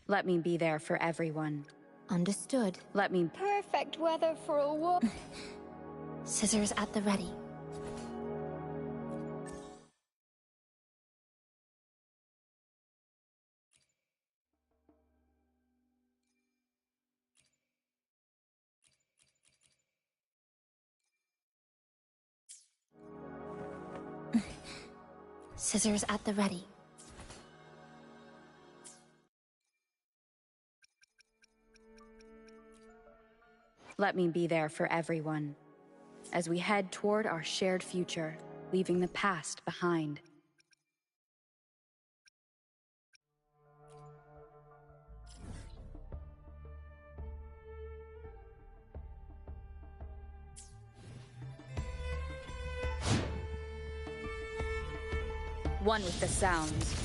Let me be there for everyone. Understood. Let me... Perfect weather for a walk. Scissors at the ready. Scissors at the ready. Let me be there for everyone. As we head toward our shared future, leaving the past behind. One with the sounds.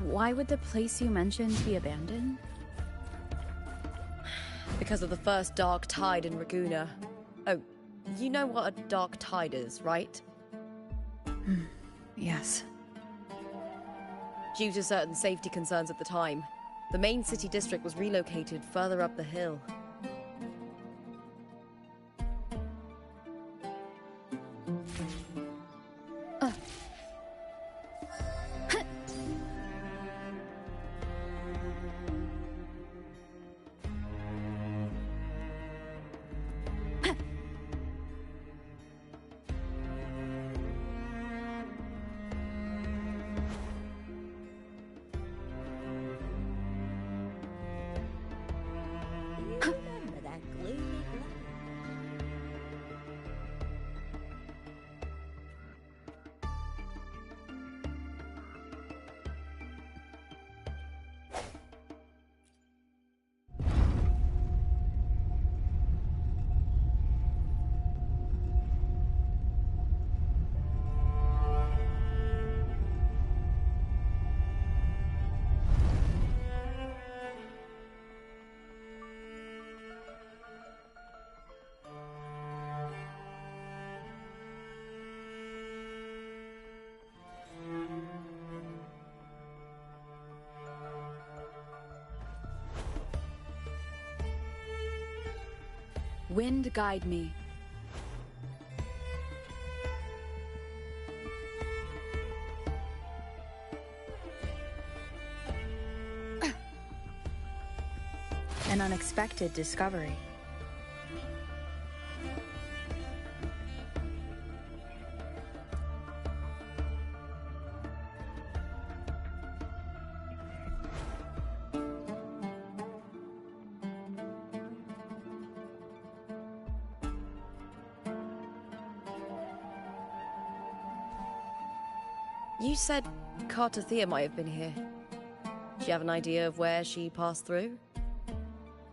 Why would the place you mentioned be abandoned? Because of the first dark tide in Raguna. Oh, you know what a dark tide is, right? Yes. Due to certain safety concerns at the time, the main city district was relocated further up the hill. Remember that gloomy glow? Wind guide me. An unexpected discovery. You said Cartothea might have been here. Do you have an idea of where she passed through?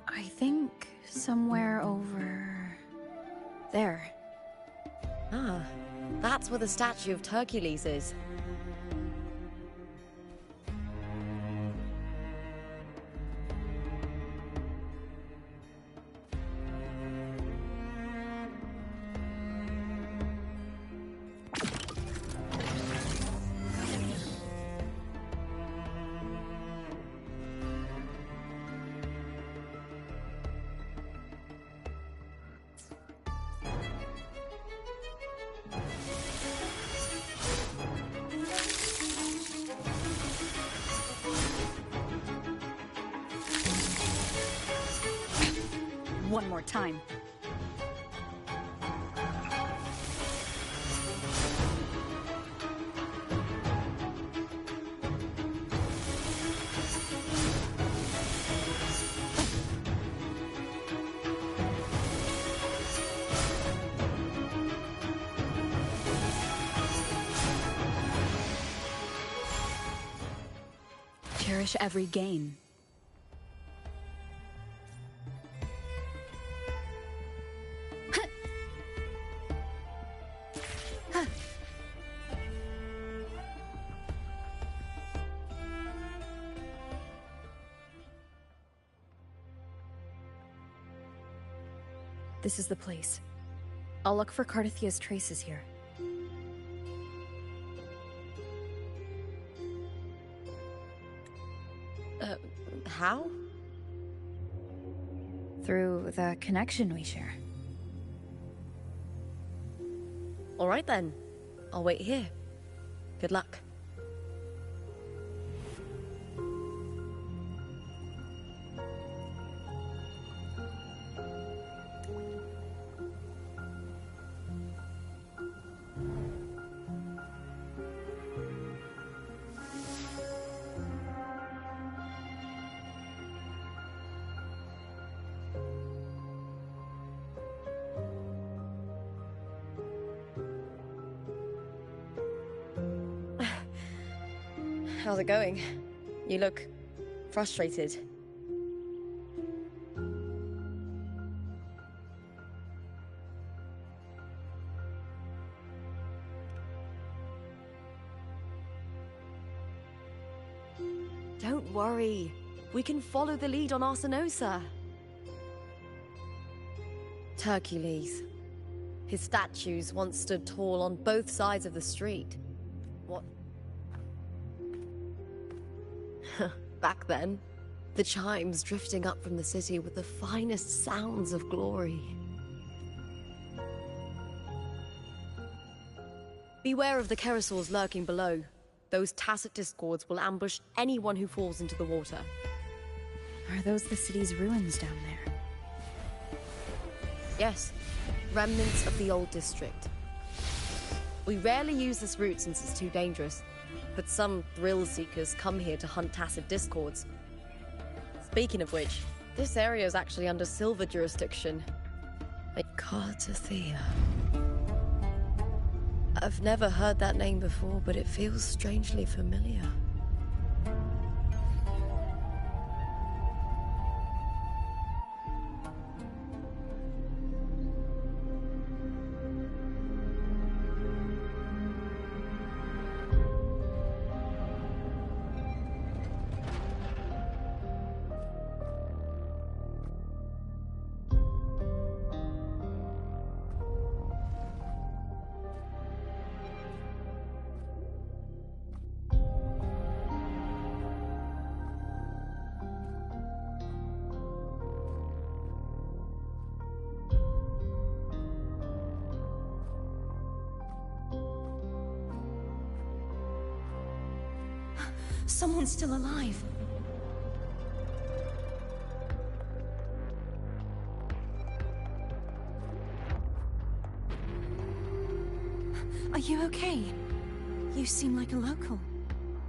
I think somewhere over... there. Ah, that's where the statue of Hercules is. One more time. Cherish every gain. This is the place. I'll look for Cardathia's traces here. How? Through the connection we share. All right then. I'll wait here. Good luck. How's it going? You look frustrated. Don't worry. We can follow the lead on Arsenosa. Hercules. His statues once stood tall on both sides of the street. What? Back then, the chimes drifting up from the city with the finest sounds of glory. Beware of the Kerosaurs lurking below. Those tacit discords will ambush anyone who falls into the water. Are those the city's ruins down there? Yes, remnants of the old district. We rarely use this route since it's too dangerous, but some thrill-seekers come here to hunt tacit discords. Speaking of which, this area is actually under Silver jurisdiction. Cardathia. I've never heard that name before, but it feels strangely familiar. Someone's still alive. Are you okay? You seem like a local.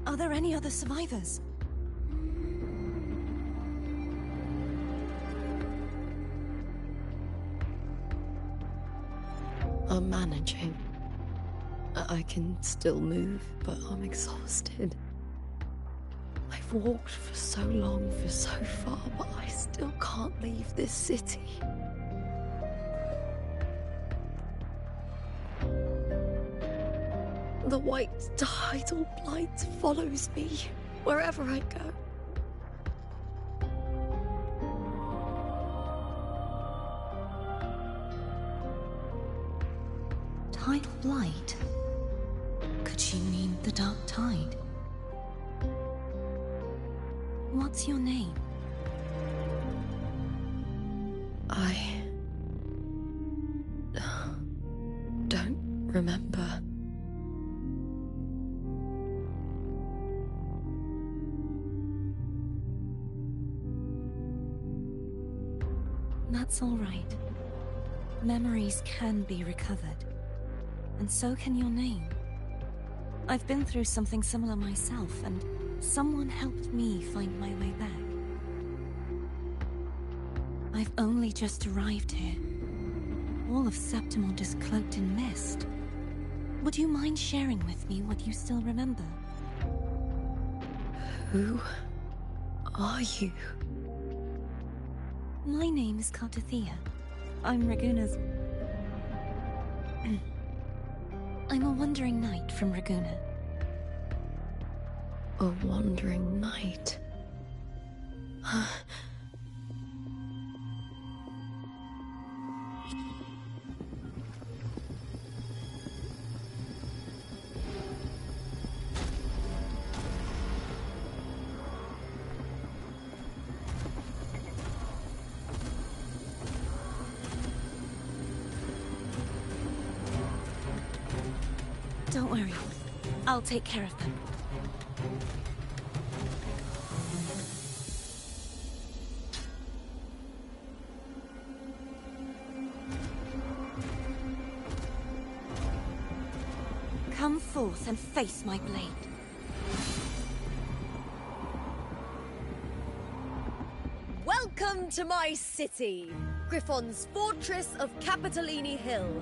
Are there any other survivors? I'm managing. I can still move, but I'm exhausted. I've walked for so long, for so far, but I still can't leave this city. The white tidal blight follows me wherever I go. Tidal blight? Could she mean the dark tide? What's your name? I don't remember. That's all right. Memories can be recovered. And so can your name. I've been through something similar myself, and someone helped me find my way back. I've only just arrived here. All of Septimond is cloaked in mist. Would you mind sharing with me what you still remember? Who are you? My name is Cardathia. I'm Raguna's... I'm a wandering knight from Raguna. A wandering knight. Don't worry. I'll take care of them. Come forth and face my blade. Welcome to my city, Griffon's fortress of Capitolini Hill.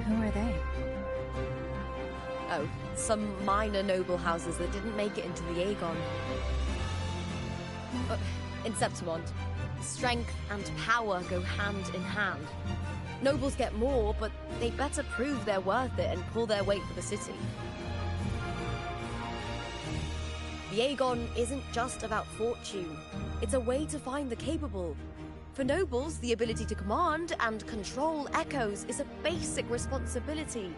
Who are they? Oh, some minor noble houses that didn't make it into the Aegon. In Septimont, strength and power go hand in hand. Nobles get more, but they better prove they're worth it and pull their weight for the city. The Aegon isn't just about fortune. It's a way to find the capable. For nobles, the ability to command and control echoes is a basic responsibility.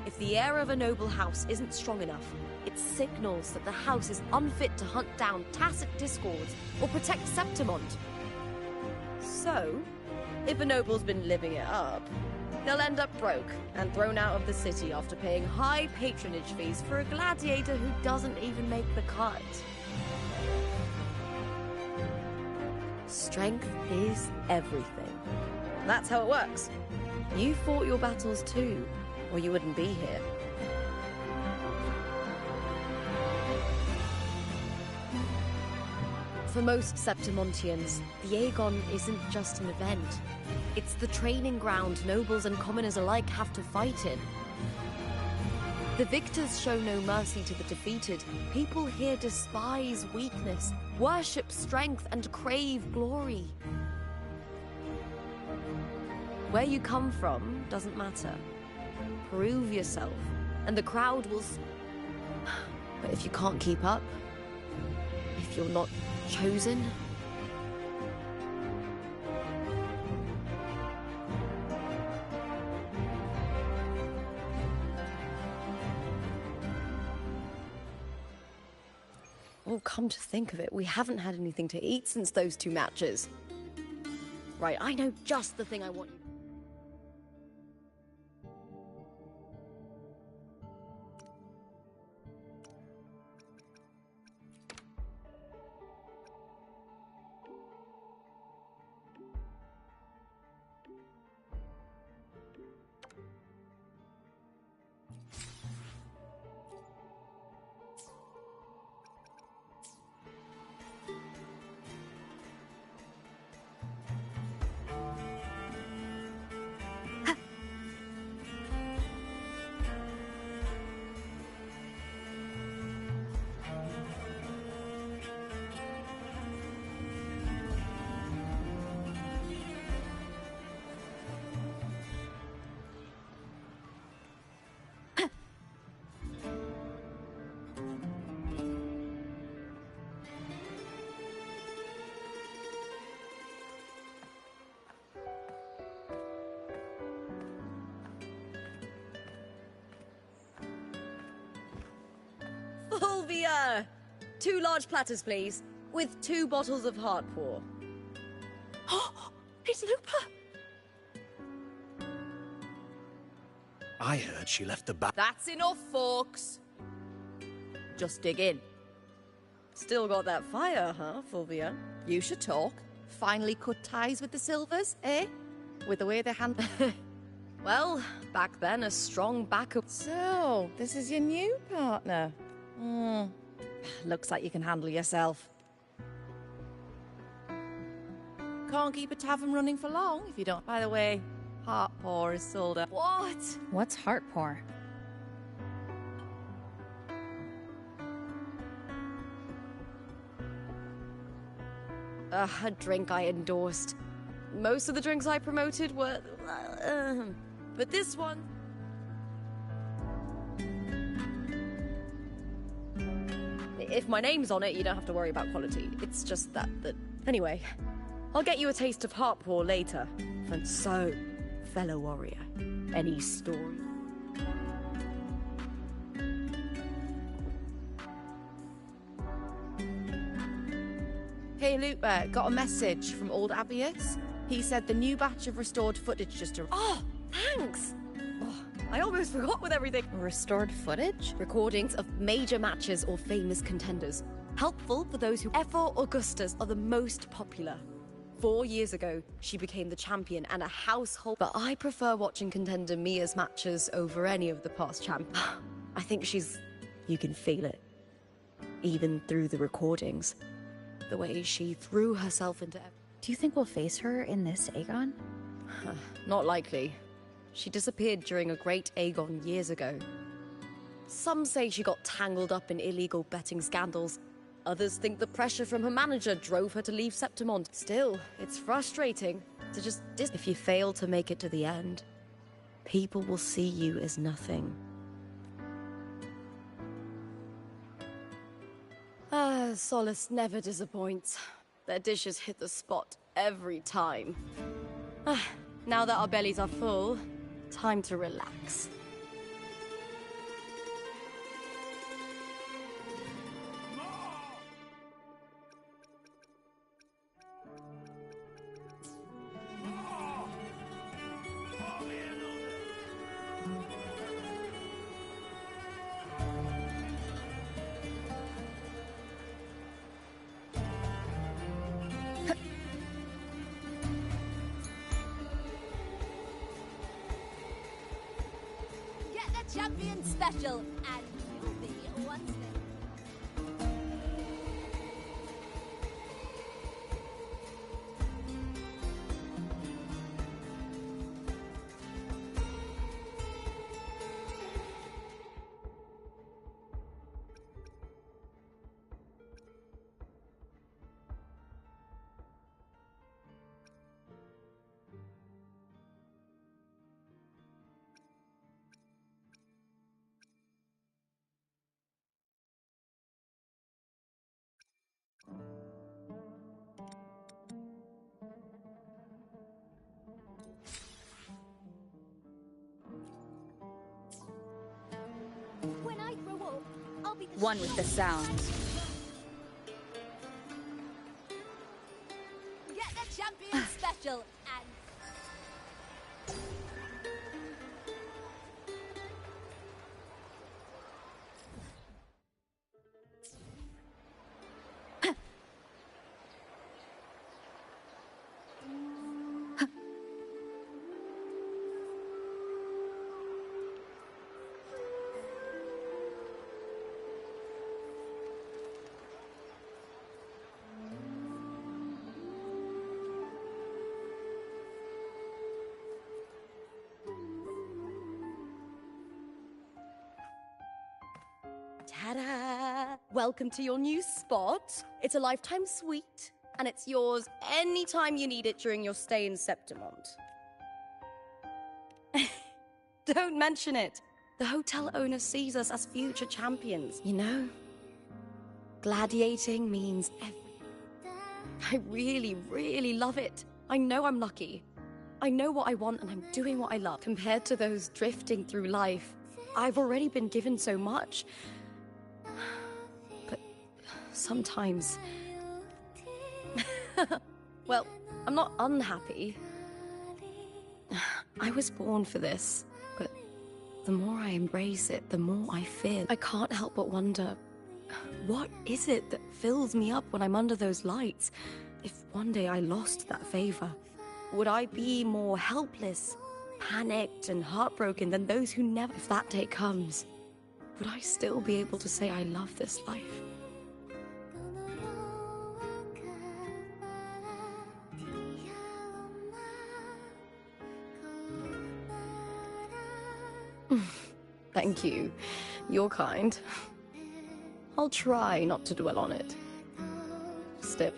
If the heir of a noble house isn't strong enough, it signals that the house is unfit to hunt down tacit discords or protect Septimont. So, if a noble's been living it up, they'll end up broke and thrown out of the city after paying high patronage fees for a gladiator who doesn't even make the cut. Strength is everything. That's how it works. You fought your battles too, or you wouldn't be here. For most Septimontians, the Aegon isn't just an event. It's the training ground nobles and commoners alike have to fight in. The victors show no mercy to the defeated. People here despise weakness, worship strength, and crave glory. Where you come from doesn't matter. Prove yourself, and the crowd will... But if you can't keep up, if you're not chosen... Oh, come to think of it, we haven't had anything to eat since those two matches. Right, I know just the thing I want you... Fulvia! 2 large platters, please, with 2 bottles of heart pour. Oh, it's Lupa! I heard she left the bath. That's enough, folks. Just dig in. Still got that fire, huh, Fulvia? You should talk. Finally cut ties with the Silvers, eh? With the way they handle... Well, back then, a strong backup... So, this is your new partner. Looks like you can handle yourself. Can't keep a tavern running for long if you don't. By the way, heart pour is sold out. What? What's heart pour? A drink I endorsed. Most of the drinks I promoted were... but this one... if my name's on it, you don't have to worry about quality. It's just that. Anyway, I'll get you a taste of Harpwar later. And so, fellow warrior, any story? Hey, Luke, got a message from old Abius. He said the new batch of restored footage just arrived. Oh, thanks! Oh, I almost forgot with everything. Restored footage? Recordings of major matches or famous contenders. Helpful for those who Ephor Augustus are the most popular. 4 years ago, she became the champion and a household. But I prefer watching contender Mia's matches over any of the past champions. I think she's... You can feel it. Even through the recordings. The way she threw herself into... Do you think we'll face her in this Aegon? Not likely. She disappeared during a great Aegon years ago. Some say she got tangled up in illegal betting scandals. Others think the pressure from her manager drove her to leave Septimont. Still, it's frustrating to just if you fail to make it to the end, people will see you as nothing. Solace never disappoints. Their dishes hit the spot every time. Now that our bellies are full, time to relax. Champion special, and you'll be one step. When I grow up, I'll be the One with the sounds. Get the champion special, and Ta-da! Welcome to your new spot. It's a lifetime suite, and it's yours anytime you need it during your stay in Septimont. Don't mention it. The hotel owner sees us as future champions, you know? Gladiating means everything. I really, really love it. I know I'm lucky. I know what I want, and I'm doing what I love. Compared to those drifting through life, I've already been given so much. But sometimes... Well, I'm not unhappy. I was born for this, but the more I embrace it, the more I fear. I can't help but wonder, what is it that fills me up when I'm under those lights? If one day I lost that favor, would I be more helpless, panicked, and heartbroken than those who never... If that day comes, would I still be able to say I love this life? Thank you. You're kind. I'll try not to dwell on it. Still.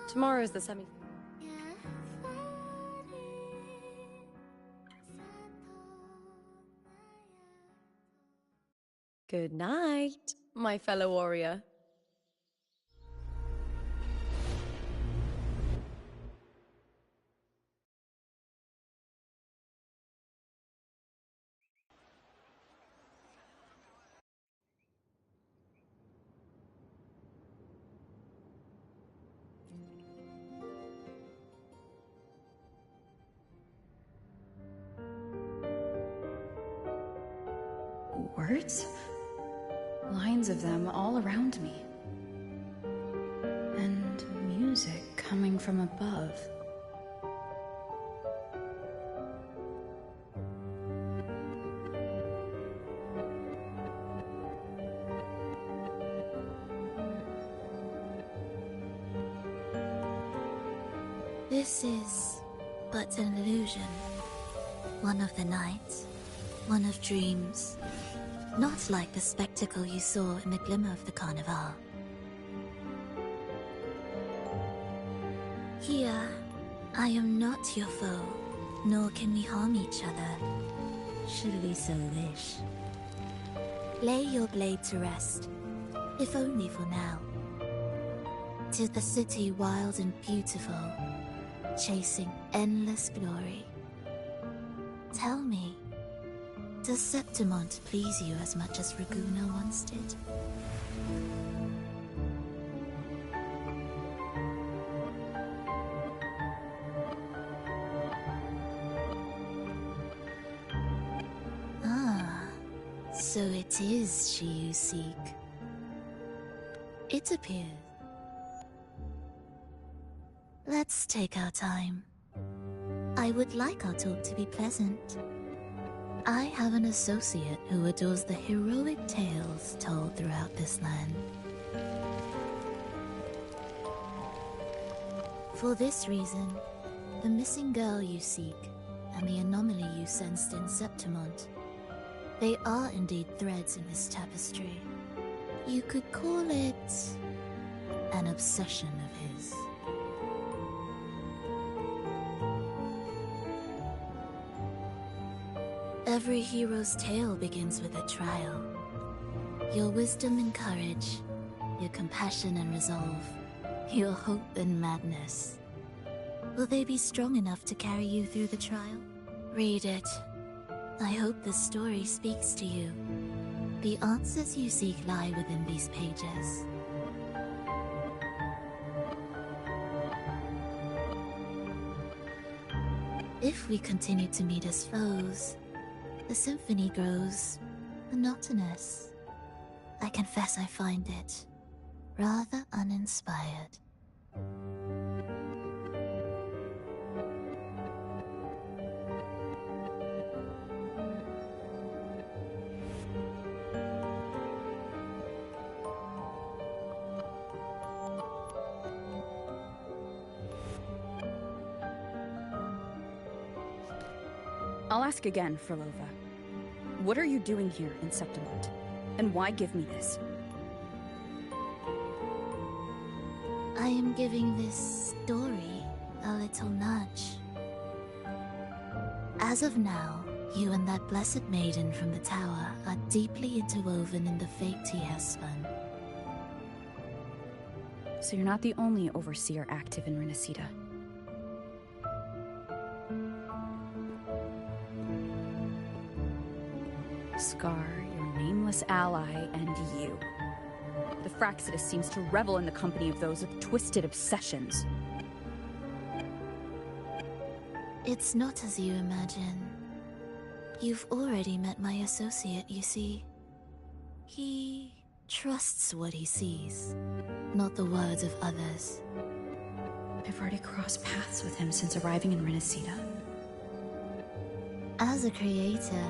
Tomorrow's the semi... Good night, my fellow warrior. Words? Lines of them all around me. And music coming from above. This is but an illusion. One of the nights, one of dreams. Not like the spectacle you saw in the glimmer of the Carnival. Here, I am not your foe, nor can we harm each other, should we so wish. Lay your blade to rest, if only for now. 'Tis the city wild and beautiful, chasing endless glory. Tell me, does Septimont please you as much as Raguna once did? Ah, so it is she you seek. It appears. Let's take our time. I would like our talk to be pleasant. I have an associate who adores the heroic tales told throughout this land. For this reason, the missing girl you seek and the anomaly you sensed in Septimont, they are indeed threads in this tapestry. You could call it an obsession of his. Every hero's tale begins with a trial. Your wisdom and courage, your compassion and resolve, your hope and madness. Will they be strong enough to carry you through the trial? Read it. I hope the story speaks to you. The answers you seek lie within these pages. If we continue to meet as foes, the symphony grows monotonous. I confess I find it rather uninspired. I'll ask again, Frolova. What are you doing here in Septimont? And why give me this? I am giving this story a little nudge. As of now, you and that blessed maiden from the tower are deeply interwoven in the fate he has spun. So you're not the only overseer active in Renacida. Scar, your nameless ally, and you. The Fraxidus seems to revel in the company of those with twisted obsessions. It's not as you imagine. You've already met my associate, you see. He trusts what he sees, not the words of others. I've already crossed paths with him since arriving in Renacida. As a creator,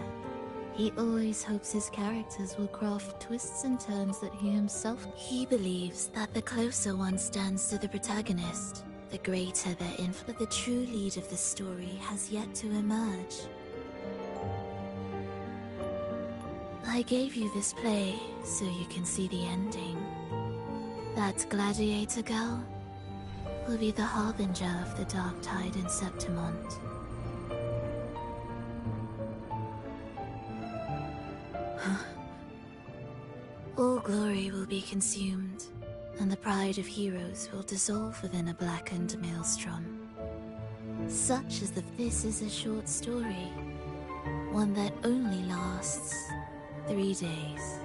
he always hopes his characters will craft twists and turns that he himself... He believes that the closer one stands to the protagonist, the greater their influence. But the true lead of the story has yet to emerge. I gave you this play so you can see the ending. That gladiator girl will be the harbinger of the dark tide in Septimont. glory will be consumed, and the pride of heroes will dissolve within a blackened maelstrom. Such as this is a short story, one that only lasts 3 days.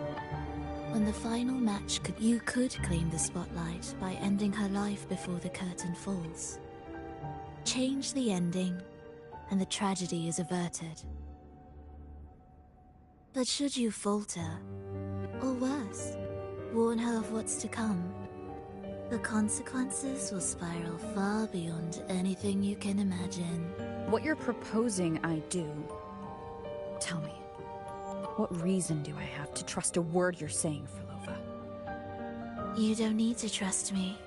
When the final match you could claim the spotlight by ending her life before the curtain falls. Change the ending, and the tragedy is averted. But should you falter, or worse, warn her of what's to come, the consequences will spiral far beyond anything you can imagine. What you're proposing I do. Tell me, what reason do I have to trust a word you're saying, Frolova? You don't need to trust me.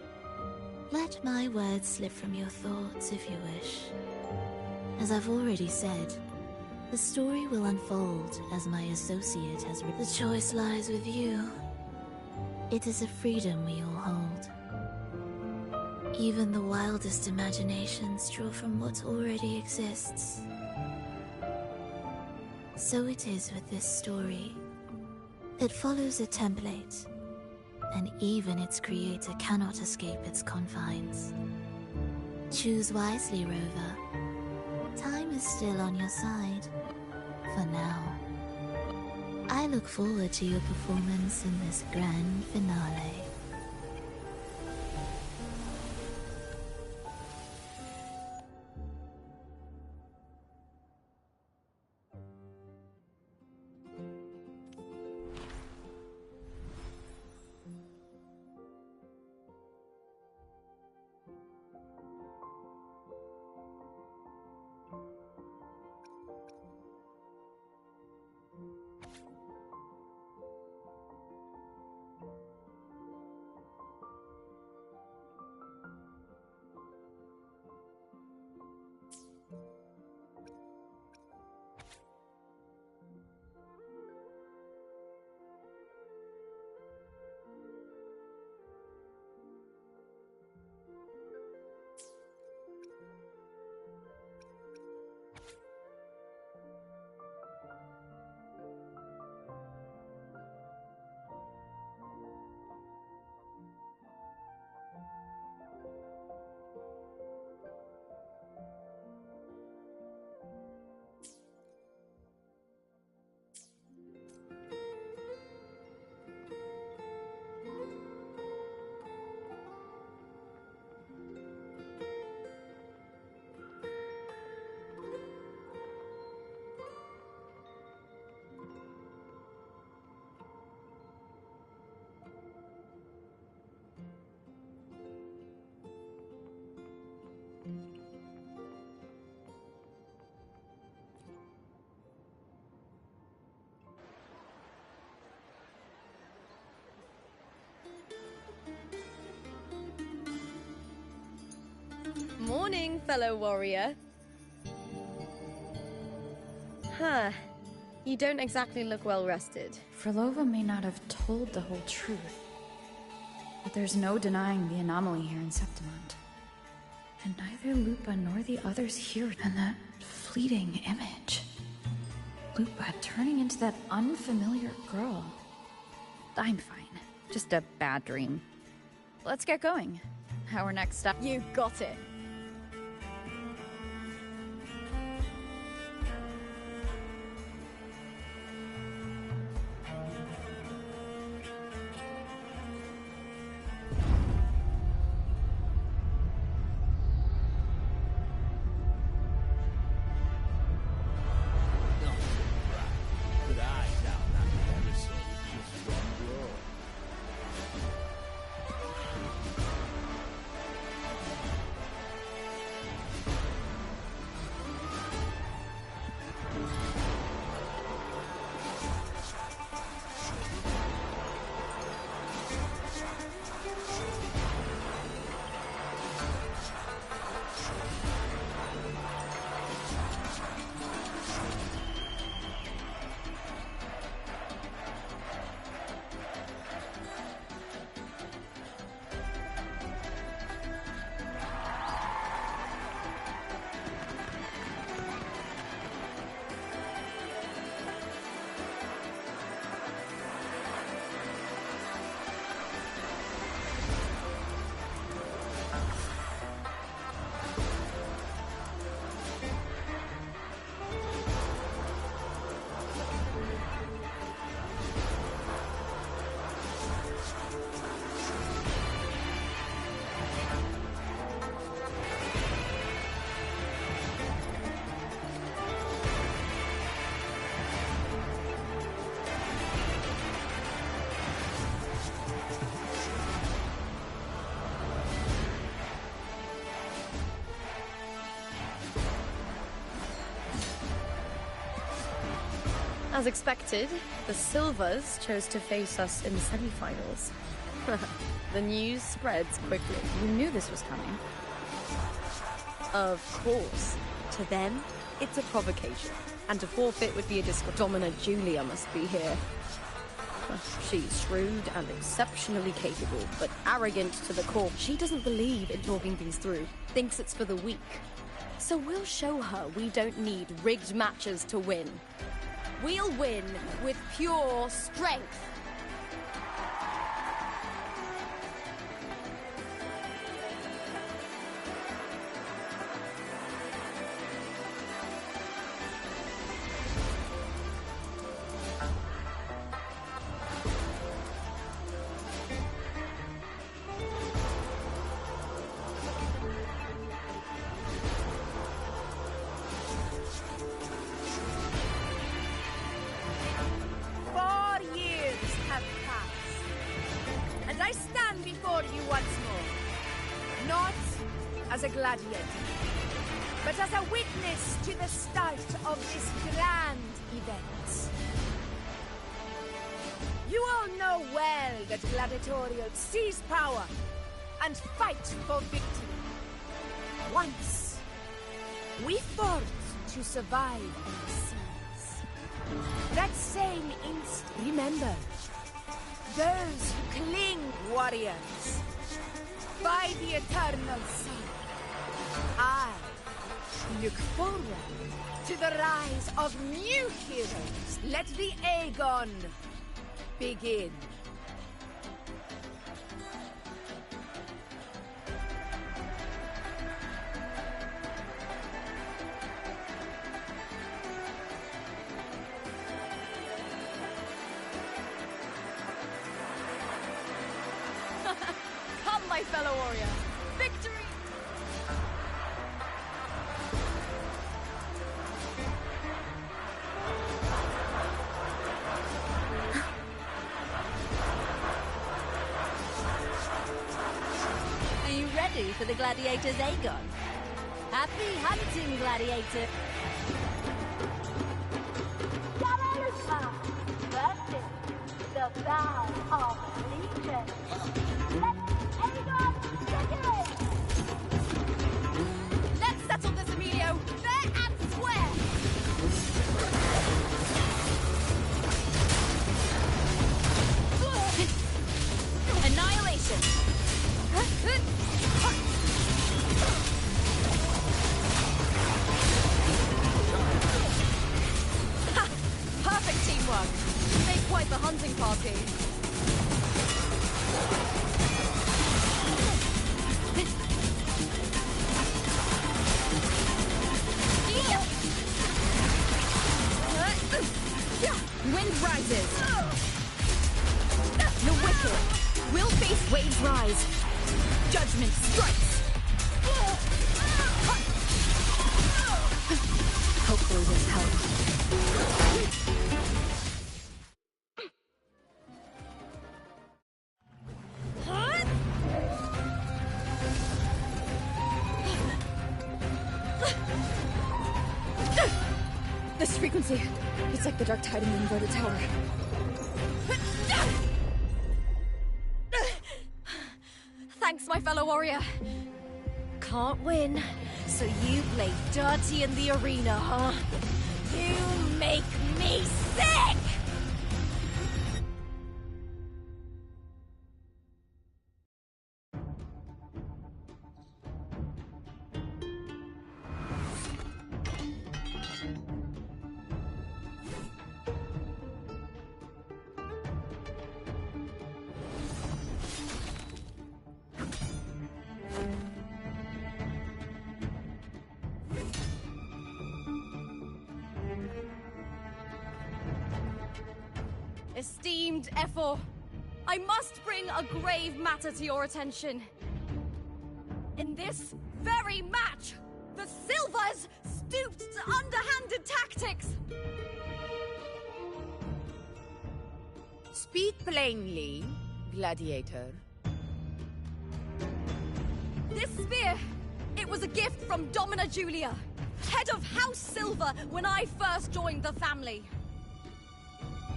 Let my words slip from your thoughts if you wish. As I've already said, the story will unfold as my associate has written. The choice lies with you. It is a freedom we all hold. Even the wildest imaginations draw from what already exists. So it is with this story. It follows a template, and even its creator cannot escape its confines. Choose wisely, Rover. Time is still on your side, for now. I look forward to your performance in this grand finale. Morning, fellow warrior. Huh. You don't exactly look well rested. Frolova may not have told the whole truth, but there's no denying the anomaly here in Septimont. And neither Lupa nor the others here. And that fleeting image. Lupa turning into that unfamiliar girl. I'm fine. Just a bad dream. Let's get going. Our next stop. You got it. As expected, the Silvers chose to face us in the semi-finals. The news spreads quickly. You knew this was coming. Of course. To them, it's a provocation. And to forfeit would be a disgrace. Domina Julia must be here. She's shrewd and exceptionally capable, but arrogant to the core. She doesn't believe in talking things through, thinks it's for the weak. So we'll show her we don't need rigged matches to win. We'll win with pure strength. As a gladiator, but as a witness to the start of this grand event. You all know well that gladiatorials seize power and fight for victory. Once, we fought to survive on the seas. That same instant, remember, those who cling, warriors, by the eternal sun. I look forward to the rise of new heroes. Let the Aegon begin. Come, my fellow warrior. Victory! Are you ready for the gladiator's Aegon? Happy hunting, gladiator! versus the vow of allegiance. Let Aegon begin! Let's settle this, Emilio! Fair and square! Annihilation! Perfect teamwork. You make quite the hunting party. Wind rises. The wicked will face waves rise. Judgment strikes. Hopefully this helps. This frequency, it's like the dark tide in the inverted tower. Thanks, my fellow warrior. Can't win, so you play dirty in the arena, huh? You make me sick! Esteemed Ephor, I must bring a grave matter to your attention. In this very match, the Silvers stooped to underhanded tactics. Speak plainly, gladiator. This spear, it was a gift from Domina Julia, head of House Silver when I first joined the family.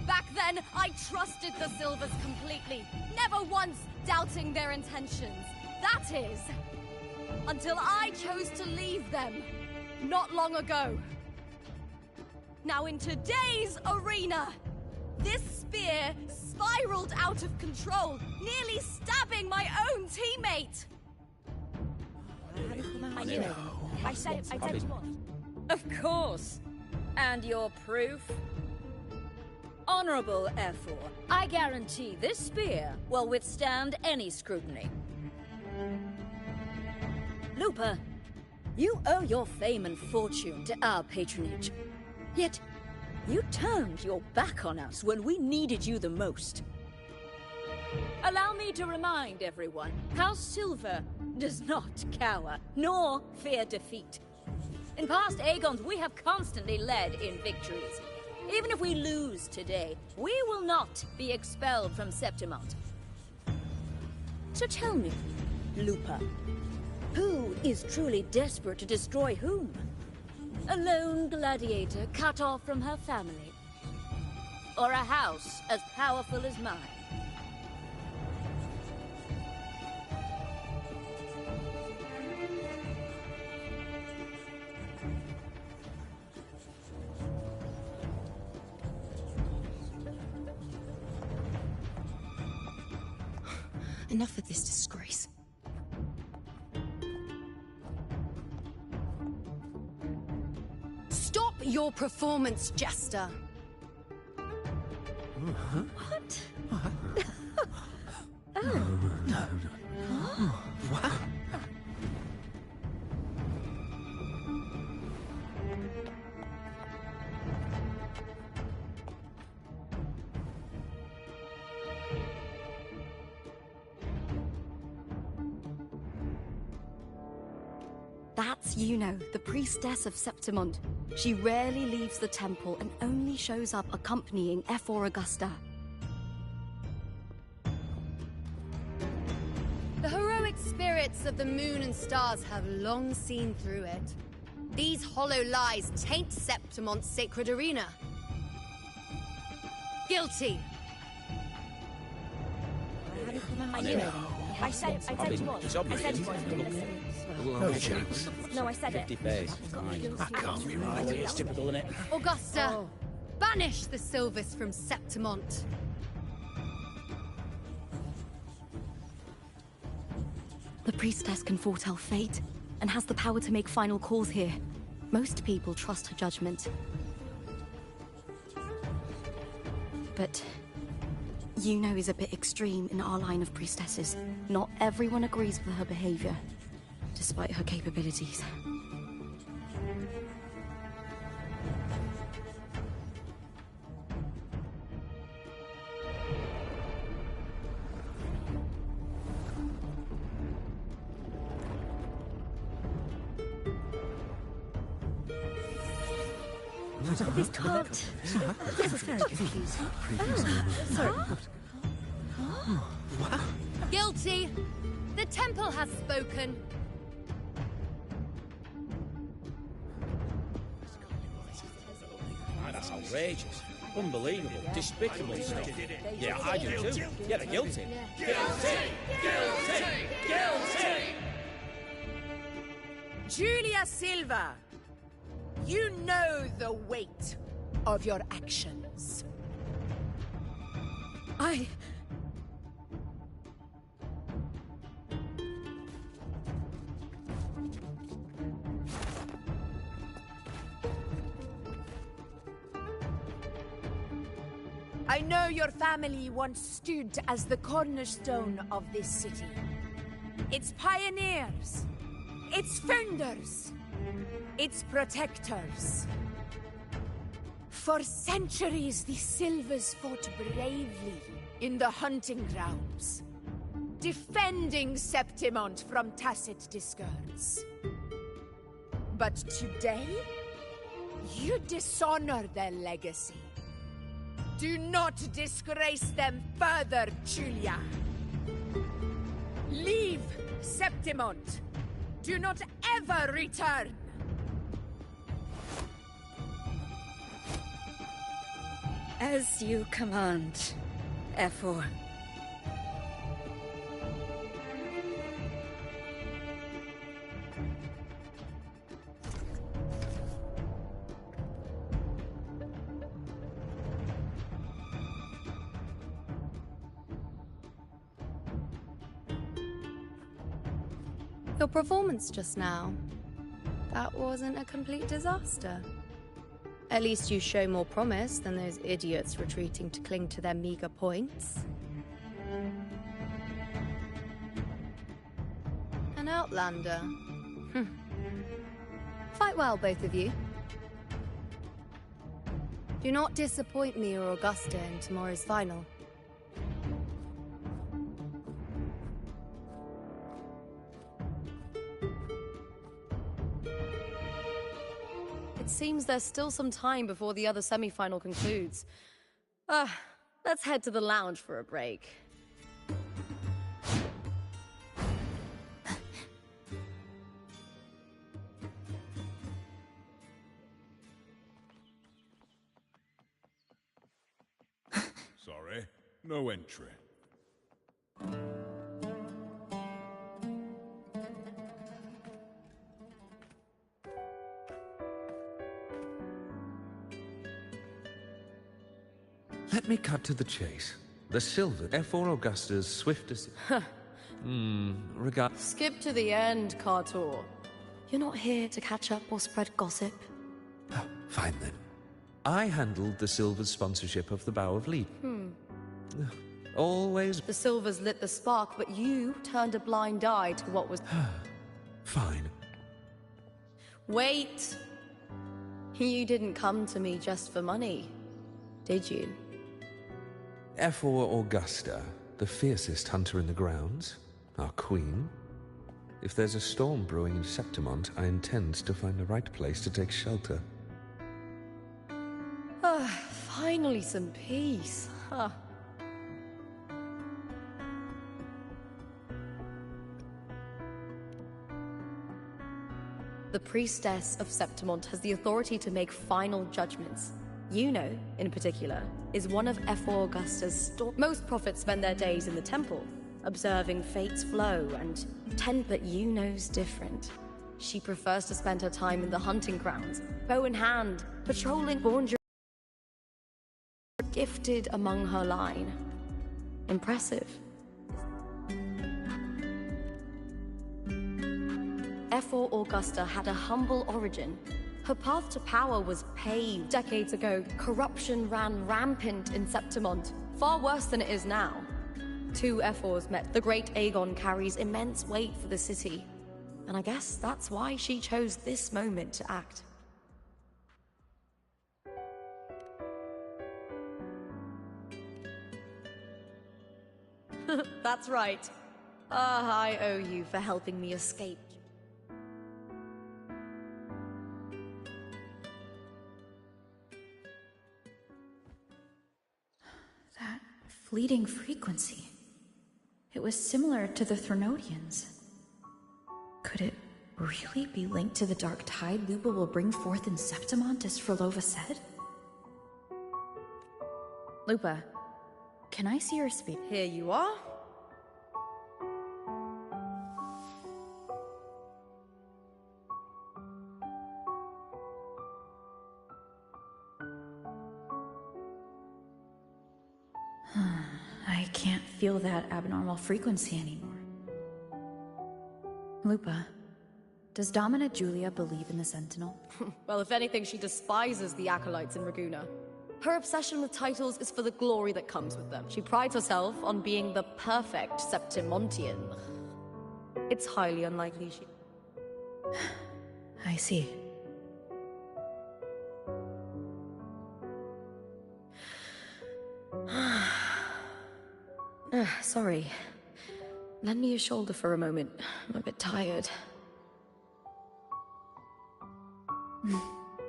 Back then, I trusted the Silvers completely, never once doubting their intentions. That is, until I chose to leave them, not long ago. Now in today's arena, this spear spiraled out of control, nearly stabbing my own teammate. I knew it. I said it was. Of course. And your proof? Honorable F4, I guarantee this spear will withstand any scrutiny. Lupa, you owe your fame and fortune to our patronage. Yet, you turned your back on us when we needed you the most. Allow me to remind everyone, House Silver does not cower, nor fear defeat. In past Aegons, we have constantly led in victories. Even if we lose today, we will not be expelled from Septimont. So tell me, Lupa, who is truly desperate to destroy whom? A lone gladiator cut off from her family? Or a house as powerful as mine? Enough of this disgrace. Stop your performance, Jester. What? What? That's Yuno, the priestess of Septimont. She rarely leaves the temple and only shows up accompanying F4 Augusta. The heroic spirits of the moon and stars have long seen through it. These hollow lies taint Septimont's sacred arena. Guilty. I knew it. I said it was. It's I obvious. said it was. No chance. No, I said it. 50 face. That can't be right. It's typical, isn't it? Augusta, banish the Silvers from Septimont. The priestess can foretell fate and has the power to make final calls here. Most people trust her judgment. But Yuno is a bit extreme in our line of priestesses. Not everyone agrees with her behavior, despite her capabilities. This can't. This is very confusing. Sorry. Guilty. The temple has spoken. That's outrageous. Unbelievable. Despicable stuff. Yeah, I do too. Yeah, they're guilty. Guilty! Guilty! Guilty! Julia Silva, you know the weight of your actions. I know your family once stood as the cornerstone of this city. Its pioneers, its founders, its protectors. For centuries, the Silvers fought bravely in the hunting grounds, defending Septimont from tacit discords. But today, you dishonor their legacy. Do not disgrace them further, Julia. Leave Septimont. Do not ever return. As you command, F4. Your performance just now, that wasn't a complete disaster. At least you show more promise than those idiots retreating to cling to their meager points. An outlander. Fight well, both of you. Do not disappoint me or Augusta in tomorrow's final. It seems there's still some time before the other semi-final concludes. Let's head to the lounge for a break. Sorry, no entry. Let me cut to the chase. The silver, F4 Augusta's swiftest... regard... Skip to the end, Cartor. You're not here to catch up or spread gossip. Fine then. I handled the Silver's sponsorship of the Bow of Lead. Always... The Silvers lit the spark, but you turned a blind eye to what was... Fine. Wait! You didn't come to me just for money, did you? F4 Augusta, the fiercest hunter in the grounds, our queen. If there's a storm brewing in Septimont, I intend to find the right place to take shelter. Finally some peace. The priestess of Septimont has the authority to make final judgments. Yuno, in particular, is one of F4 Augusta's most prophets spend their days in the temple, observing fate's flow, and but Yuno's different. She prefers to spend her time in the hunting grounds, bow in hand, patrolling Bourne. Gifted among her line. Impressive. F4 Augusta had a humble origin. Her path to power was paved decades ago. Corruption ran rampant in Septimont, far worse than it is now. Two F4s met. The great Aegon carries immense weight for the city, and I guess that's why she chose this moment to act. That's right. I owe you for helping me escape. That fleeting frequency. It was similar to the Threnodians. Could it really be linked to the dark tide Lupa will bring forth in Septimont, as Frolova said? Lupa, can I see your speed? Here you are. I can't feel that abnormal frequency anymore. Lupa, does Domina Julia believe in the Sentinel? Well, if anything, she despises the acolytes in Raguna. Her obsession with titles is for the glory that comes with them. She prides herself on being the perfect Septimontian. It's highly unlikely she... I see. Sorry. Lend me your shoulder for a moment. I'm a bit tired.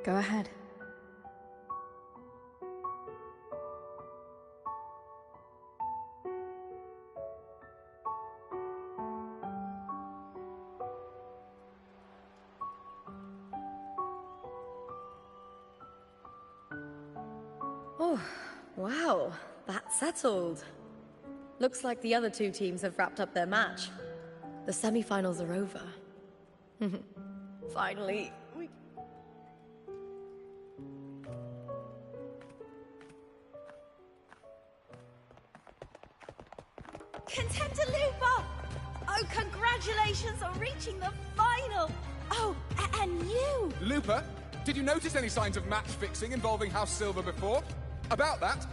Go ahead. Oh, Wow, that's settled. Looks like the other two teams have wrapped up their match. The semi-finals are over. Finally. Contender Lupa! Oh, congratulations on reaching the final! Oh, and you! Lupa, did you notice any signs of match fixing involving House Silver before? About that?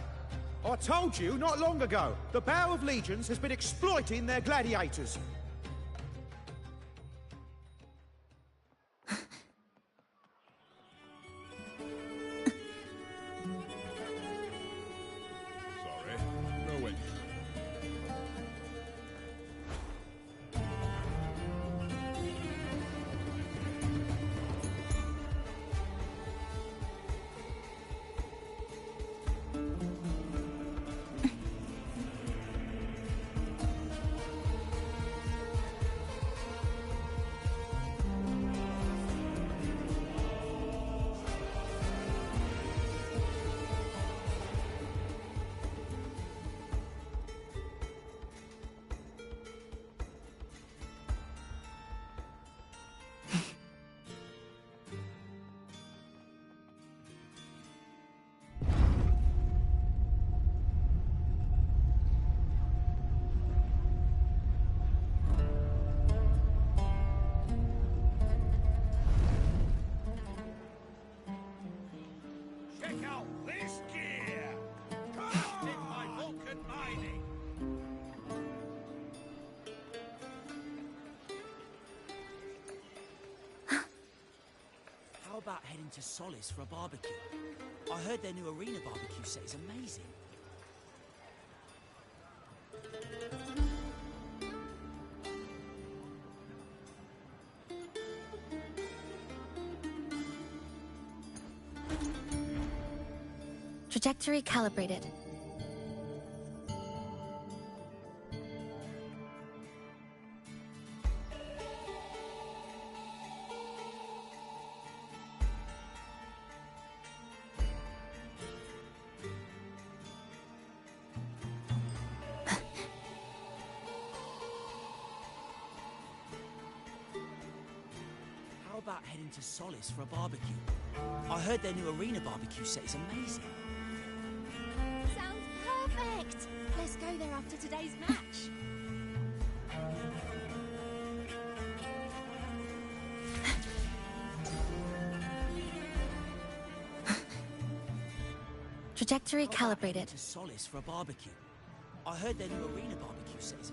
I told you not long ago. The Bow of Legions has been exploiting their gladiators. Sorry, no entry. Check out this gear! Come in my Vulcan mining! How about heading to Solace for a barbecue? I heard their new arena barbecue set is amazing. Trajectory calibrated. How about heading to Solace for a barbecue? I heard their new arena barbecue set is amazing. Sounds perfect! Let's go there after today's match. Trajectory calibrated. To Solace for a barbecue. I heard their new arena barbecue set is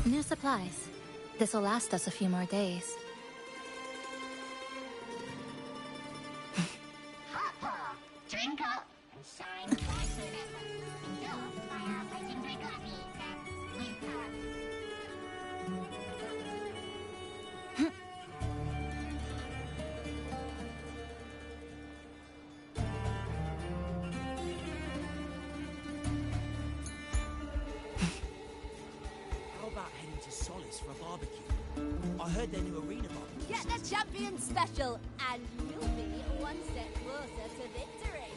New supplies. This'll last us a few more days. Drink up and shine brighter than ever. Endorsed by our legendary coffee How about heading to Solace for a barbecue? I heard their new arena barbecue. Get the champion special, and you'll be one step closer to victory.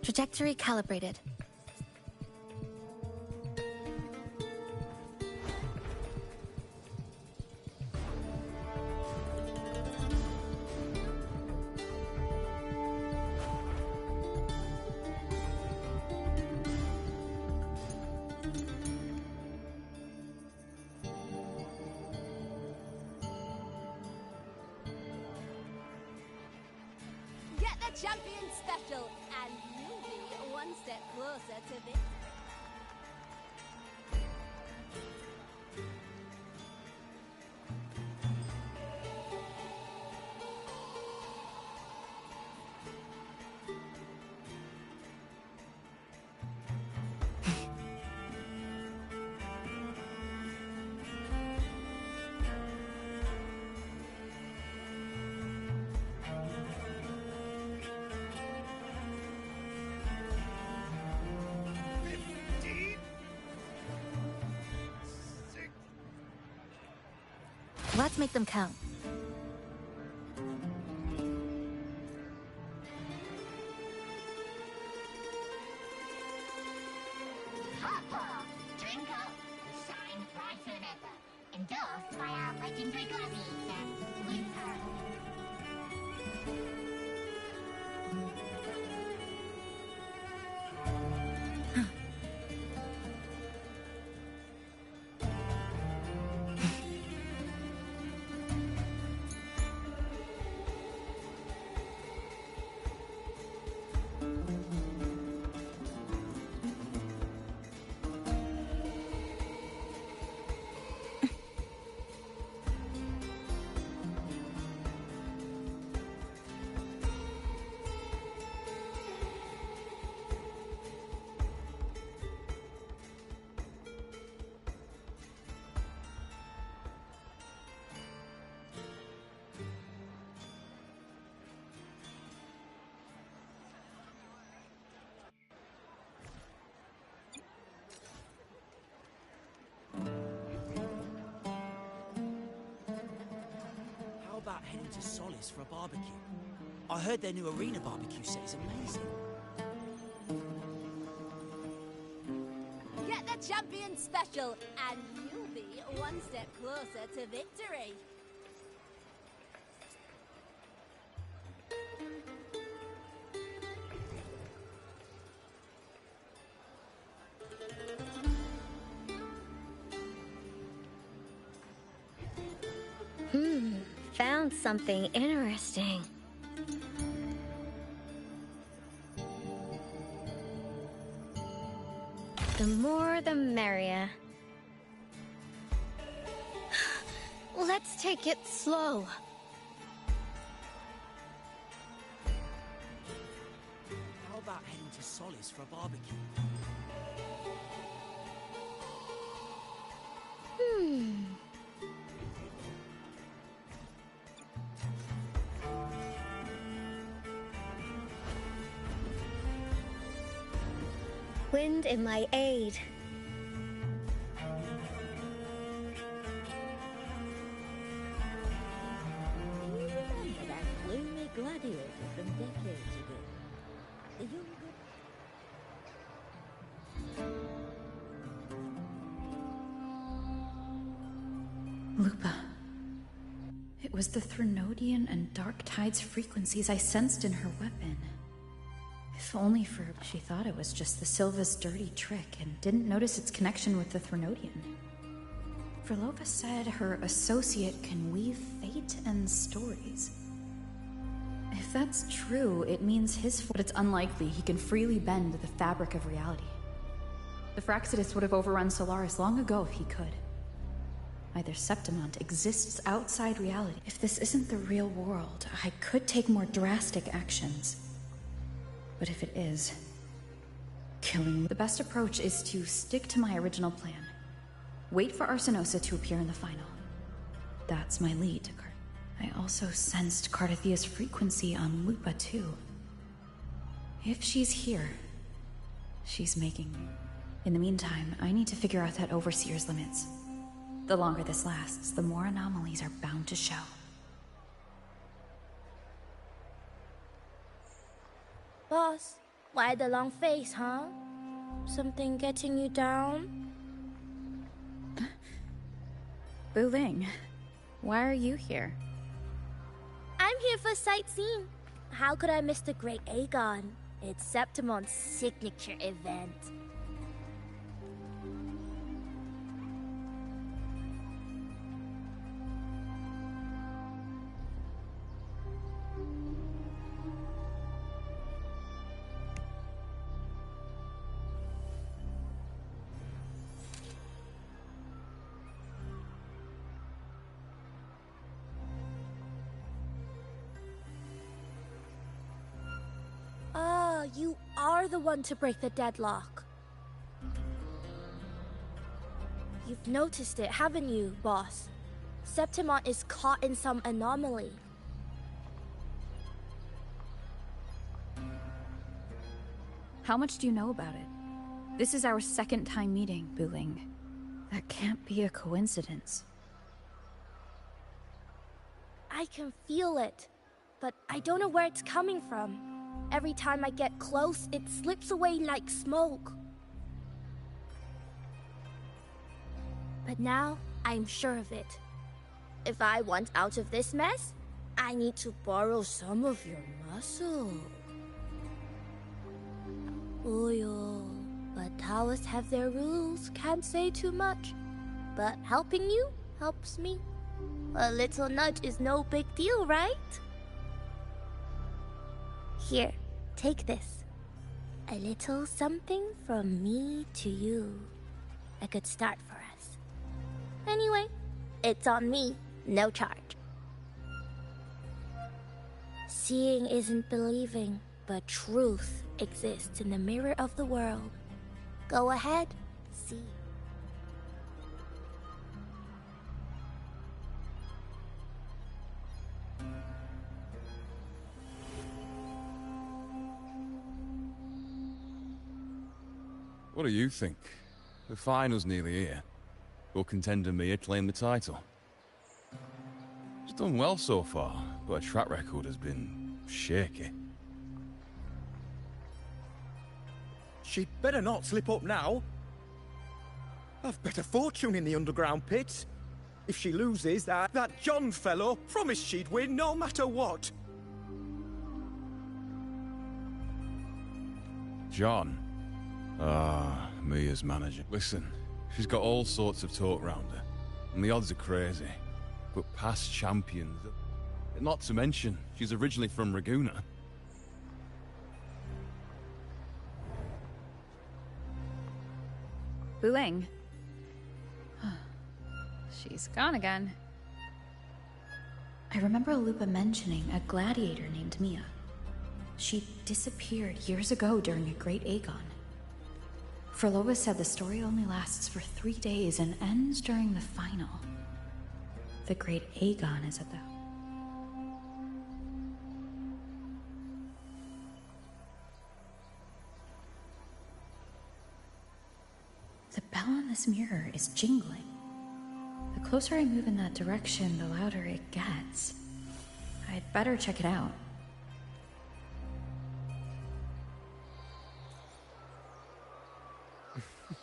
Trajectory calibrated. Get Get the champion special, and you'll be one step closer to victory. Let's make them count. Hopper, drink up, shine brighter than ever. Endorsed by our legendary glasses, Wuwa. How about heading to Solace for a barbecue? I heard their new arena barbecue set is amazing. Get the champion special, and you'll be one step closer to victory. Found something interesting. The more the merrier. Let's take it slow. How about heading to Solace for a barbecue? Wind in my aid. Do you remember that gloomy gladiator from decades ago? The young Lupa. It was the Threnodian and Dark Tide's frequencies I sensed in her weapon. If only for... She thought it was just the Silva's dirty trick and didn't notice its connection with the Threnodian. Verlova said her associate can weave fate and stories. If that's true, it means but it's unlikely he can freely bend the fabric of reality. The Fraxidus would have overrun Solaris long ago if he could. Either Septimont exists outside reality. If this isn't the real world, I could take more drastic actions. But if it is, killing... The best approach is to stick to my original plan. Wait for Arsenosa to appear in the final. That's my lead to I also sensed Cardathia's frequency on Lupa, too. If she's here, she's making... In the meantime, I need to figure out that Overseer's limits. The longer this lasts, the more anomalies are bound to show. Boss, why the long face, huh? Something getting you down? Buling, why are you here? I'm here for sightseeing. How could I miss the Great Aegon? It's Septimon's signature event. you are the one to break the deadlock. You've noticed it, haven't you, boss? Septimont is caught in some anomaly. How much do you know about it? This is our second time meeting, Buling. That can't be a coincidence. I can feel it, but I don't know where it's coming from. Every time I get close, it slips away like smoke. But now, I'm sure of it. If I want out of this mess, I need to borrow some of your muscle. Oyo, but Taoists have their rules, can't say too much. But helping you helps me. A little nudge is no big deal, right? Here, take this. A little something from me to you. A good start for us. Anyway, it's on me, no charge. Seeing isn't believing, but truth exists in the mirror of the world. Go ahead, see. What do you think? The final's nearly here. Will contender Mia claim the title? She's done well so far, but her track record has been shaky. She'd better not slip up now. I've better fortune in the underground pits. If she loses, that John fellow promised she'd win no matter what. John? Ah, Mia's manager. Listen, she's got all sorts of talk round her, and the odds are crazy. But past champions... Not to mention, she's originally from Raguna. Buling. She's gone again. I remember Lupa mentioning a gladiator named Mia. She disappeared years ago during a Great Aegon. Frolova said the story only lasts for 3 days and ends during the final. The Great Aegon is at the... The bell on this mirror is jingling. The closer I move in that direction, the louder it gets. I'd better check it out.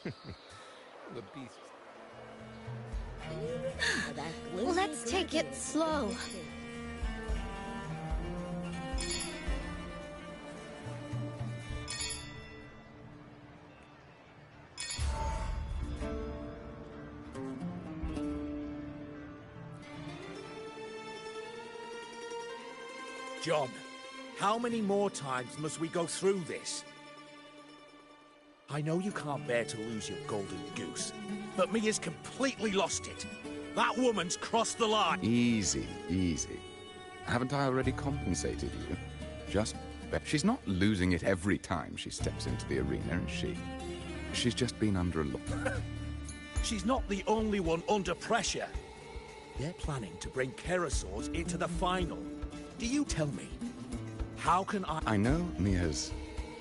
The beast. Let's take it slow. John, how many more times must we go through this? I know you can't bear to lose your golden goose, but Mia's completely lost it. That woman's crossed the line. Easy, easy. Haven't I already compensated you? Just bet. She's not losing it every time she steps into the arena, is she? She's just been under a look. She's not the only one under pressure. They're planning to bring Kerasaurs into the final. Do you tell me? How can I know Mia's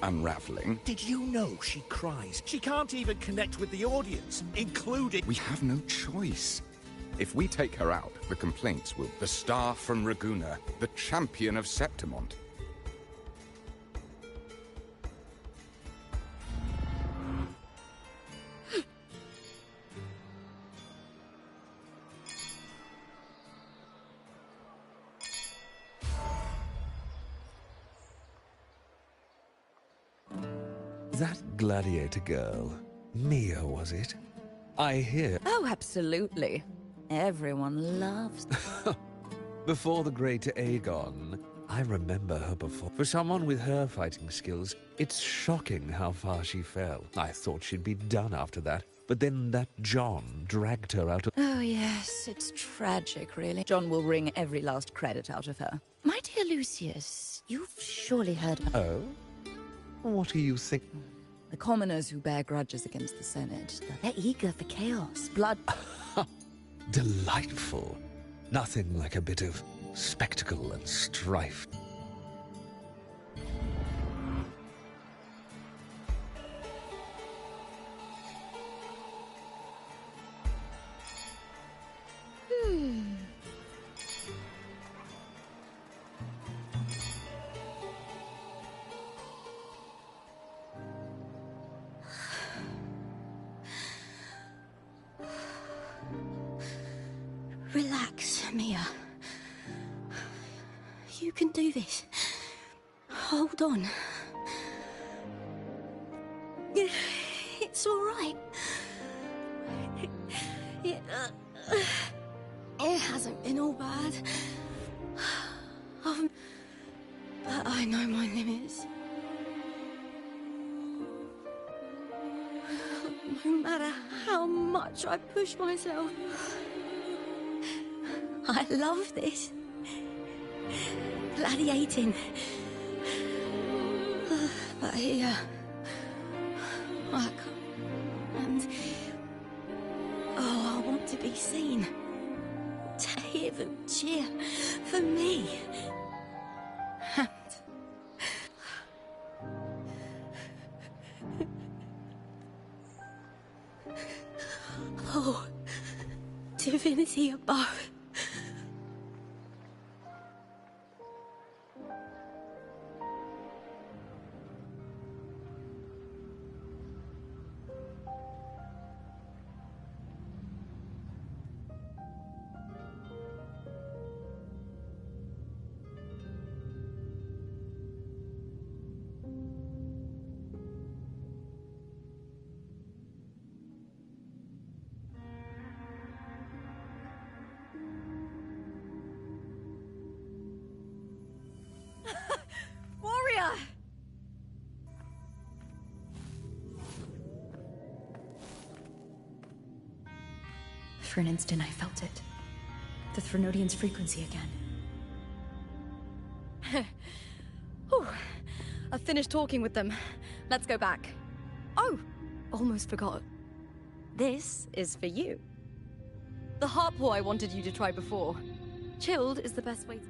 unraveling. Did you know she cries? She can't even connect with the audience, including... We have no choice. If we take her out, the complaints will... The star from Raguna, the champion of Septimont. That gladiator girl, Mia, was it? I hear... Oh, absolutely. Everyone loves... Before the Great Aegon, I remember her before. For someone with her fighting skills, it's shocking how far she fell. I thought she'd be done after that, but then that John dragged her out of... Oh, yes, it's tragic, really. John will wring every last credit out of her. My dear Lucius, you've surely heard... Oh? What do you think? The commoners who bear grudges against the Senate, they're eager for chaos, blood... Delightful. Nothing like a bit of spectacle and strife. Relax, Mia. You can do this. Hold on. It's all right. It hasn't been all bad. But I know my limits. No matter how much I push myself, I love this. Gladiating. But here, I can't. And I want to be seen. To hear them cheer for me. And oh, divinity above. Warrior! For an instant, I felt it. The Threnodian's frequency again. Whew. I've finished talking with them. Let's go back. Oh, almost forgot. This is for you. The harpor I wanted you to try before. Chilled is the best way to...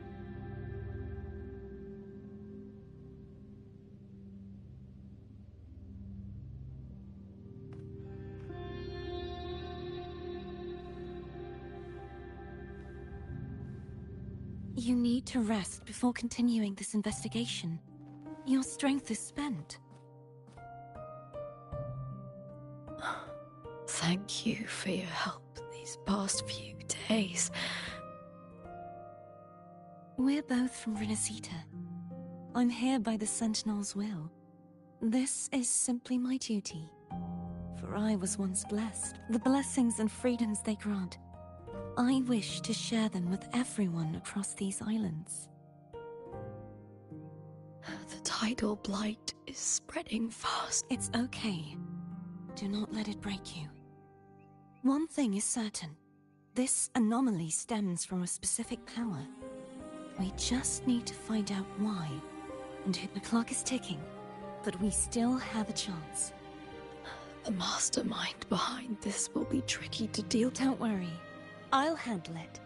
You need to rest before continuing this investigation. Your strength is spent. Thank you for your help these past few days. We're both from Renacita. I'm here by the Sentinel's will. This is simply my duty. For I was once blessed. The blessings and freedoms they grant, I wish to share them with everyone across these islands. The tidal blight is spreading fast. It's okay. Do not let it break you. One thing is certain. This anomaly stems from a specific power. We just need to find out why. And the clock is ticking, but we still have a chance. The mastermind behind this will be tricky to deal with. Don't worry. I'll handle it.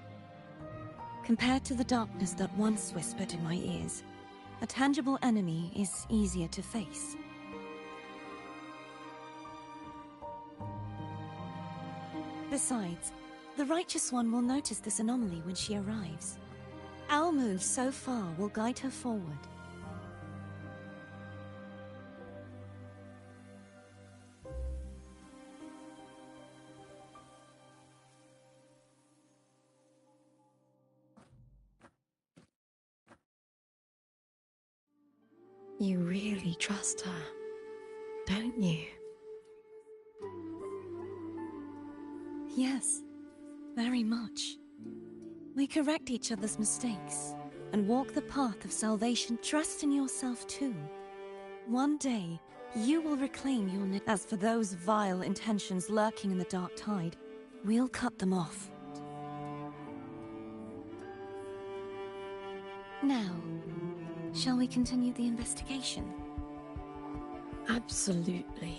Compared to the darkness that once whispered in my ears, a tangible enemy is easier to face. Besides, the Righteous One will notice this anomaly when she arrives. Our move so far will guide her forward. You really trust her, don't you? Yes, very much. We correct each other's mistakes and walk the path of salvation. Trust in yourself too. One day, you will reclaim your As for those vile intentions lurking in the dark tide, we'll cut them off. Now, shall we continue the investigation? Absolutely.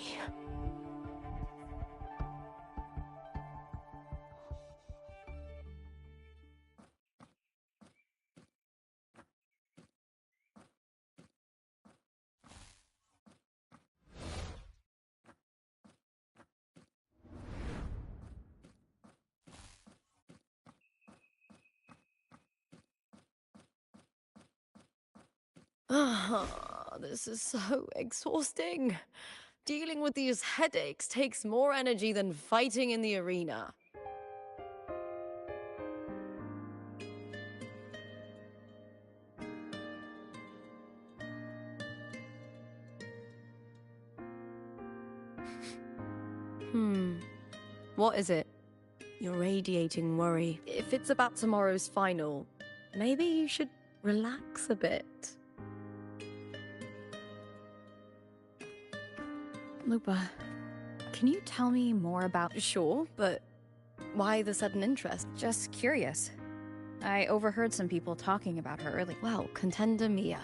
This is so exhausting. Dealing with these headaches takes more energy than fighting in the arena. What is it? You're radiating worry. If it's about tomorrow's final, maybe you should relax a bit. Lupa, can you tell me more about... Sure, but why the sudden interest? Just curious. I overheard some people talking about her earlier. Well, Contender Mia.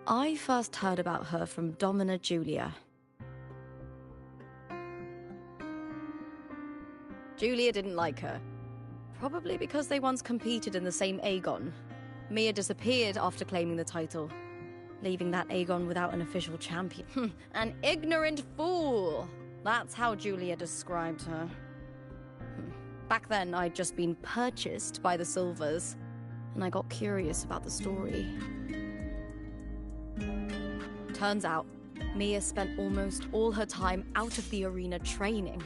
I first heard about her from Domina Julia. Julia didn't like her. Probably because they once competed in the same Aegon. Mia disappeared after claiming the title, leaving that Aegon without an official champion. An ignorant fool! That's how Julia described her. Back then, I'd just been purchased by the Silvers, and I got curious about the story. Turns out, Mia spent almost all her time out of the arena training.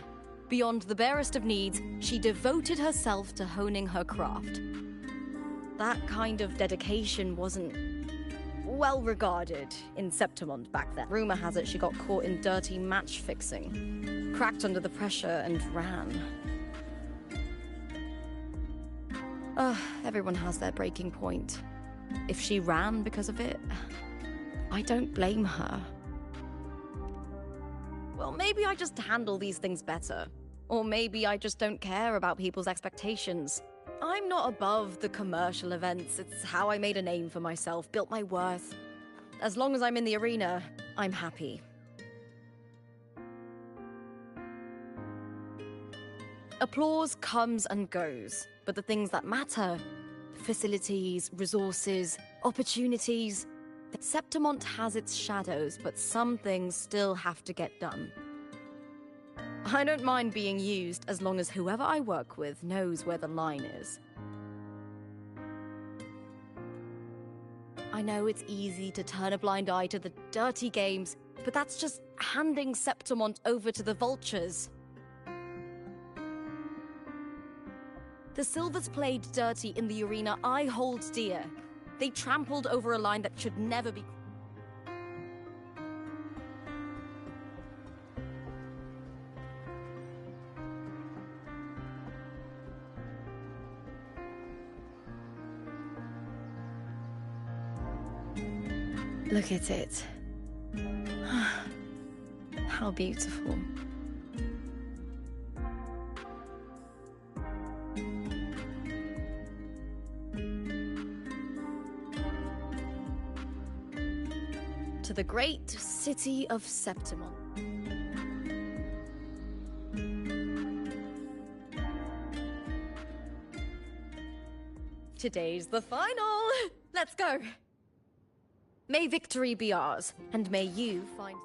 Beyond the barest of needs, she devoted herself to honing her craft. That kind of dedication wasn't well regarded in Septimond back then. Rumor has it she got caught in dirty match fixing, cracked under the pressure, and ran. Everyone has their breaking point. If she ran because of it, I don't blame her. Well, maybe I just handle these things better. Or maybe I just don't care about people's expectations. I'm not above the commercial events. It's how I made a name for myself, built my worth. As long as I'm in the arena, I'm happy. Applause comes and goes, but the things that matter, facilities, resources, opportunities, Septimont has its shadows, but some things still have to get done. I don't mind being used as long as whoever I work with knows where the line is. I know it's easy to turn a blind eye to the dirty games, but that's just handing Septimont over to the vultures. The Silvers played dirty in the arena I hold dear. They trampled over a line that should never be... Look at it. How beautiful. To the great city of Septimon. Today's the final! Let's go! May victory be ours, and may you find...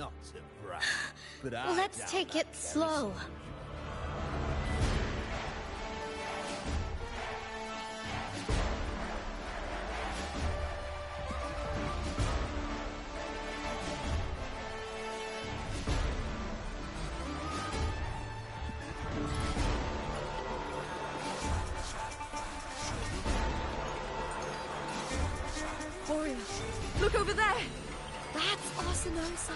Not to brag, but Let's take it slow. Warrior, look over there! That's Arsinosa!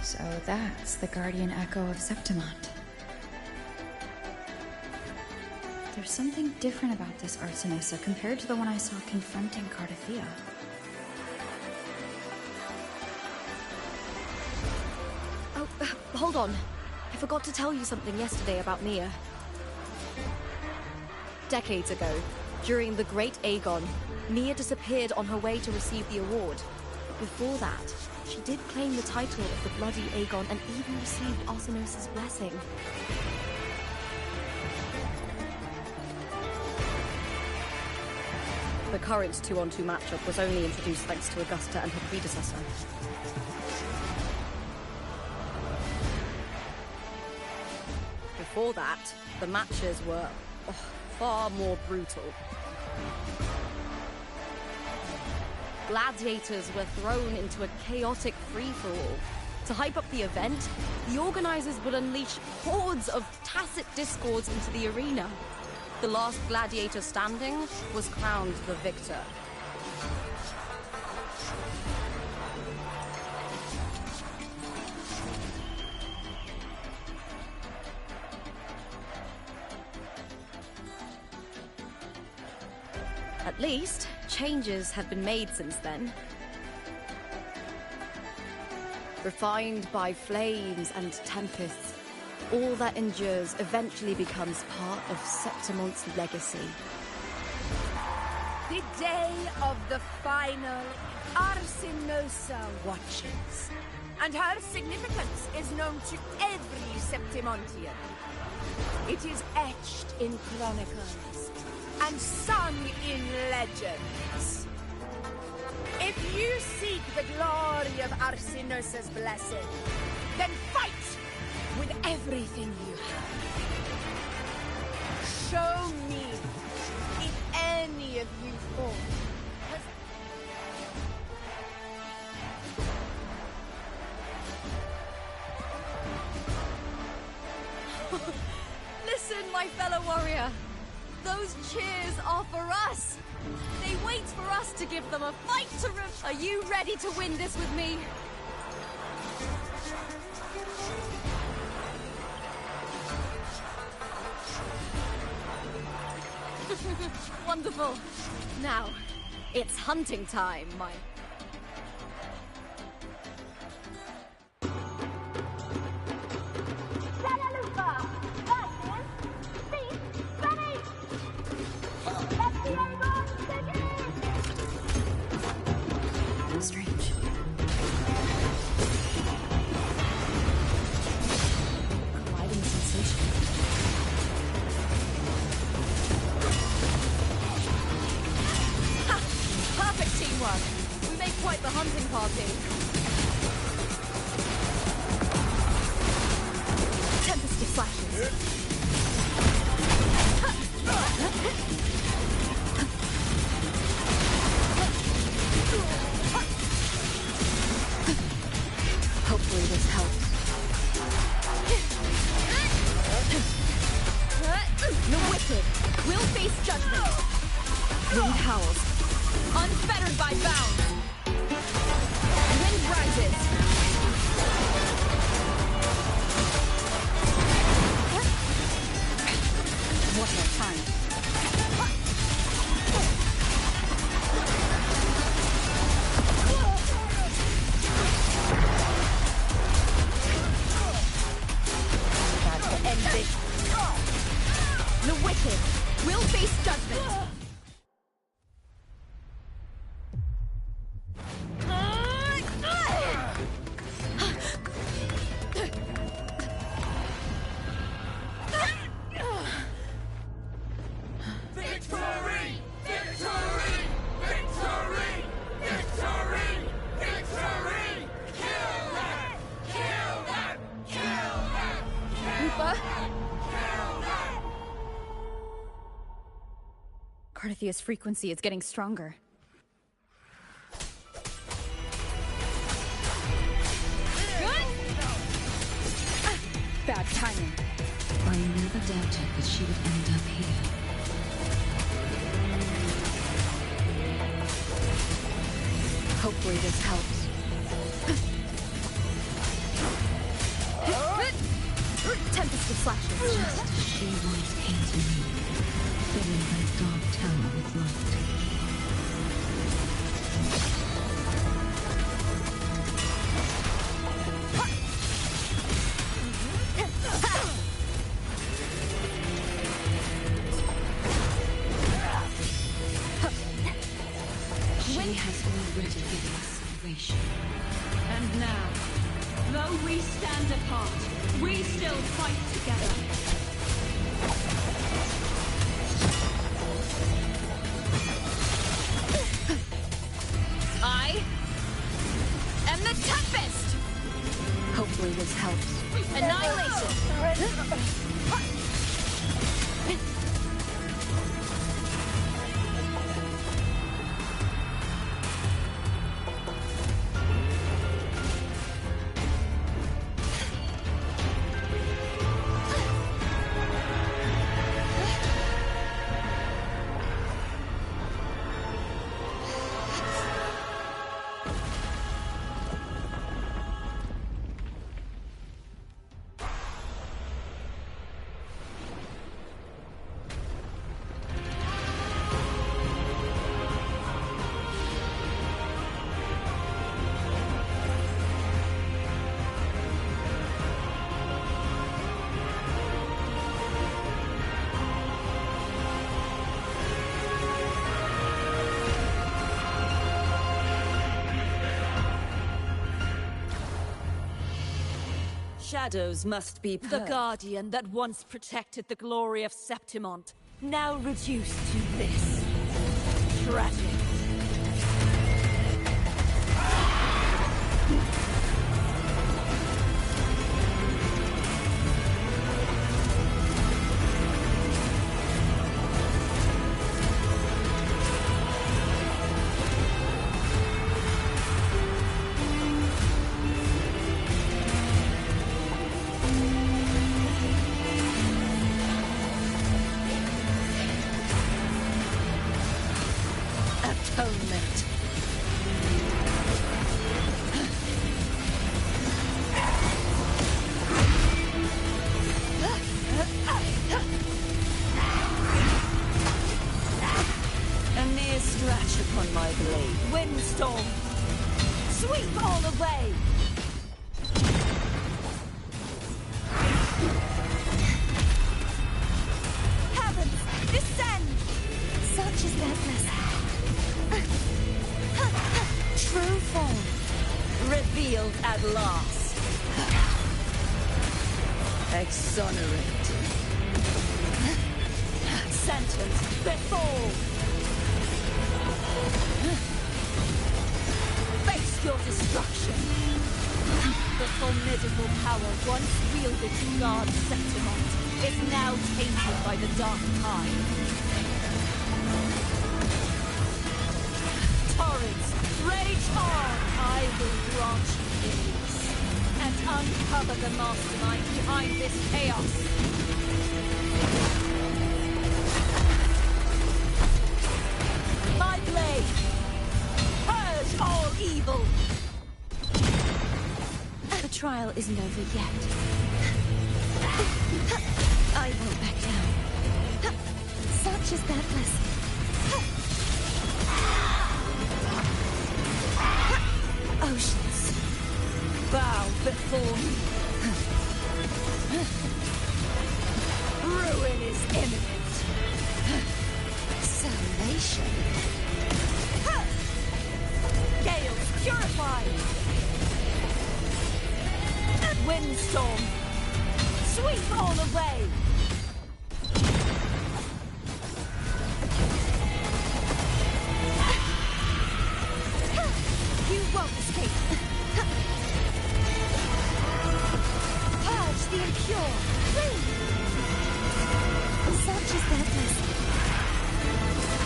So that's the guardian echo of Septimont. There's something different about this Arsinosa compared to the one I saw confronting Cardathea. Oh, hold on. I forgot to tell you something yesterday about Mia. Decades ago, during the Great Aegon, Mia disappeared on her way to receive the award. Before that, she did claim the title of the Bloody Aegon and even received Arsinosa's blessing. The current 2-on-2 matchup was only introduced thanks to Augusta and her predecessor. Before that, the matches were far more brutal. Gladiators were thrown into a chaotic free-for-all. To hype up the event, the organizers would unleash hordes of tacit discords into the arena. The last gladiator standing was crowned the victor. At least, changes have been made since then. Refined by flames and tempests, all that endures eventually becomes part of Septimont's legacy. The day of the final Arsinosa watches. And her significance is known to every Septimontian. It is etched in chronicles and sung in legends. If you seek the glory of Arsinosa's blessing, then fight with everything you have. Show me if any of you fall. Listen, my fellow warrior. Those cheers are for us. They wait for us to give them a fight to Are you ready to win this with me? Wonderful. Now, it's hunting time, my... Strange. Colliding sensation. Ha! Perfect teamwork. We Dorothea's frequency is getting stronger. Bad timing. I never doubted that she would end up here. Hopefully this helps. Tempest of flashes. Just as she once came to me, filling that dark tower with light. She has already given us salvation. And now, though we stand apart, we still fight together. I am the Tempest! Hopefully this helps. Annihilation! Shadows must be The purged. Guardian that once protected the glory of Septimont, now reduced to this. Tragic. Atonement. A mere scratch upon my blade. Windstorm! Sweep all away! Heavens, descend! Such is their blessing. True form. Revealed at last. Exonerate. Sentence before! Face your destruction! The formidable power once wielded to guard Septimont is now tainted by the Dark Tide. Torrents, rage on! I will grant you peace and uncover the mastermind behind this chaos. My blade! Purge all evil! The trial isn't over yet. I won't back down. Such is their blessing. Oceans, Bow before me. Ruin is imminent. salvation. Gales, purify! Windstorm! Sweep all away! You won't escape! Purge the impure! Free! Such is their blessing.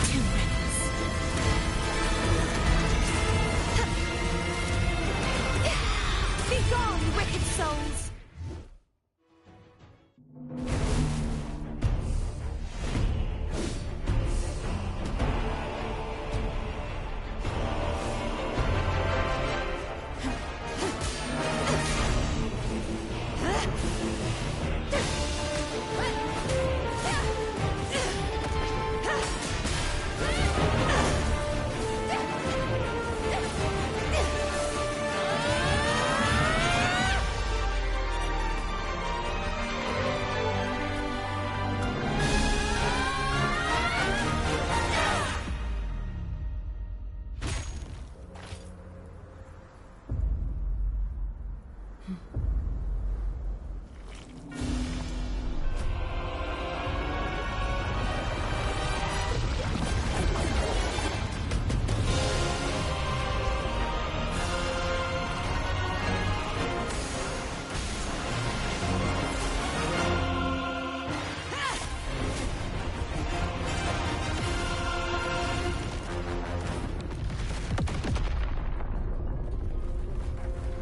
Too souls.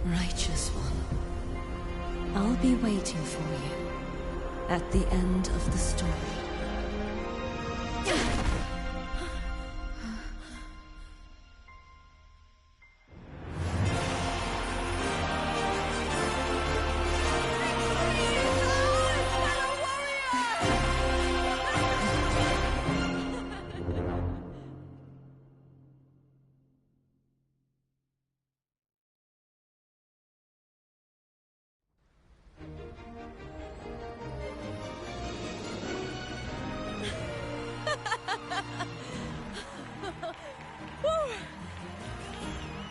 Righteous one, I'll be waiting for you at the end of the story.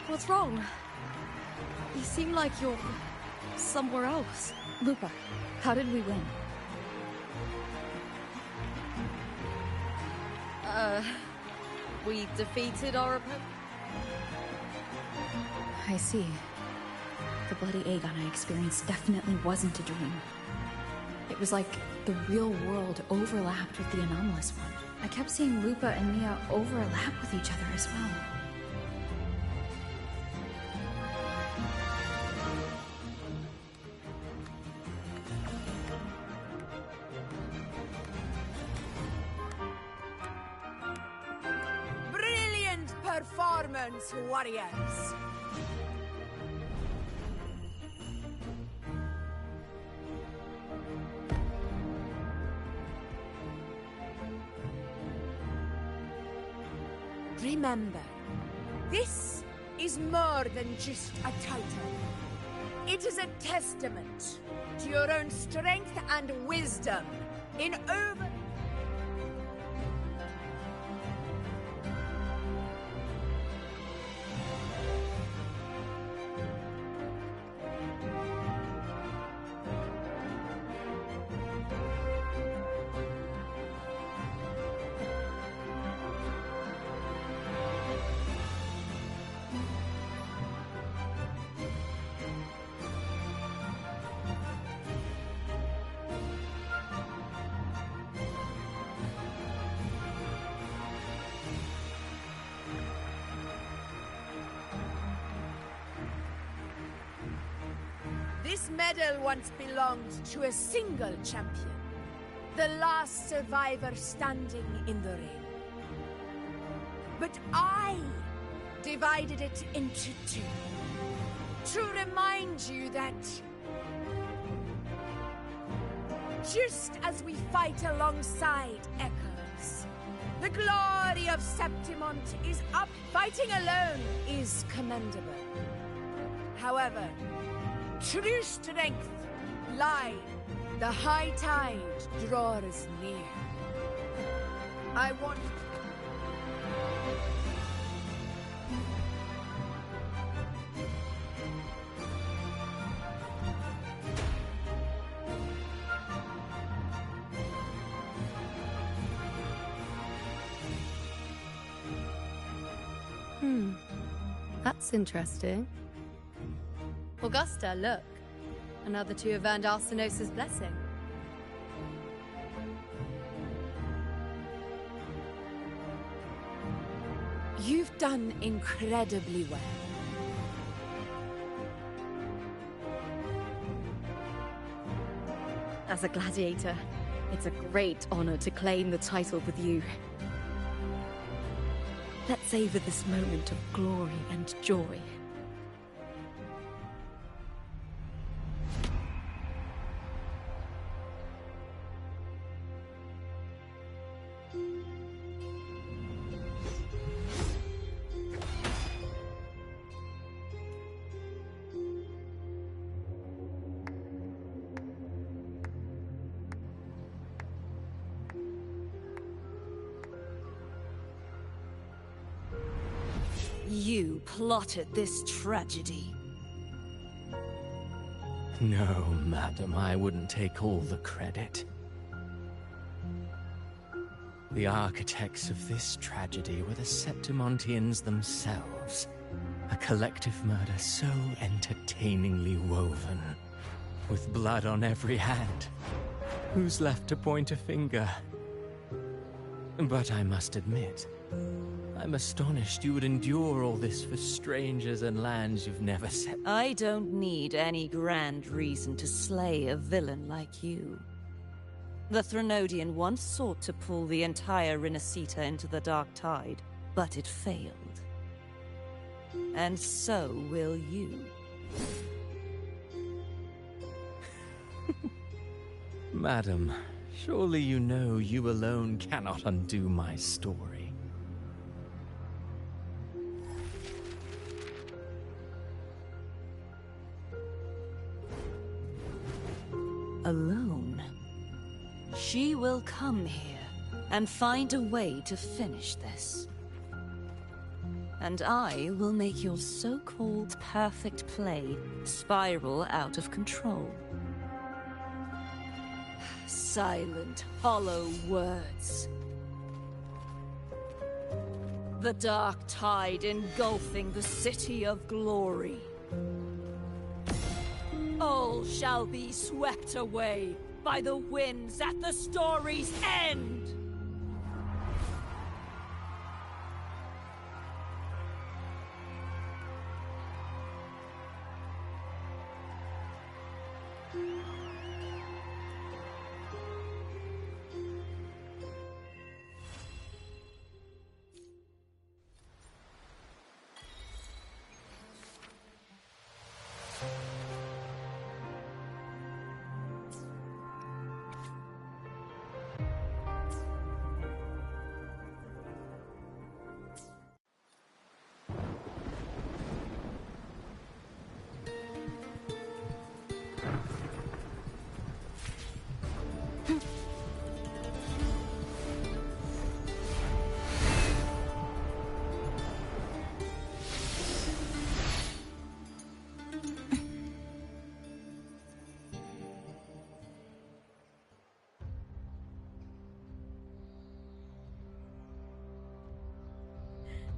What's wrong? You seem like you're somewhere else. Lupa, how did we win? We defeated our opponent. I see. The bloody Aegon I experienced definitely wasn't a dream. It was like the real world overlapped with the anomalous one. I kept seeing Lupa and Mia overlap with each other as well. Brilliant performance, warriors! Remember, this is more than just a title. It is a testament to your own strength and wisdom in over... This medal once belonged to a single champion, the last survivor standing in the ring. But I divided it into two, to remind you that just as we fight alongside echoes, the glory of Septimont is up. Fighting alone is commendable. However, true strength lies. The high tide draws near. I want... That's interesting. Augusta, look. Another two of Van Arsenos's blessing. You've done incredibly well. As a gladiator, it's a great honor to claim the title with you. Let's savor this moment of glory and joy. You plotted this tragedy. No, madam, I wouldn't take all the credit. The architects of this tragedy were the Septimontians themselves. A collective murder so entertainingly woven, with blood on every hand. Who's left to point a finger? But I must admit, I'm astonished you would endure all this for strangers and lands you've never set. I don't need any grand reason to slay a villain like you. The Threnodian once sought to pull the entire Renacita into the Dark Tide, but it failed. And so will you. Madam, surely you know you alone cannot undo my story. Alone? She will come here and find a way to finish this. And I will make your so-called perfect play spiral out of control. Silent, hollow words. The dark tide engulfing the city of glory. All shall be swept away by the winds at the story's end!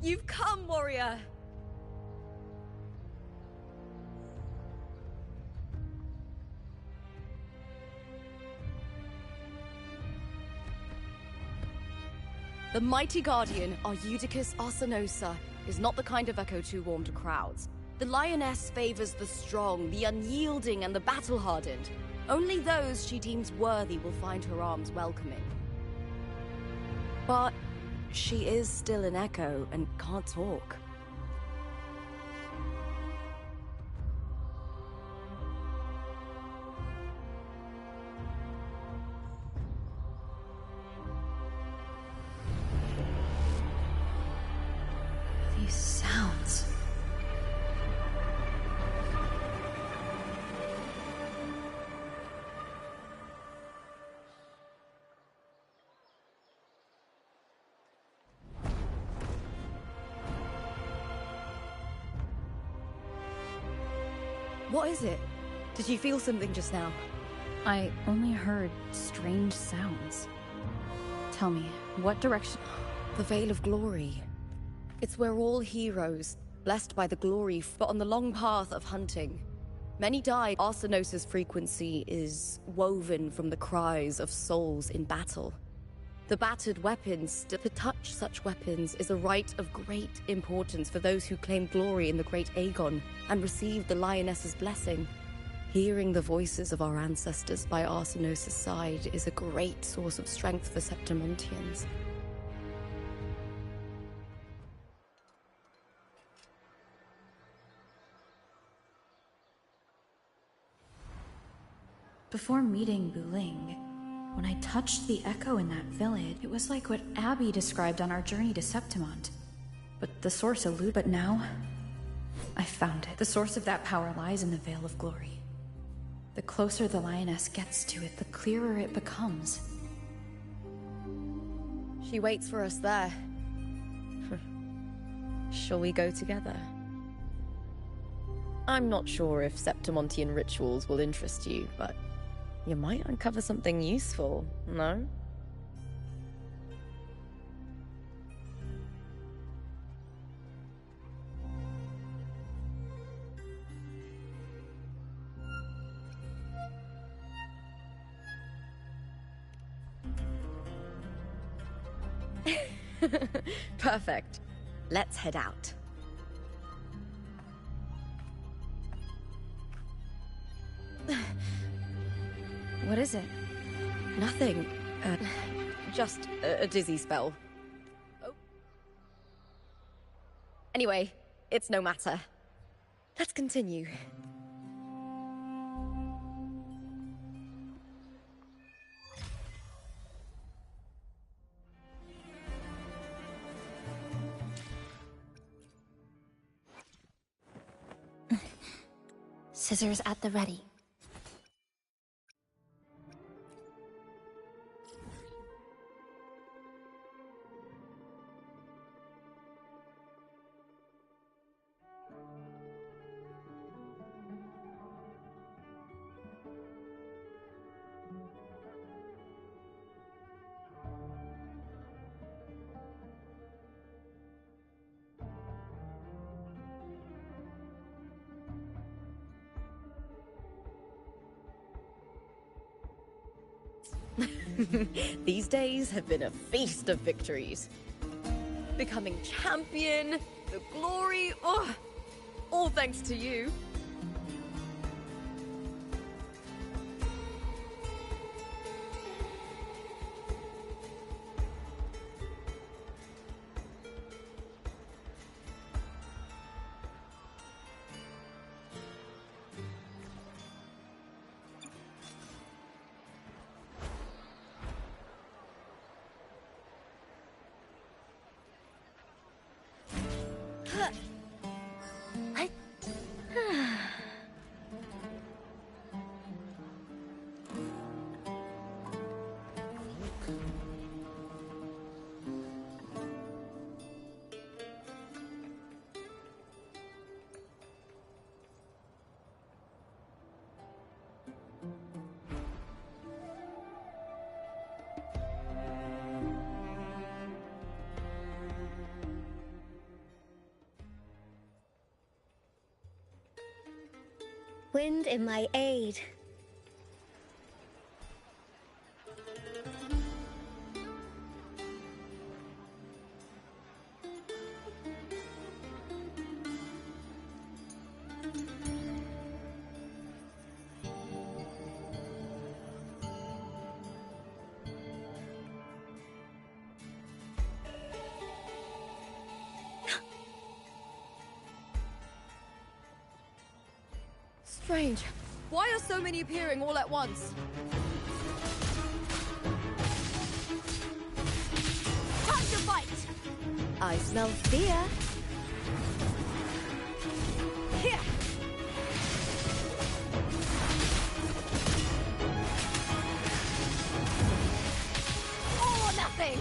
You've come, warrior! The mighty guardian, Arudicus Arsinosa, is not the kind of echo too warm to crowds. The lioness favors the strong, the unyielding, and the battle-hardened. Only those she deems worthy will find her arms welcoming. But she is still an echo and can't talk. These sounds. What is it? Did you feel something just now? I only heard strange sounds. Tell me, what direction? The Veil of Glory. It's where all heroes, blessed by the glory, but on the long path of hunting. Many died. Arsinosa's frequency is woven from the cries of souls in battle. The battered weapons, to touch such weapons is a rite of great importance for those who claim glory in the great Aegon and receive the Lioness's blessing. Hearing the voices of our ancestors by Arsinosis' side is a great source of strength for Septimontians. Before meeting Buling, when I touched the echo in that village, it was like what Abby described on our journey to Septimont. But the source eluded. But now, I found it. The source of that power lies in the Veil of Glory. The closer the Lioness gets to it, the clearer it becomes. She waits for us there. Shall we go together? I'm not sure if Septimontian rituals will interest you, but you might uncover something useful, no? Perfect. Let's head out. What is it? Nothing. Just a dizzy spell. Oh. Anyway, it's no matter. Let's continue. Scissors at the ready. These days have been a feast of victories. Becoming champion, the glory, oh, all thanks to you. Wind in my aid. Strange. Why are so many appearing all at once? Time to fight! I smell fear. Here! All or nothing!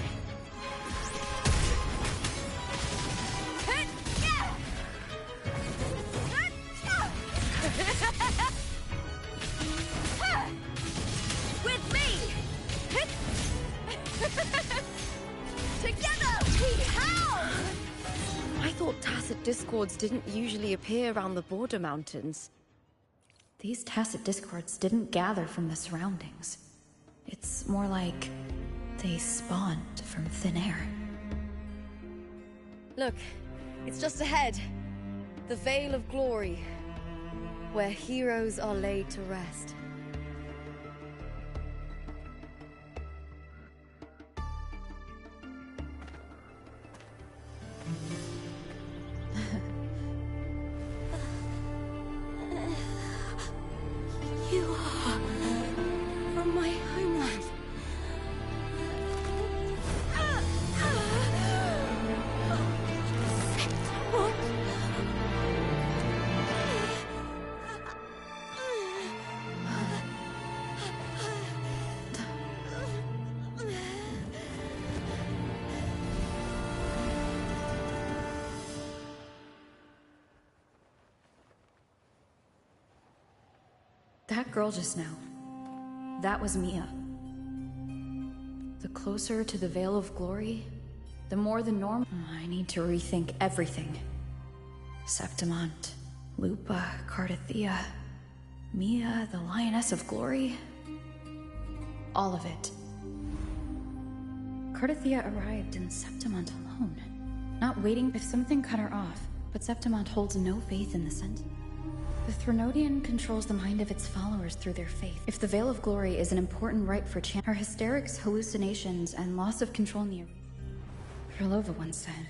With me! Together we howl! I thought tacit discords didn't usually appear around the border mountains. These tacit discords didn't gather from the surroundings. It's more like they spawned from thin air. Look, it's just ahead. The Veil of Glory. where heroes are laid to rest. You are from my homeland. That girl just now, that was Mia. The closer to the Veil of Glory, the more the norm. I need to rethink everything. Septimont, Lupa, Cardathea, Mia, the Lioness of Glory. All of it. Cardathea arrived in Septimont alone, not waiting if something cut her off, but Septimont holds no faith in the Sentinel. The Threnodian controls the mind of its followers through their faith. If the Veil of Glory is an important rite for her hysterics, hallucinations, and loss of control in the arena. Herlova once said,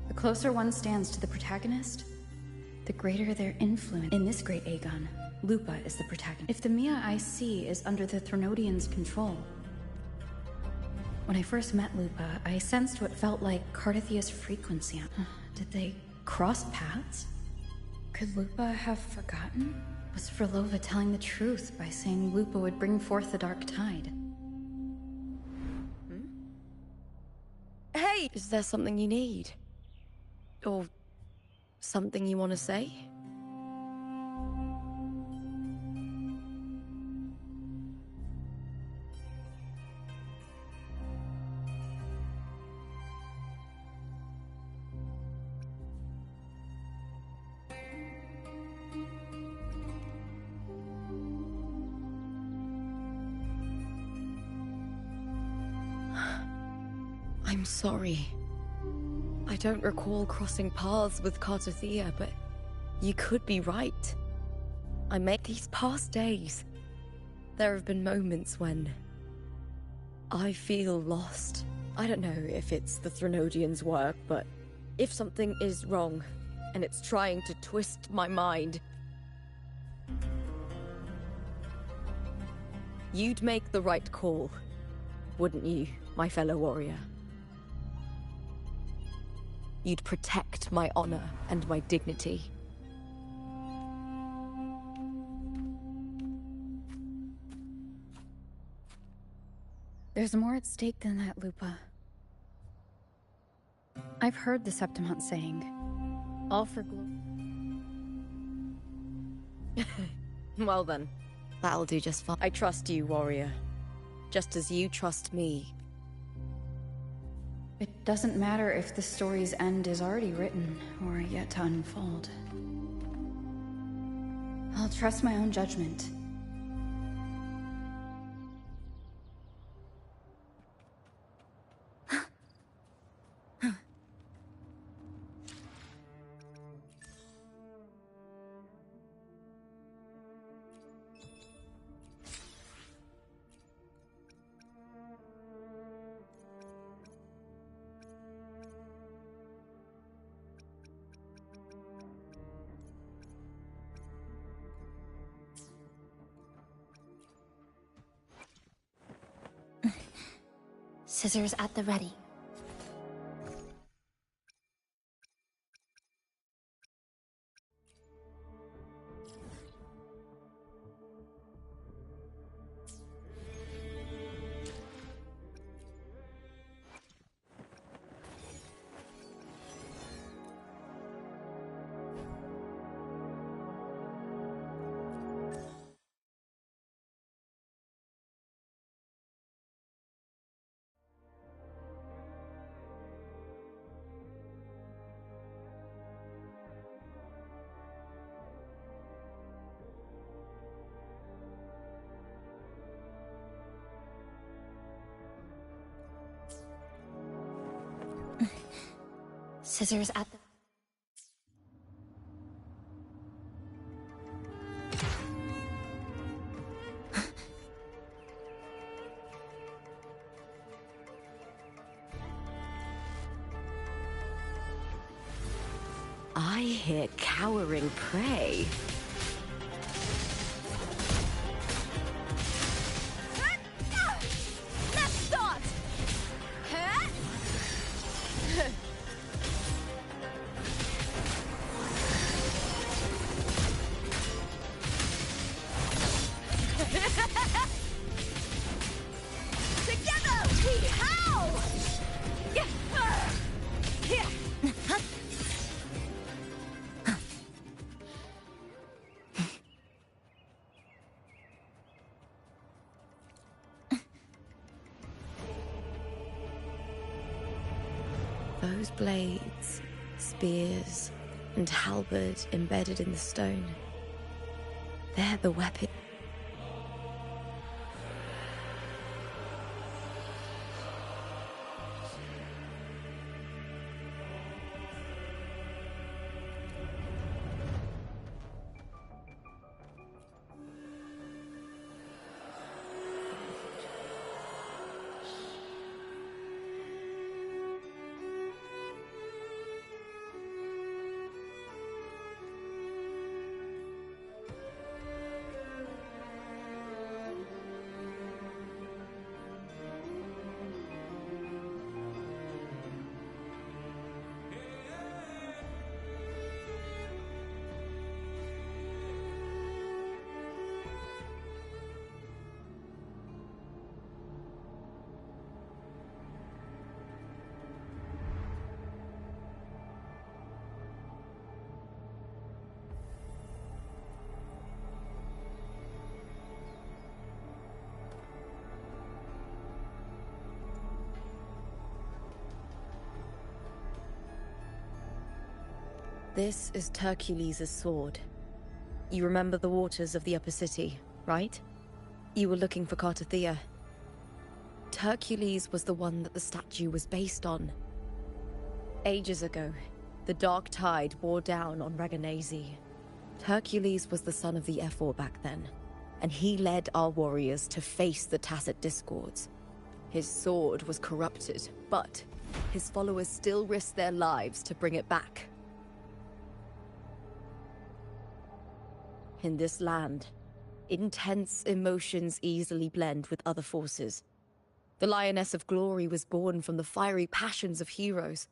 the closer one stands to the protagonist, the greater their influence. In this great Aegon, Lupa is the protagonist. If the Mia I see is under the Threnodian's control. When I first met Lupa, I sensed what felt like Cardathea's frequency. Did they cross paths? Could Lupa have forgotten? Was Herlova telling the truth by saying Lupa would bring forth the Dark Tide? Hey! Is there something you need? Or something you want to say? I'm sorry. I don't recall crossing paths with Cardathea, but you could be right. I made these past days. There have been moments when I feel lost. I don't know if it's the Threnodian's work, but if something is wrong and it's trying to twist my mind, you'd make the right call, wouldn't you, my fellow warrior? You'd protect my honor and my dignity. There's more at stake than that, Lupa. I've heard the Septimont saying, all for glory. Well then, that'll do just fine. I trust you, warrior. Just as you trust me. It doesn't matter if the story's end is already written or yet to unfold. I'll trust my own judgment. Scissors at the ready. Scissors at the... I hear cowering prey. Let's start! Together we howl! Those blades, spears, and halberd embedded in the stone. They're the weapon. This is Hercules' sword. You remember the waters of the upper city, right? You were looking for Cartathea. Hercules was the one that the statue was based on. Ages ago, the dark tide bore down on Raganese. Hercules was the son of the Ephor back then, and he led our warriors to face the Tacit Discords. His sword was corrupted, but his followers still risked their lives to bring it back. In this land, intense emotions easily blend with other forces. The Lioness of Glory was born from the fiery passions of heroes,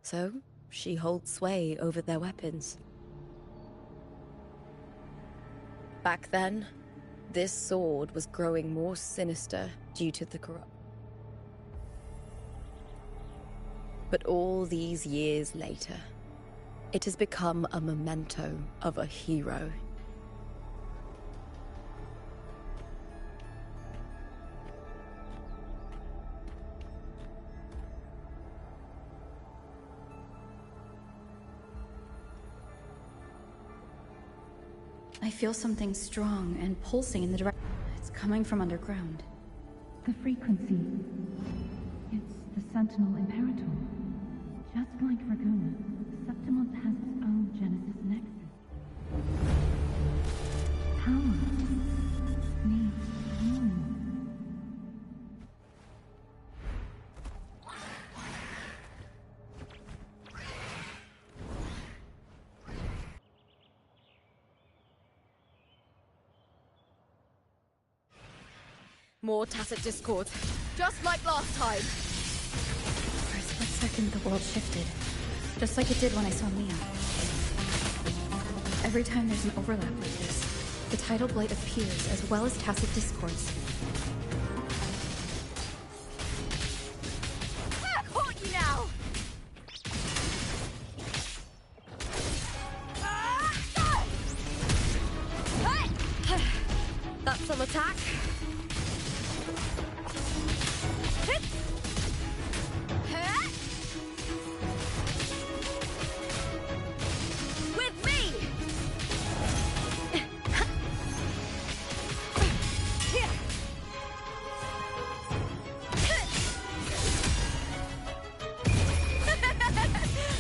so she holds sway over their weapons. Back then, this sword was growing more sinister due to the corrupt. But all these years later, it has become a memento of a hero. I feel something strong and pulsing in the direction. It's coming from underground. The frequency. It's the Sentinel Imperator. Just like Raguna, Septimont has its own Genesis Nexus. Power needs more. More Tacit Discord, just like last time. For a split second, the world shifted. Just like it did when I saw Mia. Every time there's an overlap like this, the tidal blight appears as well as Tacit Discords. I caught you now! That's some attack. With me!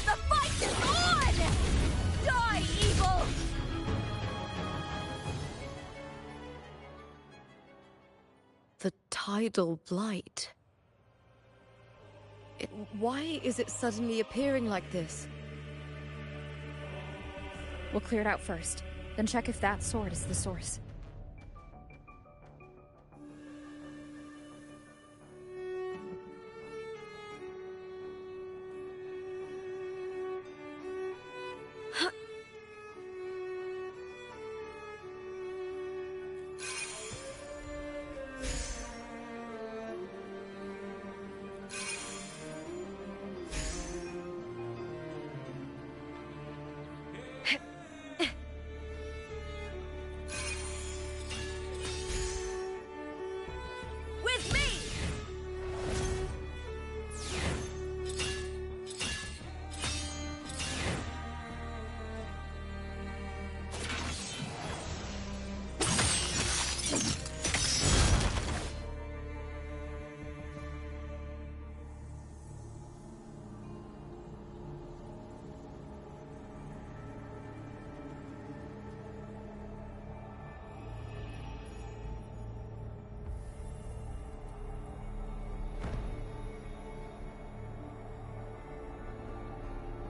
The fight is on! Die, evil! The tidal blight. Why is it suddenly appearing like this? We'll clear it out first, then check if that sword is the source.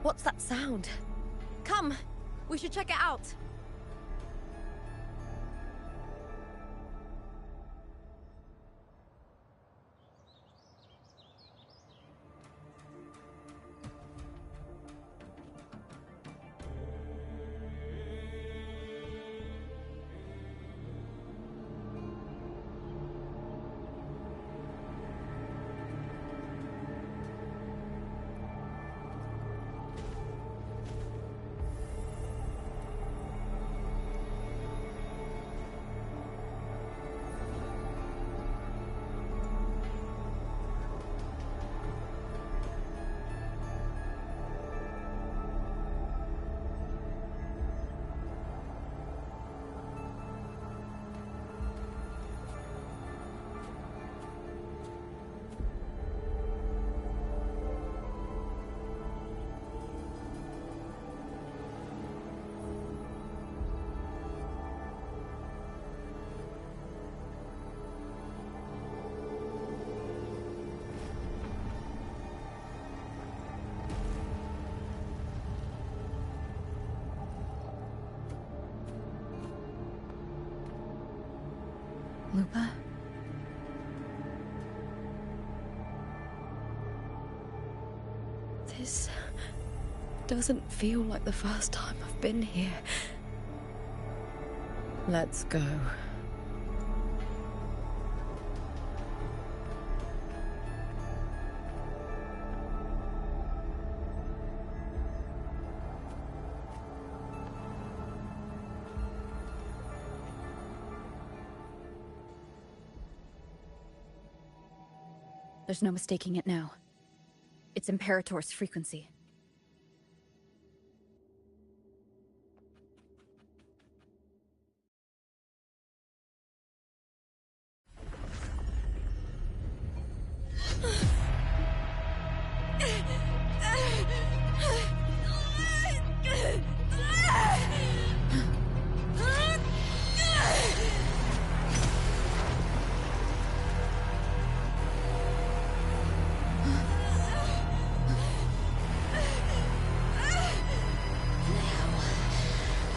What's that sound? Come, we should check it out. Lupa? This doesn't feel like the first time I've been here. Let's go. There's no mistaking it now. It's Imperator's frequency.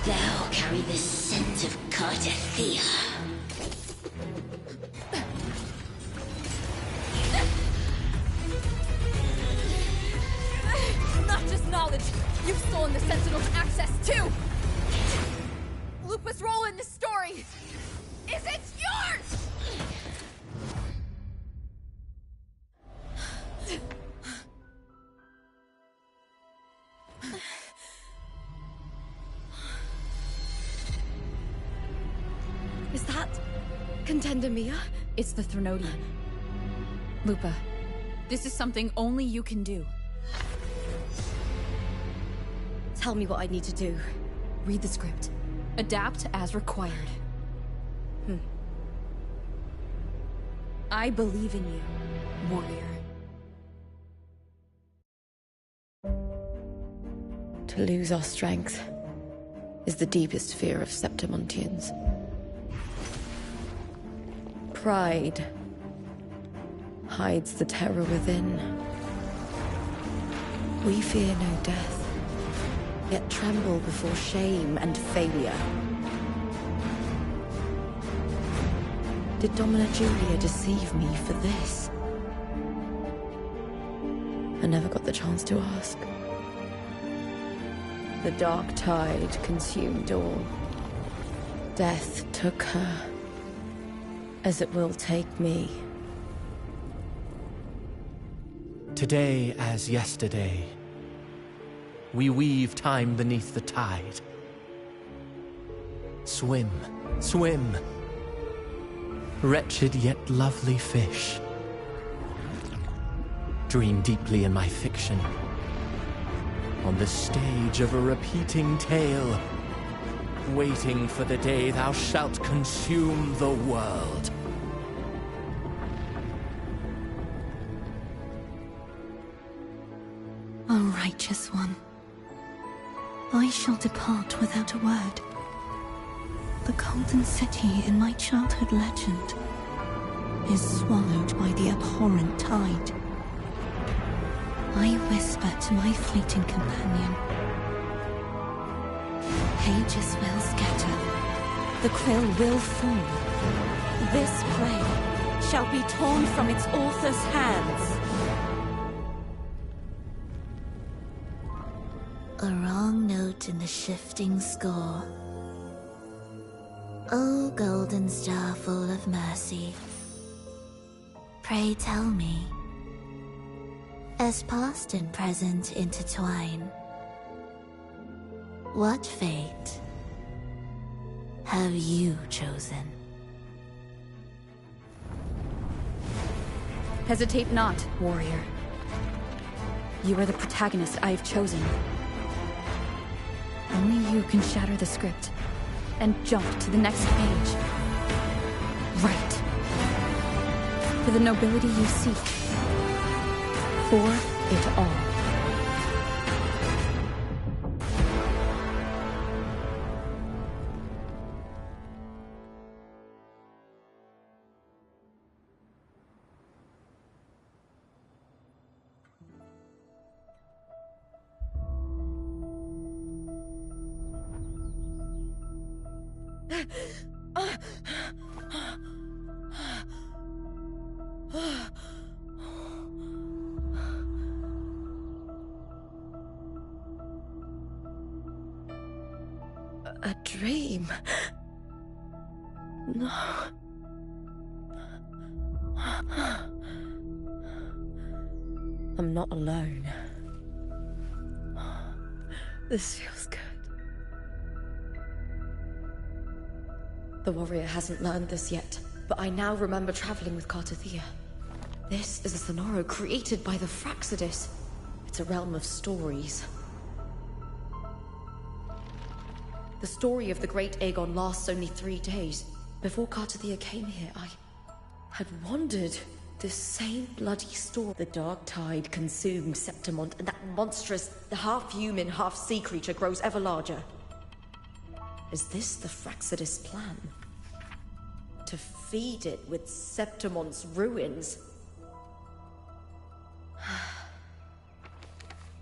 Thou carry the scent of Cardathea. Not just knowledge, you've stolen the Sentinel's access too! Lupa's role in this story is it's yours! Is that Contender Mia? It's the Threnodian. Lupa, this is something only you can do. Tell me what I need to do. Read the script. Adapt as required. I believe in you, warrior. To lose our strength is the deepest fear of Septimontians. Pride hides the terror within. We fear no death, yet tremble before shame and failure. Did Domina Julia deceive me for this? I never got the chance to ask. The dark tide consumed all. Death took her, as it will take me. Today as yesterday, we weave time beneath the tide. Swim, swim, wretched yet lovely fish. Dream deeply in my fiction, on the stage of a repeating tale, waiting for the day thou shalt consume the world. O righteous one, I shall depart without a word. The golden city in my childhood legend is swallowed by the abhorrent tide. I whisper to my fleeting companion. Pages will scatter, the quill will fall. This play shall be torn from its author's hands. A wrong note in the shifting score. O golden star full of mercy, pray tell me, as past and present intertwine, what fate have you chosen? Hesitate not, warrior. You are the protagonist I have chosen. Only you can shatter the script and jump to the next page. Right. For the nobility you seek. For it all. A dream? No. I'm not alone. This feels good. The warrior hasn't learned this yet, but I now remember traveling with Cartothea. This is a Sonoro created by the Fraxidus. It's a realm of stories. The story of the great Aegon lasts only 3 days. Before Cartothea came here, I had wandered this same bloody story. The dark tide consumed Septimont, and that monstrous, half-human, half-sea creature grows ever larger. Is this the Fraxidus plan? To feed it with Septimont's ruins?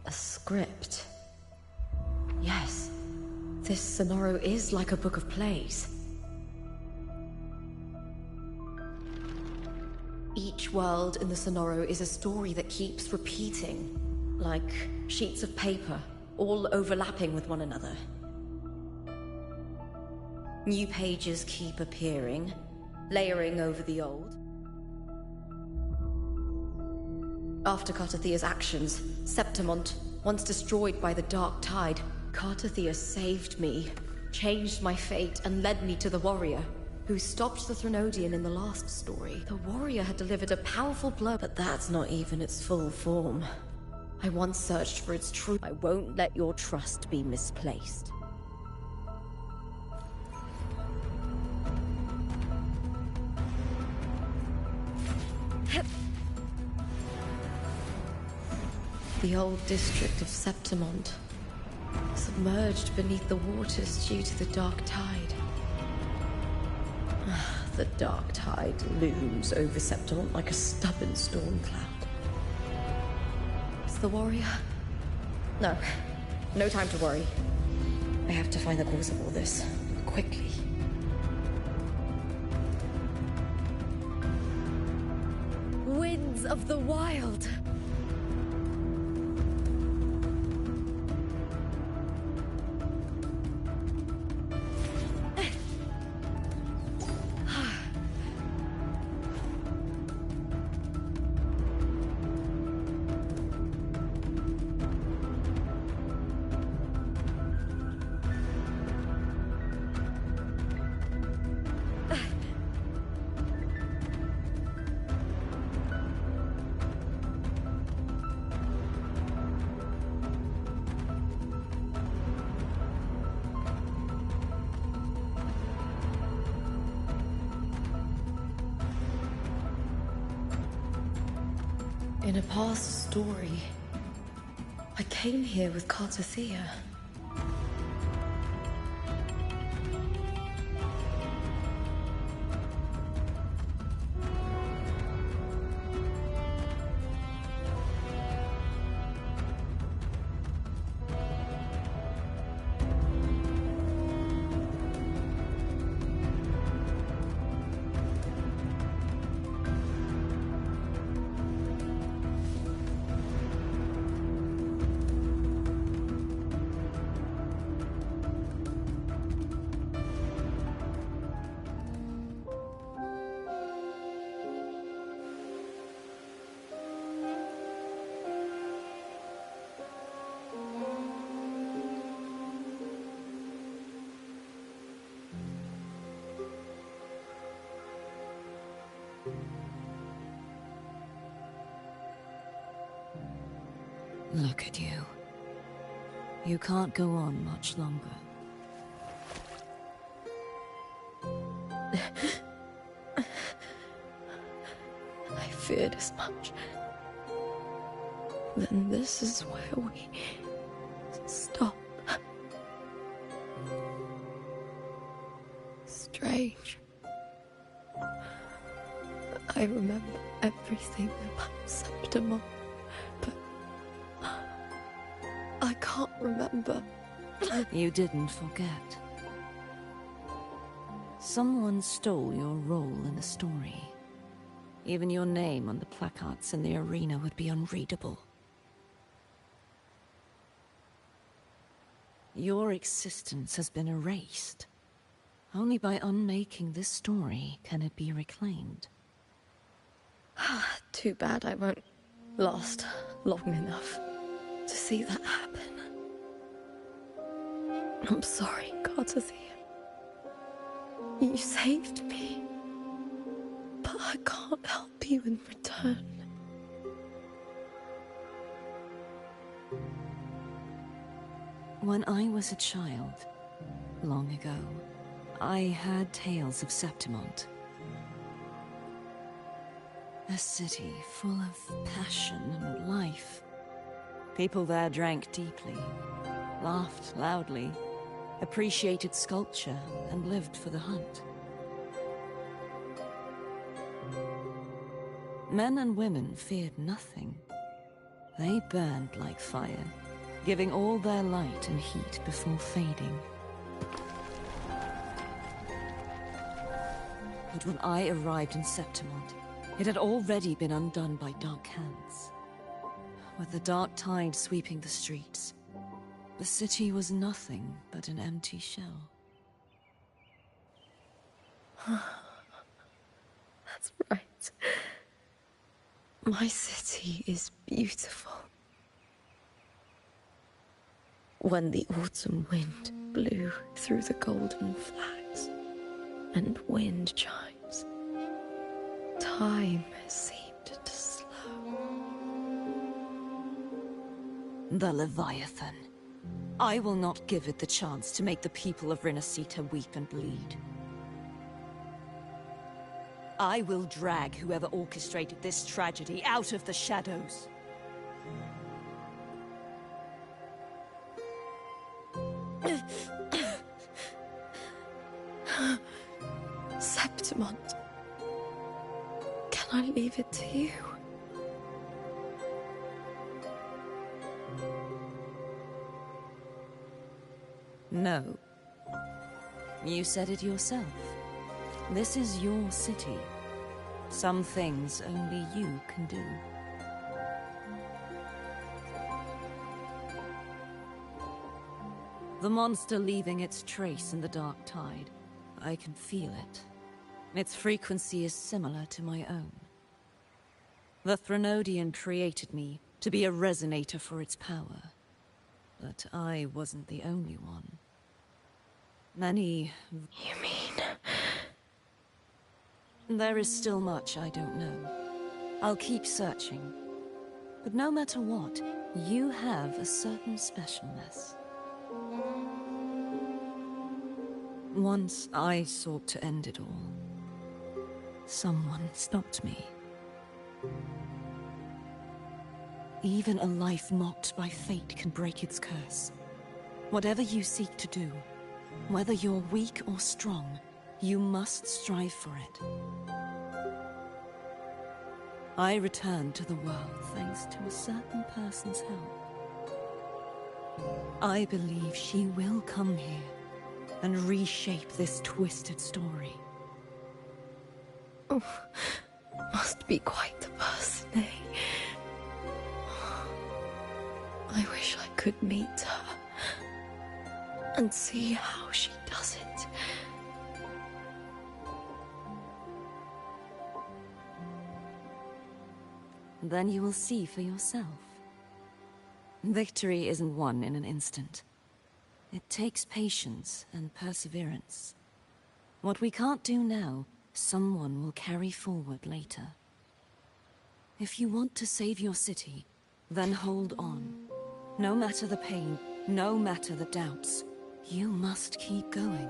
A script. Yes. This Sonoro is like a book of plays. Each world in the Sonoro is a story that keeps repeating, like sheets of paper, all overlapping with one another. New pages keep appearing, layering over the old. After Cartothea's actions, Septimont, once destroyed by the dark tide, Cartothea saved me, changed my fate, and led me to the warrior, who stopped the Threnodian in the last story. The warrior had delivered a powerful blow, but that's not even its full form. I once searched for its truth. I won't let your trust be misplaced. The old district of Septimont, submerged beneath the waters due to the dark tide. The dark tide looms over Septimont like a stubborn storm cloud. Is the warrior? No. No time to worry. I have to find the cause of all this. Quickly. Winds of the Wild! In a past story, I came here with Cartothea. Look at you. You can't go on much longer. I feared as much. Then this is where we stop. Strange. I remember everything about Septimon, but I can't remember. You didn't forget. Someone stole your role in the story. Even your name on the placards in the arena would be unreadable. Your existence has been erased. Only by unmaking this story can it be reclaimed. Too bad I won't last long enough to see that happen. I'm sorry, Cartothea. You saved me, but I can't help you in return. When I was a child, long ago, I had tales of Septimont. A city full of passion and life. People there drank deeply, laughed loudly, appreciated sculpture, and lived for the hunt. Men and women feared nothing. They burned like fire, giving all their light and heat before fading. But when I arrived in Septimont, it had already been undone by dark hands. With the dark tide sweeping the streets, the city was nothing but an empty shell. That's right. My city is beautiful. When the autumn wind blew through the golden flags and wind chimes, time seemed to slow. The Leviathan. I will not give it the chance to make the people of Rinascita weep and bleed. I will drag whoever orchestrated this tragedy out of the shadows. Septimont, can I leave it to you? No. You said it yourself. This is your city. Some things only you can do. The monster leaving its trace in the dark tide. I can feel it. Its frequency is similar to my own. The Threnodian created me to be a resonator for its power. But I wasn't the only one. Many... You mean... There is still much I don't know. I'll keep searching. But no matter what, you have a certain specialness. Once I sought to end it all. Someone stopped me. Even a life mocked by fate can break its curse. Whatever you seek to do, whether you're weak or strong, you must strive for it. I returned to the world thanks to a certain person's help. I believe she will come here and reshape this twisted story. Oh, must be quite the person, eh? I wish I could meet her and see how she does it. Then you will see for yourself. Victory isn't won in an instant. It takes patience and perseverance. What we can't do now, someone will carry forward later. If you want to save your city, then hold on. No matter the pain, no matter the doubts, you must keep going.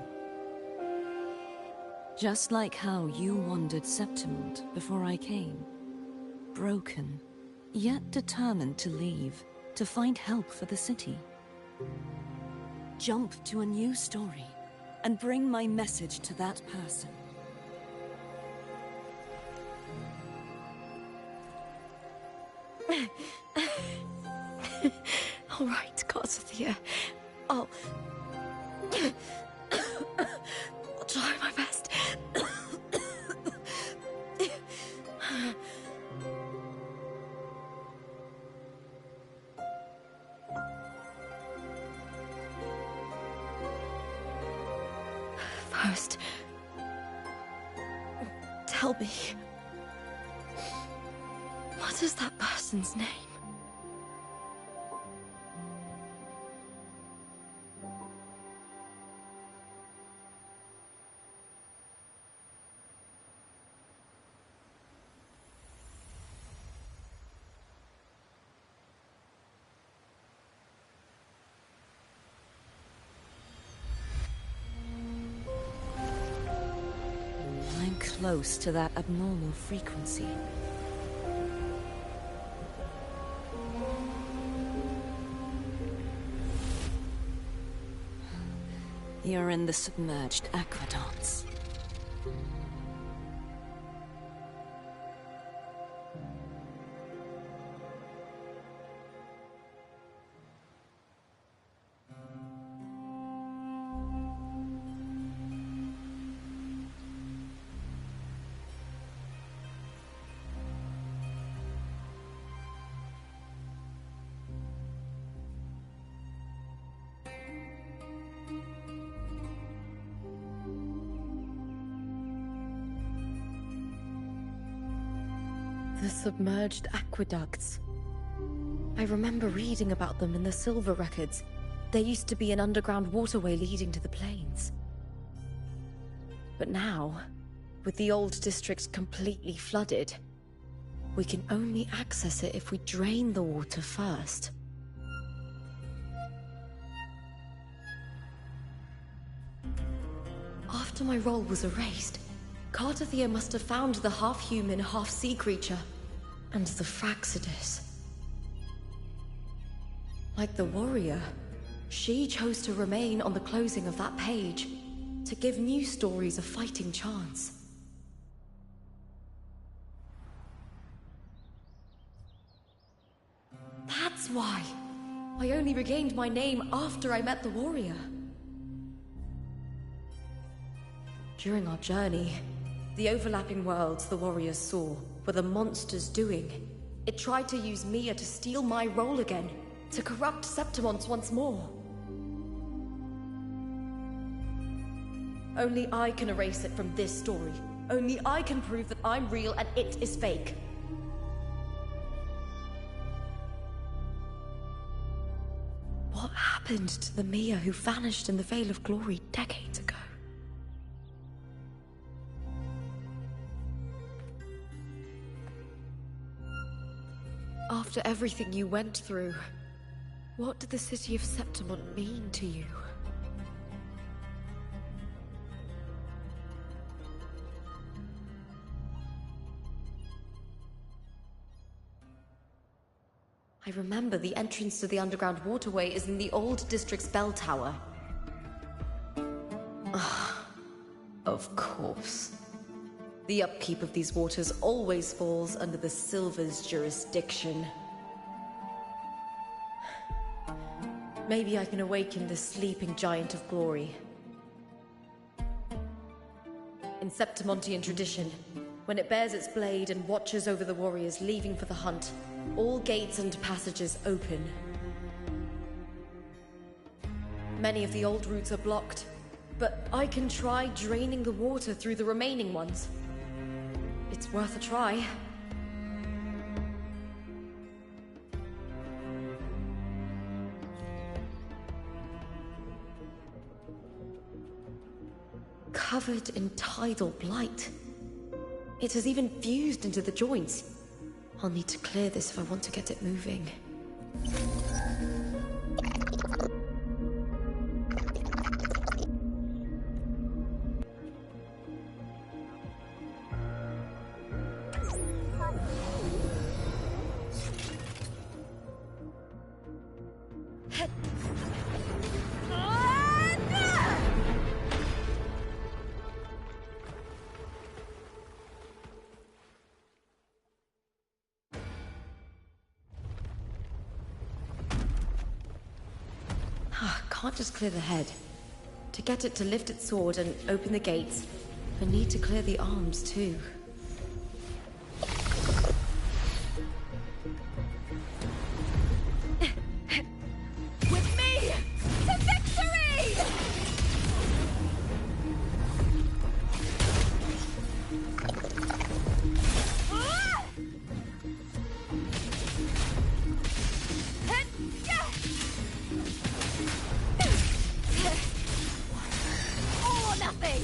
Just like how you wandered Septimont before I came. Broken, yet determined to leave, to find help for the city. Jump to a new story, and bring my message to that person. All right, Garcia. I'll try my best. First, tell me, what is that person's name? I'm close to that abnormal frequency. You're in the submerged aqueducts. The submerged aqueducts. I remember reading about them in the Silver records. There used to be an underground waterway leading to the plains. But now, with the old district completely flooded, we can only access it if we drain the water first. After my role was erased, Cartathea must have found the half-human, half-sea creature, and the Fraxidus. Like the warrior, she chose to remain on the closing of that page, to give new stories a fighting chance. That's why I only regained my name after I met the warrior. During our journey, the overlapping worlds the warriors saw were the monsters doing. It tried to use Mia to steal my role again, to corrupt Septimons once more. Only I can erase it from this story. Only I can prove that I'm real and it is fake. What happened to the Mia who vanished in the Veil of Glory decades ago? After everything you went through, what did the city of Septimon mean to you? I remember the entrance to the underground waterway is in the old district's bell tower. Of course. The upkeep of these waters always falls under the Silver's jurisdiction. Maybe I can awaken the sleeping giant of glory. In Septimontian tradition, when it bears its blade and watches over the warriors leaving for the hunt, all gates and passages open. Many of the old routes are blocked, but I can try draining the water through the remaining ones. It's worth a try. Covered in tidal blight. It has even fused into the joints. I'll need to clear this if I want to get it moving. Can't just clear the head. To get it to lift its sword and open the gates, I need to clear the arms too. With me to victory! All or nothing!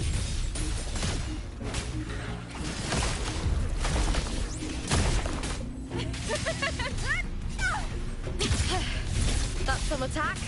That's some attack.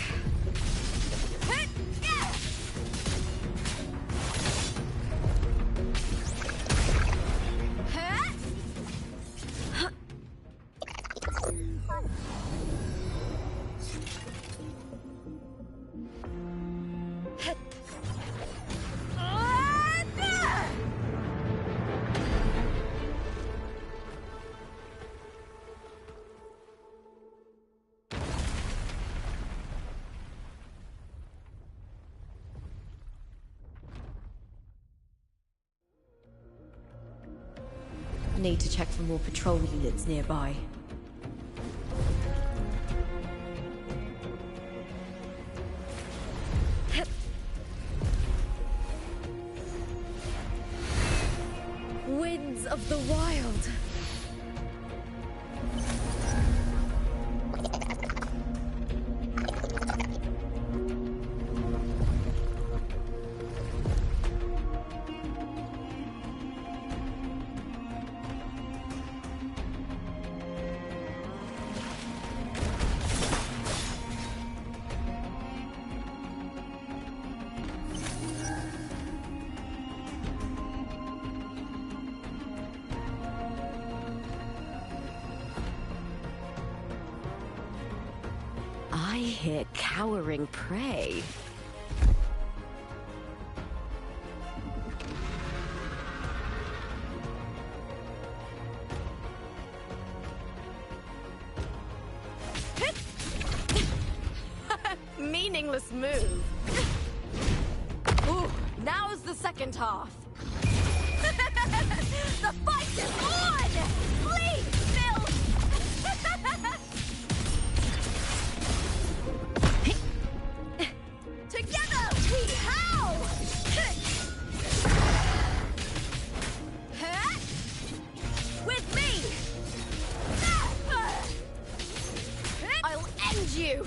Need to check for more patrol units nearby. Winds of the Wild! I hear cowering prey. Meaningless move. Ooh, now's the the second half. The fight is on! Please, Bill! Together we howl! With me! I'll end you!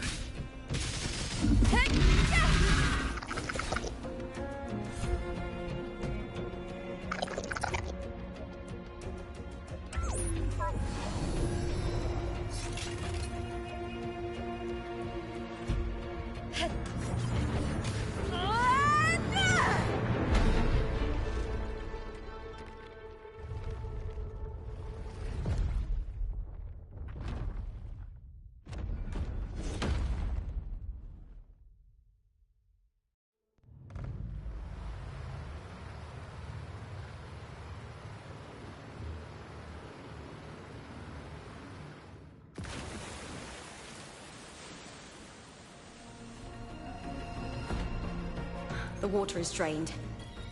The water is drained.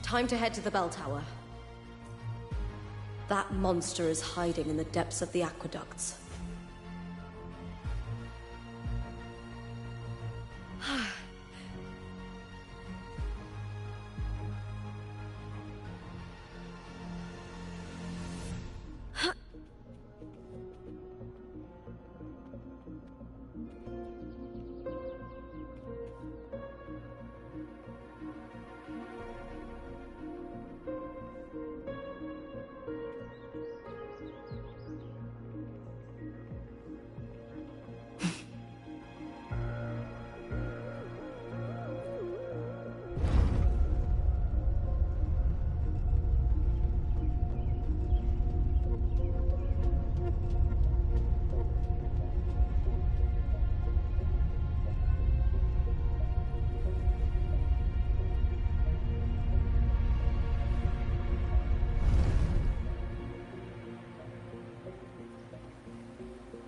Time to head to the bell tower. That monster is hiding in the depths of the aqueducts.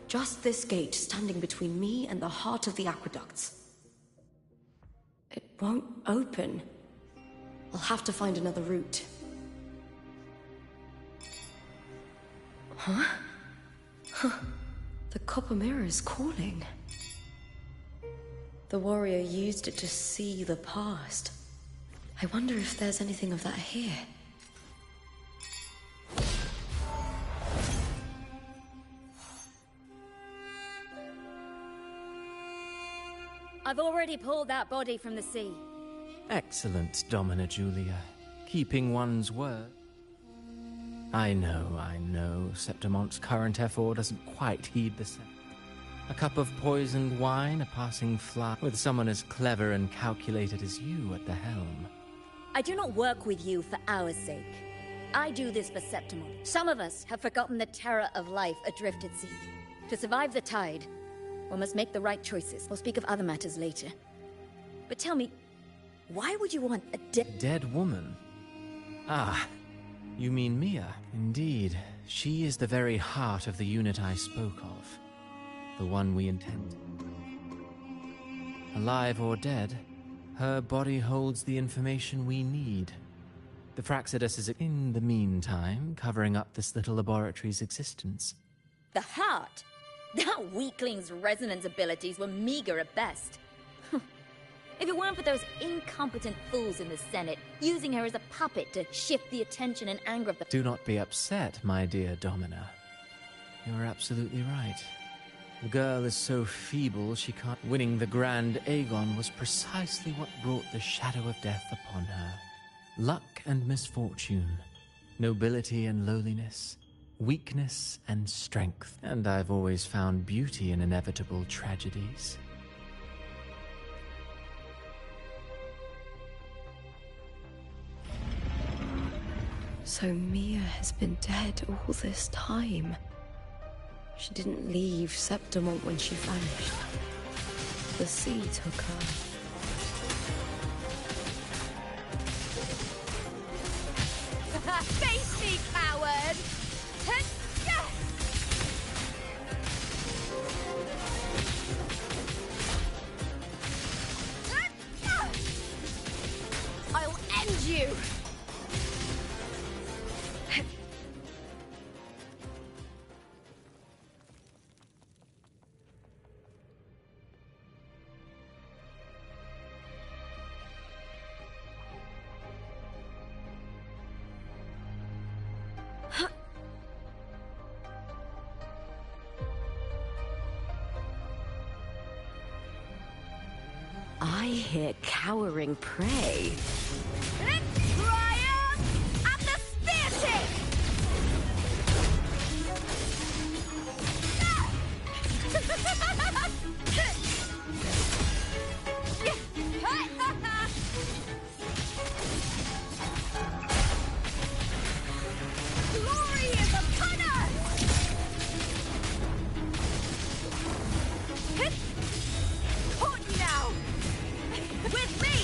Just this gate standing between me and the heart of the aqueducts. It won't open. I'll have to find another route. Huh? Huh. The copper mirror is calling. The warrior used it to see the past. I wonder if there's anything of that here. I've already pulled that body from the sea. Excellent, Domina Julia. Keeping one's word. I know. Septimonte's current effort doesn't quite heed the set. A cup of poisoned wine, a passing fly, with someone as clever and calculated as you at the helm. I do not work with you for our sake. I do this for Septimont. Some of us have forgotten the terror of life adrift at sea. To survive the tide, one must make the right choices. We'll speak of other matters later. But tell me, why would you want a dead woman? Ah, you mean Mia? Indeed, she is the very heart of the unit I spoke of. The one we intended. Alive or dead, her body holds the information we need. The Fraxidus is in the meantime covering up this little laboratory's existence. The heart? That weakling's resonance abilities were meager at best. If it weren't for those incompetent fools in the Senate, using her as a puppet to shift the attention and anger of the— Do not be upset, my dear Domina. You are absolutely right. The girl is so feeble she can't— Winning the Grand Aegon was precisely what brought the shadow of death upon her. Luck and misfortune, nobility and lowliness, weakness and strength. And I've always found beauty in inevitable tragedies. So Mia has been dead all this time. She didn't leave Septimont when she vanished. The sea took her. Face me, coward! I'll end you! I hear cowering prey. Triumph and the spear tip! Glory is upon us! Caught you now! With me!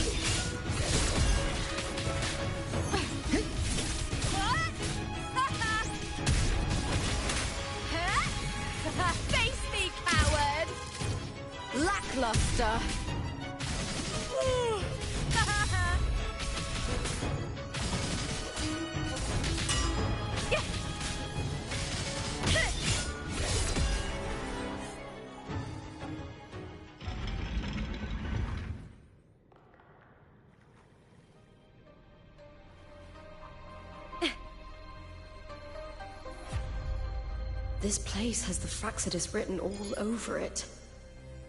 Face me, coward! Lackluster! This place has the Fraxidus written all over it.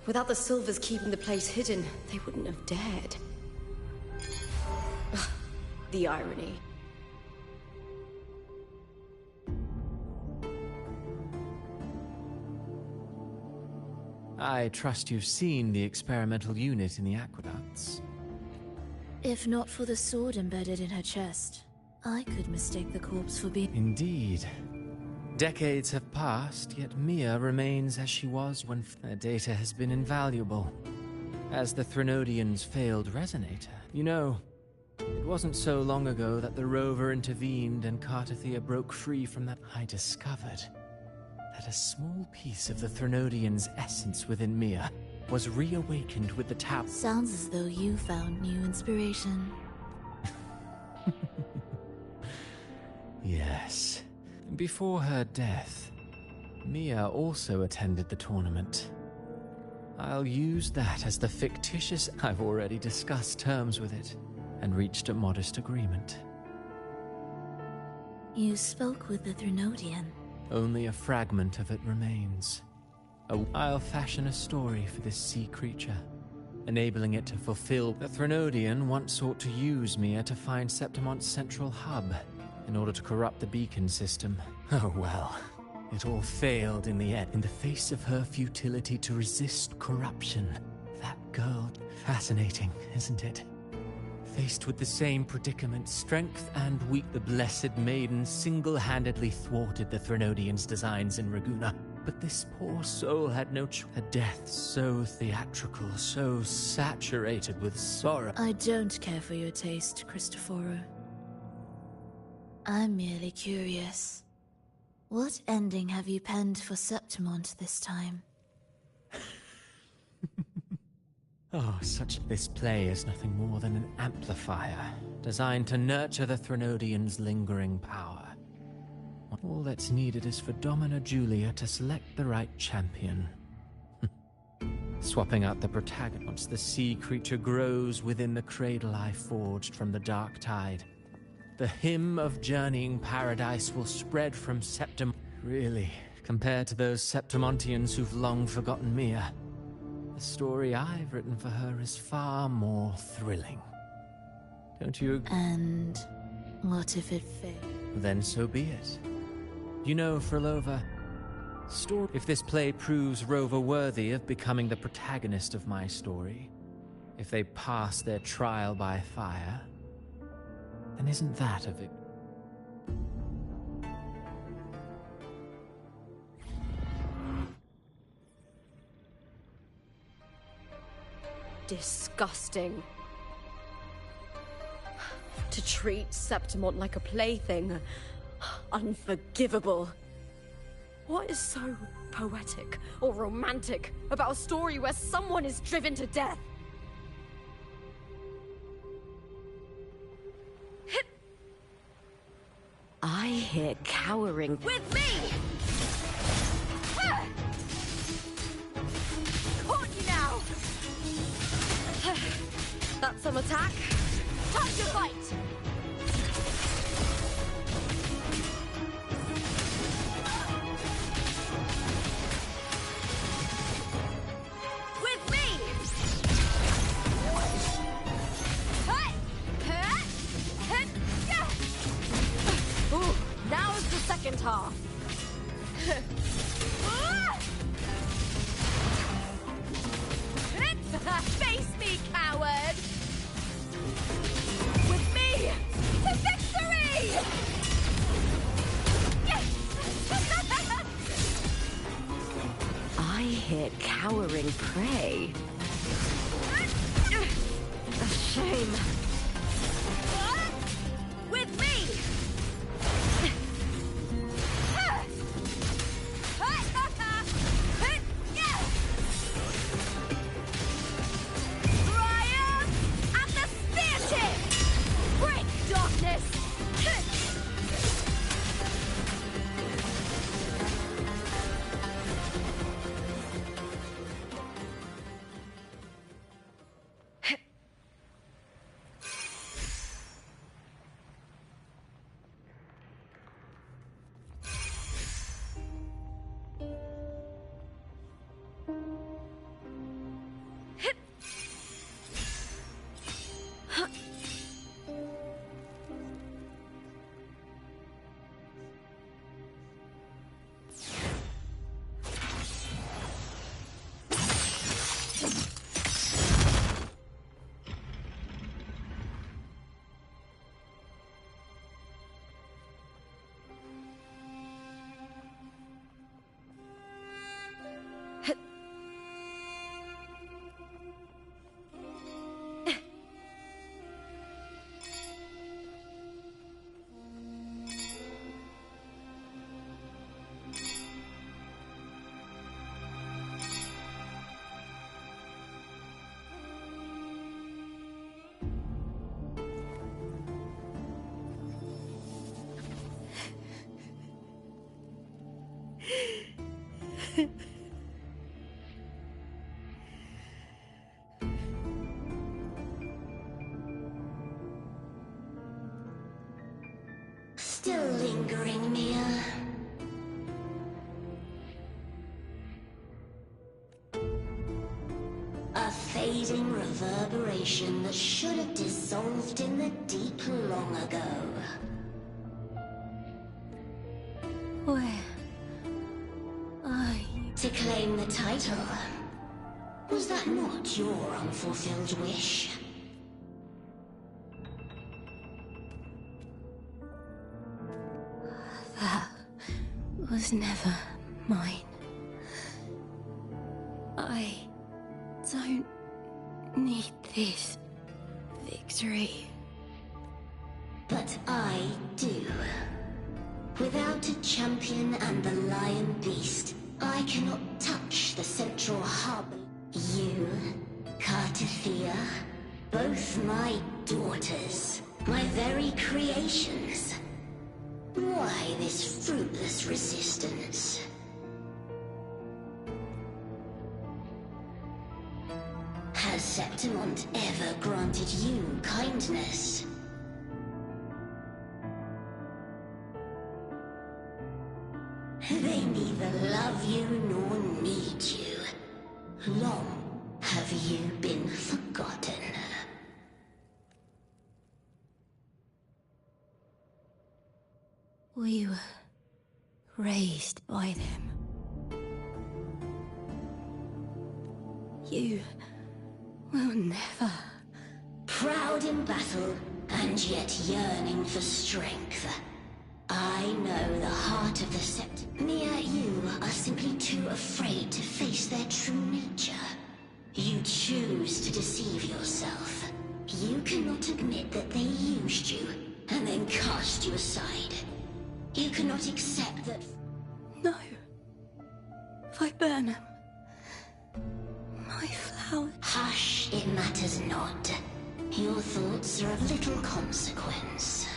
Without the Silvers keeping the place hidden, they wouldn't have dared. Ugh, the irony. I trust you've seen the experimental unit in the aqueducts. If not for the sword embedded in her chest, I could mistake the corpse for being... Indeed. Decades have passed, yet Mia remains as she was when her data has been invaluable. As the Threnodians' failed resonator. You know, it wasn't so long ago that the rover intervened and Cartathea broke free from that. I discovered that a small piece of the Threnodians' essence within Mia was reawakened with the tap. Sounds as though you found new inspiration. Yes. Before her death, Mia also attended the tournament. I'll use that as the fictitious... I've already discussed terms with it, and reached a modest agreement. You spoke with the Threnodian. Only a fragment of it remains. I'll fashion a story for this sea creature, enabling it to fulfill... The Threnodian once sought to use Mia to find Septimon's central hub, in order to corrupt the beacon system. Oh well, it all failed in the end. In the face of her futility to resist corruption, that girl... Fascinating, isn't it? Faced with the same predicament, strength and weak, the blessed maiden single-handedly thwarted the Threnodians' designs in Raguna. But this poor soul had no choice. A death so theatrical, so saturated with sorrow. I don't care for your taste, Cristoforo. I'm merely curious. What ending have you penned for Septimont this time? Oh, this play is nothing more than an amplifier, designed to nurture the Threnodians' lingering power. All that's needed is for Domina Julia to select the right champion. Swapping out the protagonist once the sea creature grows within the cradle I forged from the dark tide. The hymn of journeying paradise will spread from Septim... Really, compared to those Septimontians who've long forgotten Mia, the story I've written for her is far more thrilling. Don't you agree? And what if it fails? Then so be it. You know, Frolova, if this play proves Rover worthy of becoming the protagonist of my story, if they pass their trial by fire, then isn't that a victory? Disgusting. To treat Septimont like a plaything. Unforgivable. What is so poetic or romantic about a story where someone is driven to death? I hear cowering with me! Caught you now! That's some attack. Time to fight! With me! Here's the second half. Face me, coward! With me to victory! I hear cowering prey. A shame. With me! Triumph at the spear tip! Break darkness! Still lingering, Mia. A fading reverberation that should have dissolved in the deep long ago. Where are you? To claim the title. Was that not your unfulfilled wish? That was never mine. I don't need this victory. But I do. Without a champion and the lion beast, I cannot touch the central hub. You, Cartithia, both my daughters, my very creations. Why this fruitless resistance? Has Septimont ever granted you kindness? They neither love you nor need you. Long have you been forgotten. We were raised by them. You will never. Proud in battle, and yet yearning for strength. I know the heart of the Sept. Mia, you are simply too afraid to face their true nature. You choose to deceive yourself. You cannot admit that they used you, and then cast you aside. You cannot accept that... No. If I burn them, my flower... Hush, it matters not. Your thoughts are of little consequence.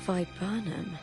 Viburnum.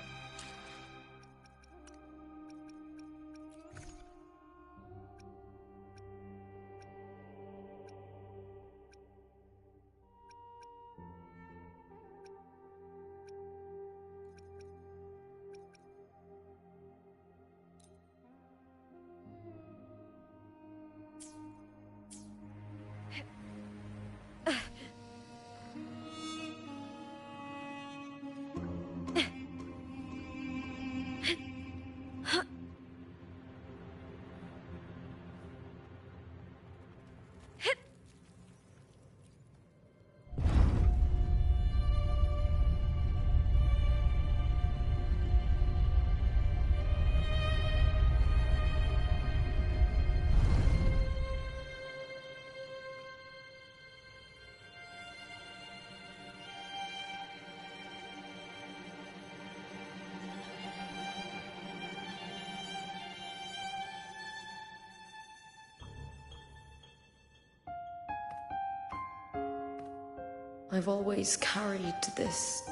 I've always carried this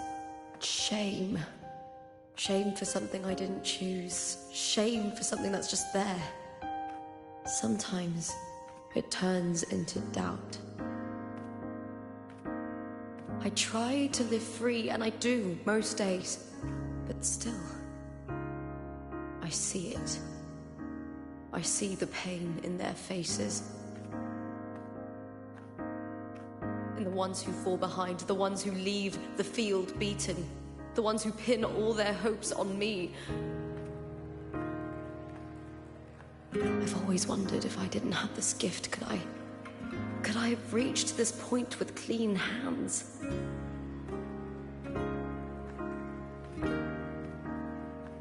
shame. Shame for something I didn't choose. Shame for something that's just there. Sometimes it turns into doubt. I try to live free, and I do most days. But still, I see it. I see the pain in their faces. And the ones who fall behind, the ones who leave the field beaten, the ones who pin all their hopes on me. I've always wondered if I didn't have this gift, could I have reached this point with clean hands?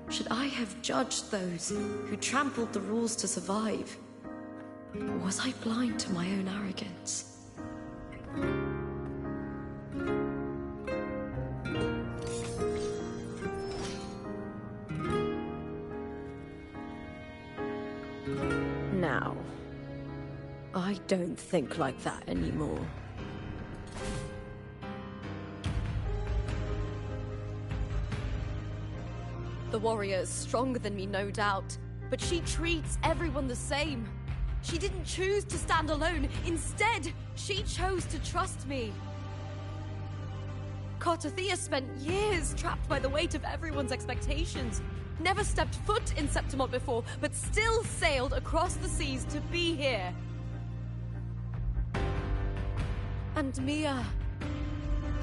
Should I have judged those who trampled the rules to survive? Or was I blind to my own arrogance? Now, I don't think like that anymore. The warrior is stronger than me, no doubt, but she treats everyone the same. She didn't choose to stand alone. Instead, she chose to trust me. Cartothea spent years trapped by the weight of everyone's expectations. Never stepped foot in Septimont before, but still sailed across the seas to be here. And Mia,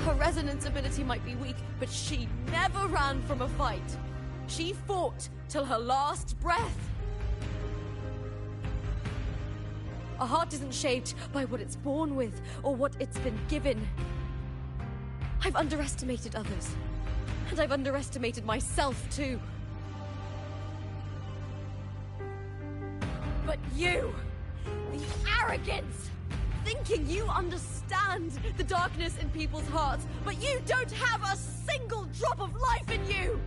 her resonance ability might be weak, but she never ran from a fight. She fought till her last breath. A heart isn't shaped by what it's born with or what it's been given. I've underestimated others, and I've underestimated myself too. But you, the arrogance, thinking you understand the darkness in people's hearts, but you don't have a single drop of life in you!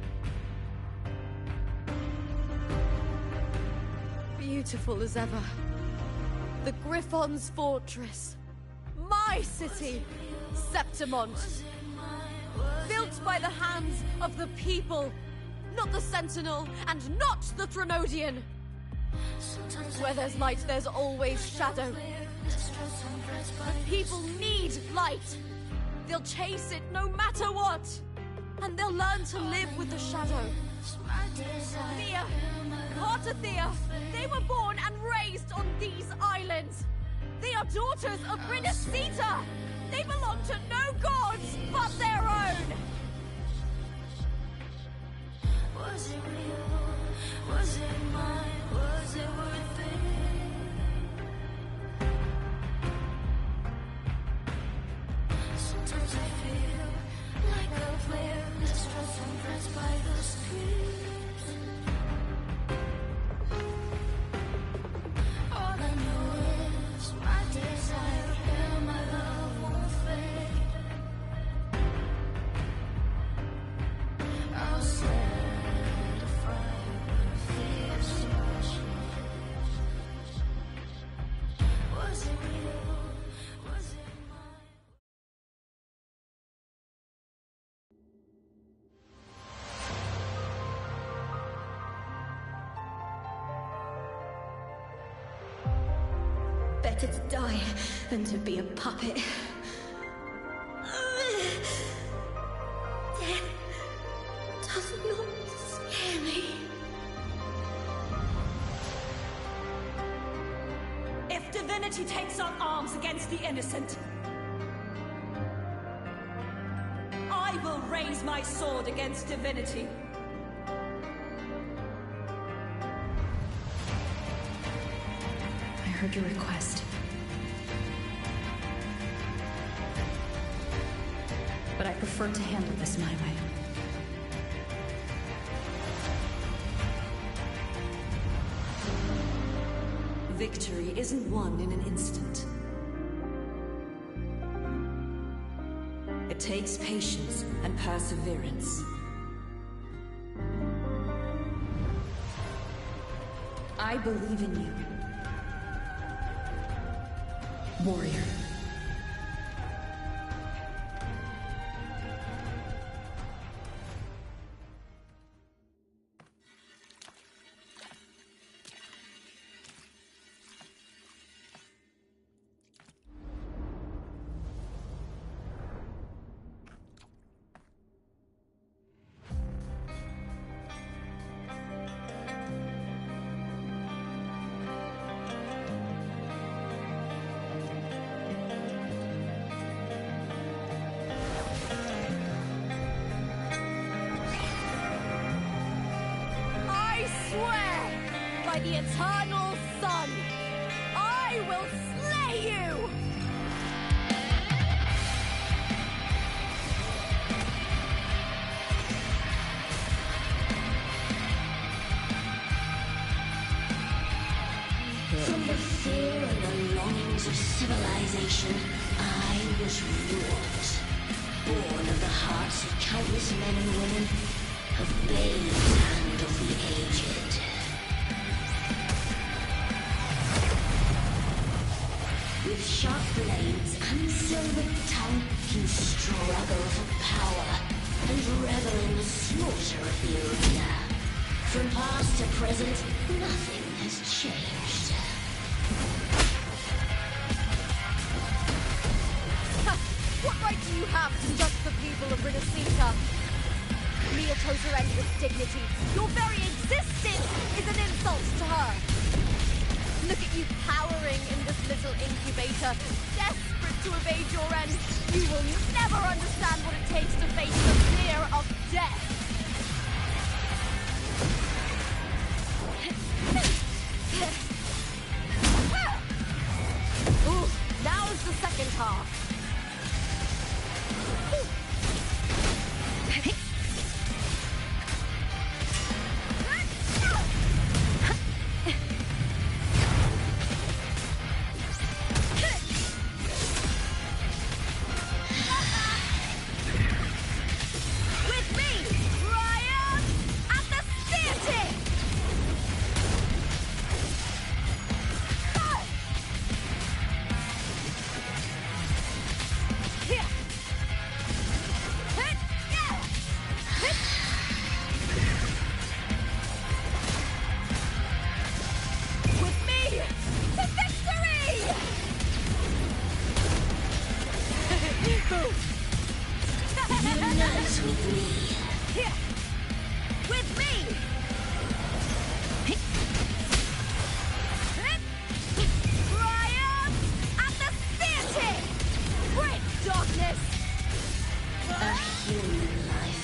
Beautiful as ever. The Griffon's fortress. My city, Septimont. Built by the hands of the people, not the Sentinel and not the Threnodian. Where there's light, there's always shadow. But people need light. They'll chase it no matter what. And they'll learn to live with the shadow. Mia, Cartothea, they were born and raised on these islands. They are daughters of Bridesita. They belong to no gods but their own. Was it real? Was it mine? Was it worth it? Sometimes I feel like a player distressed and pressed by the streets. All I know is my desire and my love won't fade. I'll set a fire when fear better to die than to be a puppet. Death does not scare me. If divinity takes up arms against the innocent, I will raise my sword against divinity. I heard your request. But I prefer to handle this my way. Victory isn't won in an instant. It takes patience and perseverance. I believe in you, warrior. By the eternal sun, I will slay you! From the fear and the longings of civilization, I was wrought. Born of the hearts of countless men and women, of babes and of the aged. With sharp blades and silver tongue, you struggle for power and revel in the slaughter of the arena. From past to present, nothing has changed. What right do you have to judge the people of Ridacita? Mia chose her end with dignity. Your very existence is an insult to her. Look at you cowering in this little incubator, desperate to evade your end. You will never understand what it takes to face the fear of death. Ooh, now's the second half.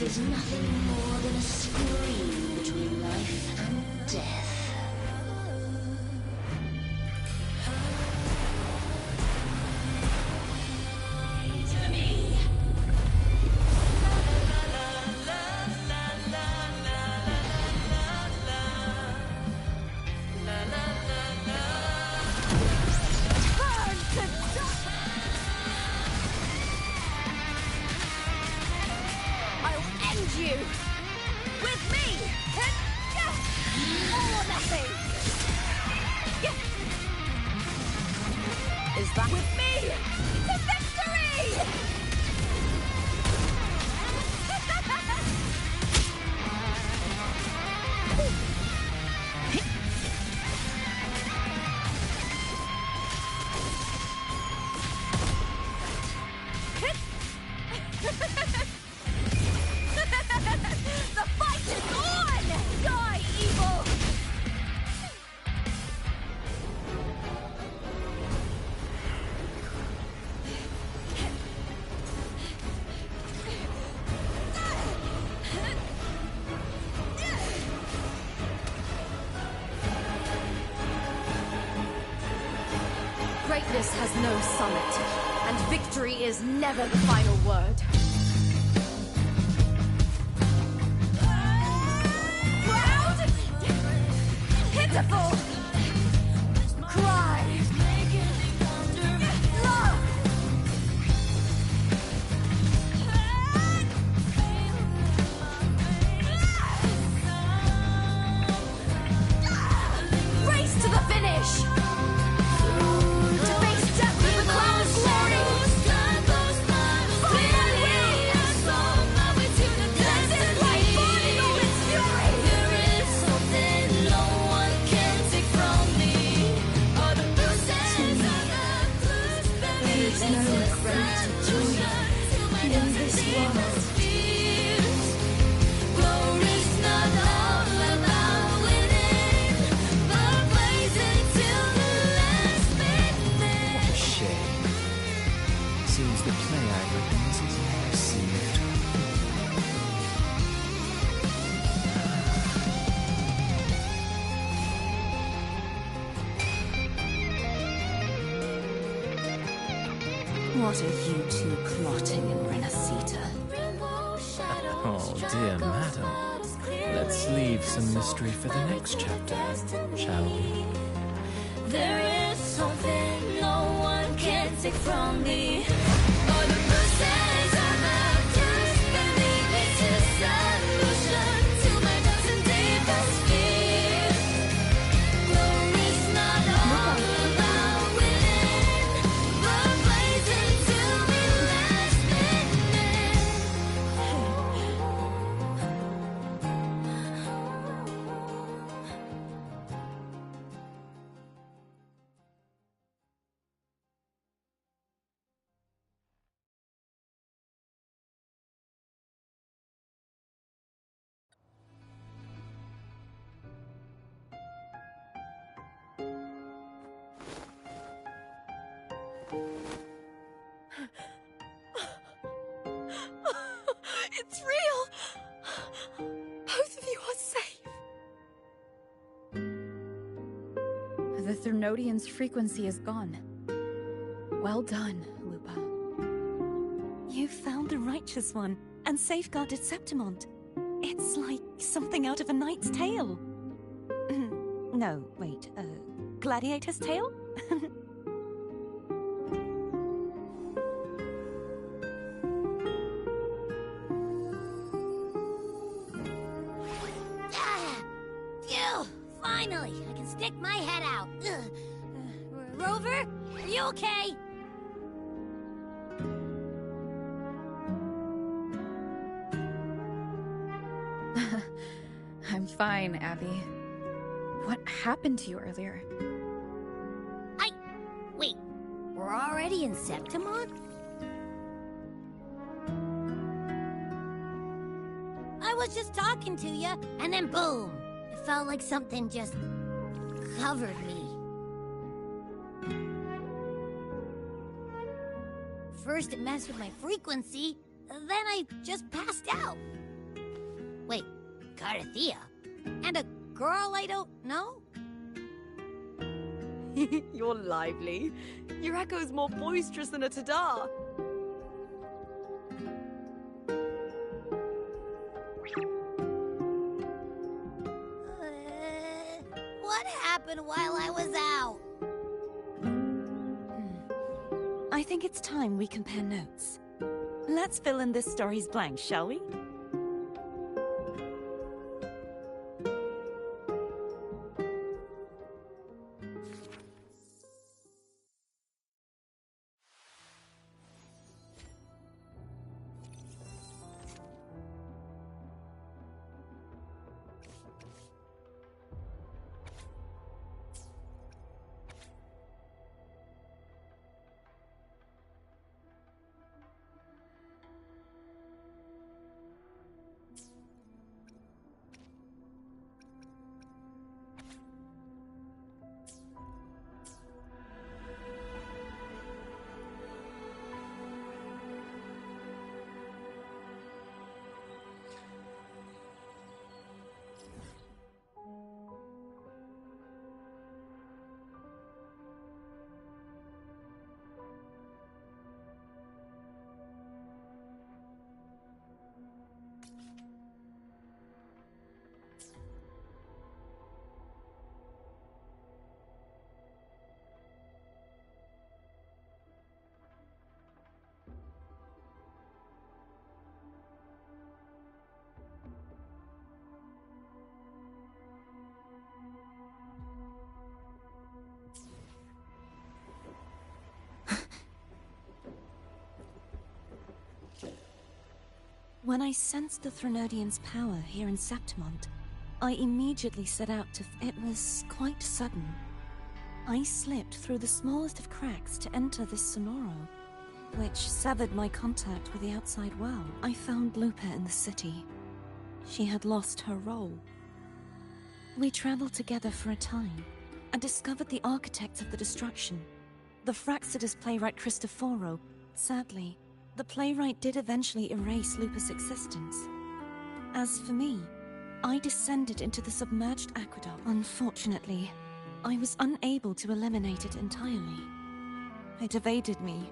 Is nothing more than a scream between life and death. To me. Turn to dust! I'll end you! With me! All or nothing! Is that with me? To victory! Darkness has no summit, and victory is never the final word. Proud! Pitiful! Cry! Love! Race to the finish! To face death with the crown of glory! Let this light burn in all its fury! There is something no one can take from me. All the bruises of the blues, there is no great joy in this world. Glory's not all about winning, but blazing till the last minute. What a shame. Seems the play I'd written isn't well received. What are you two plotting in Renacita? Oh, dear madam. Let's leave some mystery for the next chapter, shall we? There is something no one can take from me. All the bruises on the bruise beneath it's a solution to my doubts and deepest fears. Glory's not all about winning, but blazing till the last minute. It's real! Both of you are safe. The Thernodian's frequency is gone. Well done, Lupa. You found the righteous one and safeguarded Septimont. It's like something out of a knight's tale. No, wait, gladiator's tale? Phew! Finally, I can stick my head out. Rover, are you okay? I'm fine, Abby. What happened to you earlier? Wait, we're already in Septimont? I was just talking to you, and then boom! It felt like something just covered me. First it messed with my frequency, then I just passed out. Wait, Carthea? And a girl I don't know? You're lively. Your echo's more boisterous than a Tadar. What happened while I was out? I think it's time we compare notes. Let's fill in this story's blanks, shall we? When I sensed the Threnodian's power here in Septimont, I immediately set out to... It was quite sudden. I slipped through the smallest of cracks to enter this Sonoro, which severed my contact with the outside world. I found Lupa in the city. She had lost her role. We traveled together for a time, and discovered the architects of the destruction, the Fraxidus playwright Cristoforo. Sadly, the playwright did eventually erase Lupa's existence. As for me, I descended into the submerged aqueduct. Unfortunately, I was unable to eliminate it entirely. It evaded me.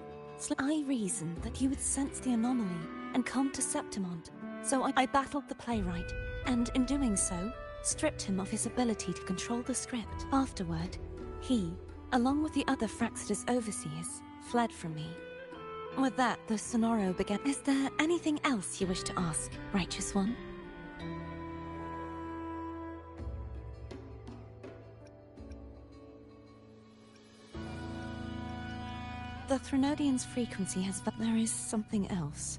I reasoned that you would sense the anomaly and come to Septimont, so I battled the playwright, and in doing so, stripped him of his ability to control the script. Afterward, he, along with the other Fraxidus overseers, fled from me. With that, the Sonoro began. Is there anything else you wish to ask, Righteous One? The Threnodian's frequency has... But there is something else.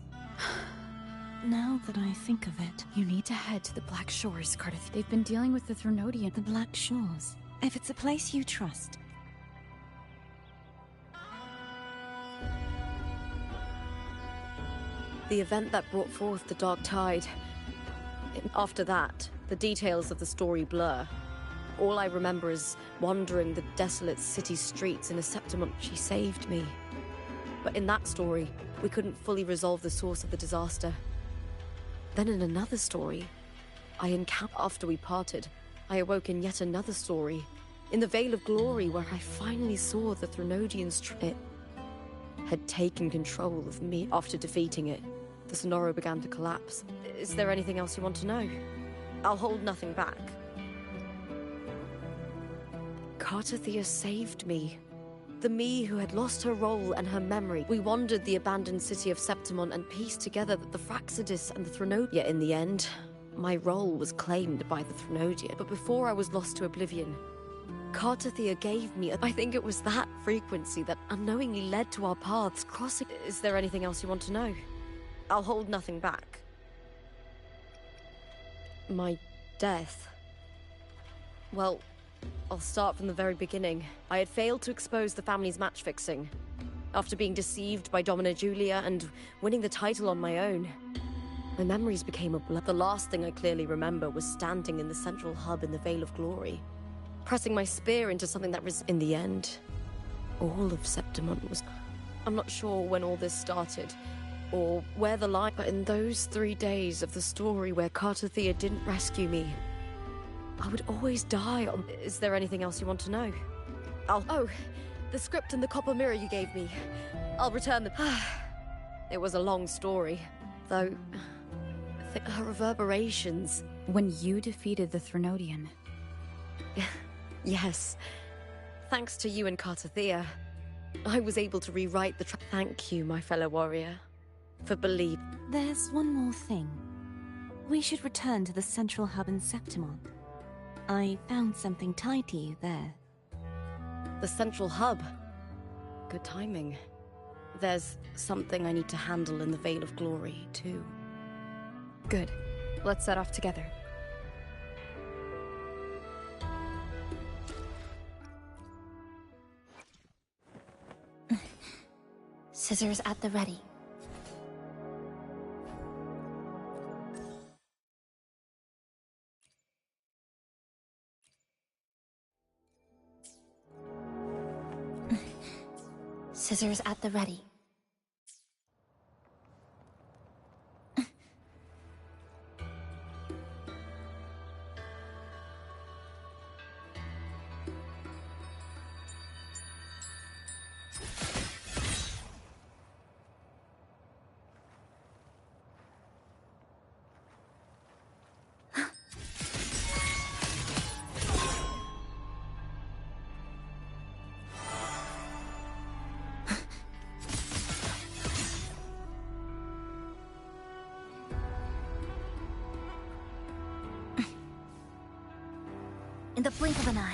Now that I think of it... You need to head to the Black Shores, Cardiff. They've been dealing with the Threnodian. The Black Shores? If it's a place you trust... The event that brought forth the Dark Tide. After that, the details of the story blur. All I remember is wandering the desolate city streets in a Septimont. She saved me. But in that story, we couldn't fully resolve the source of the disaster. Then in another story, I encountered... After we parted, I awoke in yet another story. In the Veil of Glory, where I finally saw the Threnodian's it had taken control of me. After defeating it, the Sonoro began to collapse. Is there anything else you want to know? I'll hold nothing back. Cartathea saved me. The me who had lost her role and her memory. We wandered the abandoned city of Septimont and pieced together that the Fraxidus and the Threnodian. Yet in the end, my role was claimed by the Threnodian. But before I was lost to oblivion, Cartathea gave me I think it was that frequency that unknowingly led to our paths crossing. Is there anything else you want to know? I'll hold nothing back. My death. Well, I'll start from the very beginning. I had failed to expose the family's match-fixing. After being deceived by Domina Julia and winning the title on my own, my memories became a blur. The last thing I clearly remember was standing in the central hub in the Veil of Glory, pressing my spear into something that was... In the end, all of Septimont was... I'm not sure when all this started, or where the line... But in those 3 days of the story where Cartathea didn't rescue me, I would always die on... Is there anything else you want to know? Oh, the script and the copper mirror you gave me. I'll return the... It was a long story, though... her reverberations... When you defeated the Threnodian... Yes. Thanks to you and Cartathea, I was able to rewrite the... Thank you, my fellow warrior, for believing... There's one more thing. We should return to the central hub in Septimont. I found something tied to you there. The central hub? Good timing. There's something I need to handle in the Veil of Glory, too. Good. Let's set off together. Scissors at the ready. Scissors at the ready. In the blink of an eye.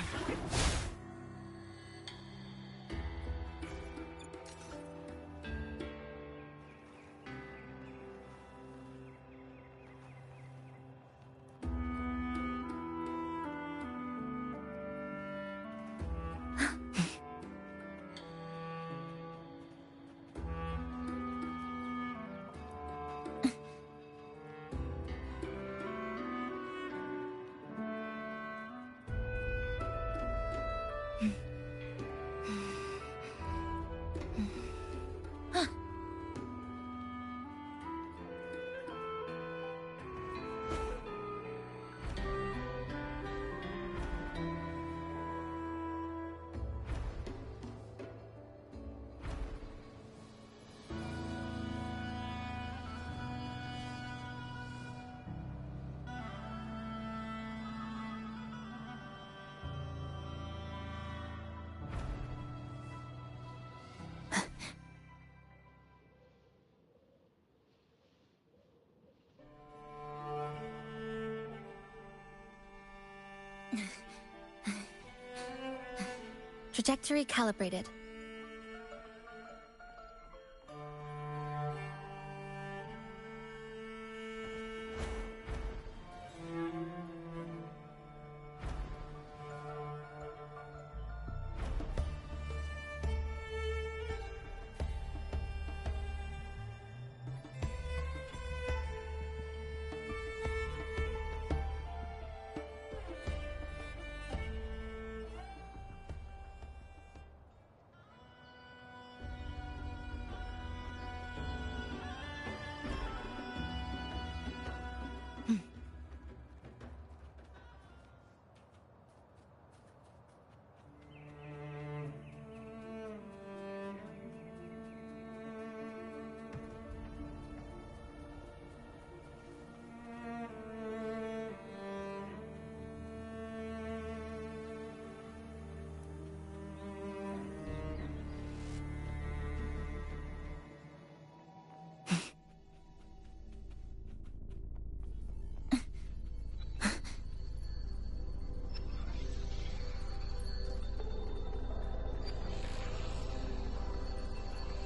Trajectory calibrated.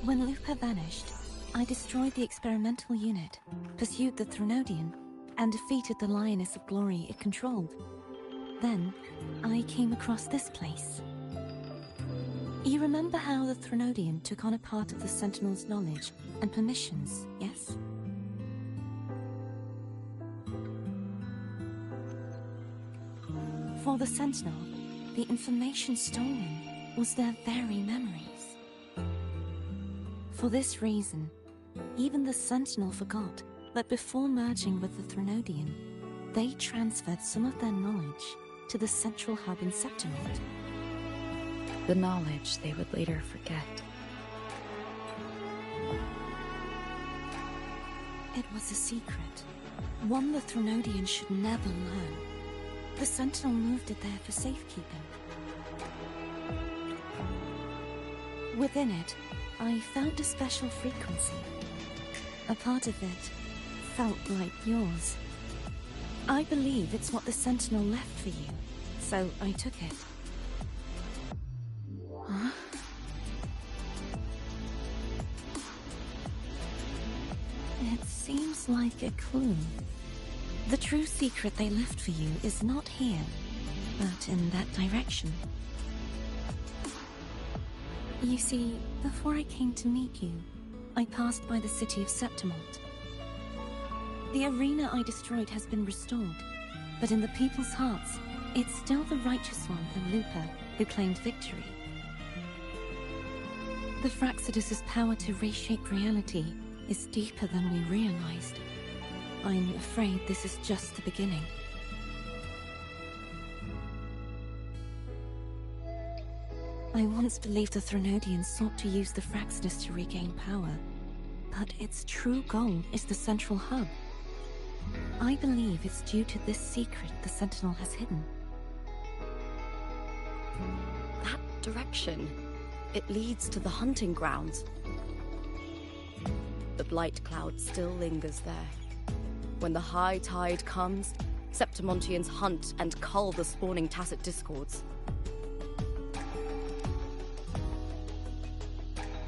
When Lupa vanished, I destroyed the experimental unit, pursued the Threnodian, and defeated the Lioness of Glory it controlled. Then, I came across this place. You remember how the Threnodian took on a part of the Sentinel's knowledge and permissions, yes? For the Sentinel, the information stolen was their very memories. For this reason, even the Sentinel forgot that before merging with the Threnodian, they transferred some of their knowledge to the central hub in Septimont. The knowledge they would later forget. It was a secret, one the Threnodian should never learn. The Sentinel moved it there for safekeeping. Within it, I found a special frequency. A part of it felt like yours. I believe it's what the Sentinel left for you, so I took it. Huh? It seems like a clue. The true secret they left for you is not here, but in that direction. You see, before I came to meet you, I passed by the city of Septimont. The arena I destroyed has been restored, but in the people's hearts, it's still the Righteous One and Lupa who claimed victory. The Fraxidus' power to reshape reality is deeper than we realized. I'm afraid this is just the beginning. I once believed the Threnodians sought to use the Fraxidus to regain power, but its true goal is the central hub. I believe it's due to this secret the Sentinel has hidden. That direction, it leads to the hunting grounds. The blight cloud still lingers there. When the high tide comes, Septimontians hunt and cull the spawning Tacet Discords.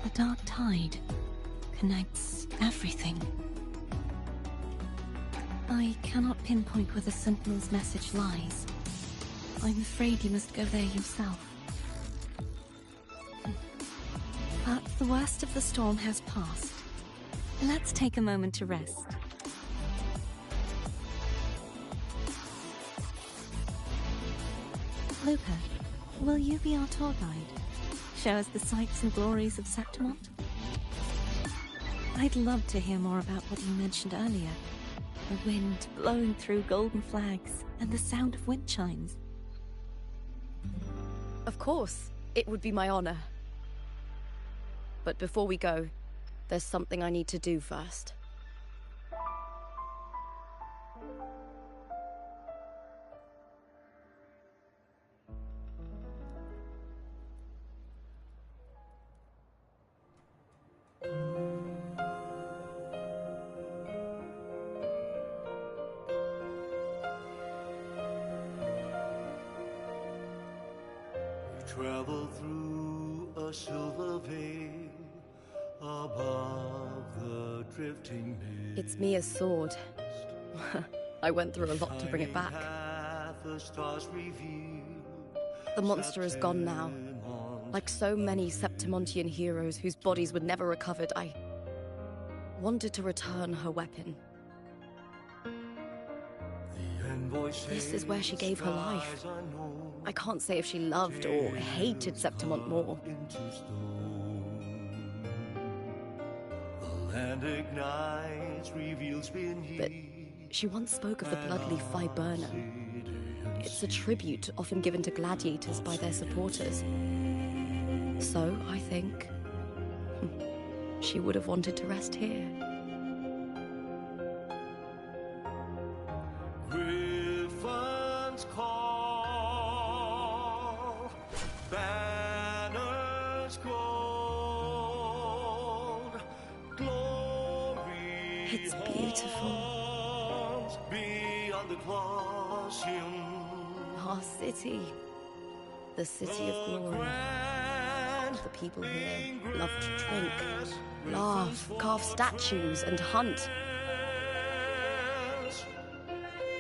The dark tide connects everything. I cannot pinpoint where the Sentinel's message lies. I'm afraid you must go there yourself. But the worst of the storm has passed. Let's take a moment to rest. Lupa, will you be our tour guide? Show us the sights and glories of Septimont? I'd love to hear more about what you mentioned earlier. The wind blowing through golden flags and the sound of wind chimes. Of course, it would be my honor. But before we go, there's something I need to do first. travel through a silver veil above the drifting mist. It's Mia's sword. I went through a lot to bring it back. The stars revealed. The monster is gone now. Like so many Septimontian heroes whose bodies were never recovered, I wanted to return her weapon. This is where she gave her life. I can't say if she loved or hated Septimont more. The land ignites, reveals beneath. But she once spoke of the bloodleaf viburnum. It's a tribute often given to gladiators by their supporters. So, I think, she would have wanted to rest here. Griffins call, banners gold, glory. It's beautiful. Beyond the Colosseum. Our city. The city of glory. The people here love to drink, laugh, carve statues, and hunt.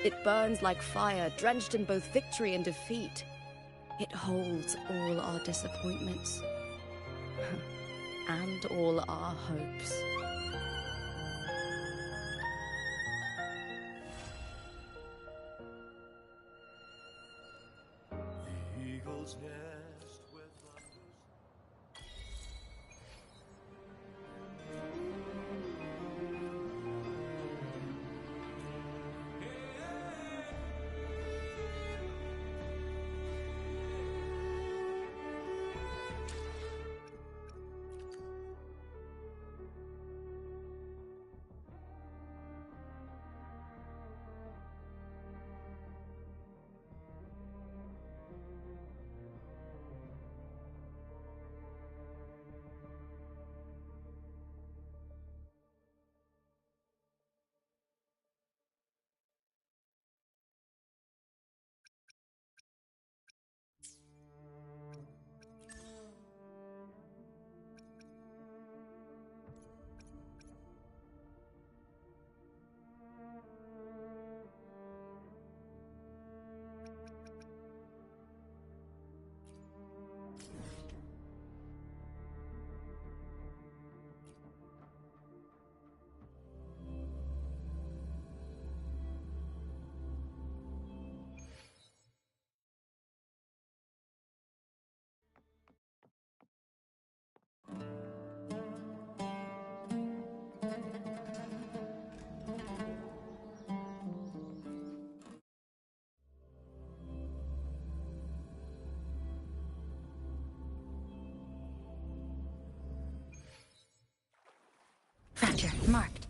It burns like fire, drenched in both victory and defeat. It holds all our disappointments. And all our hopes. Eagle's nest with Fracture marked.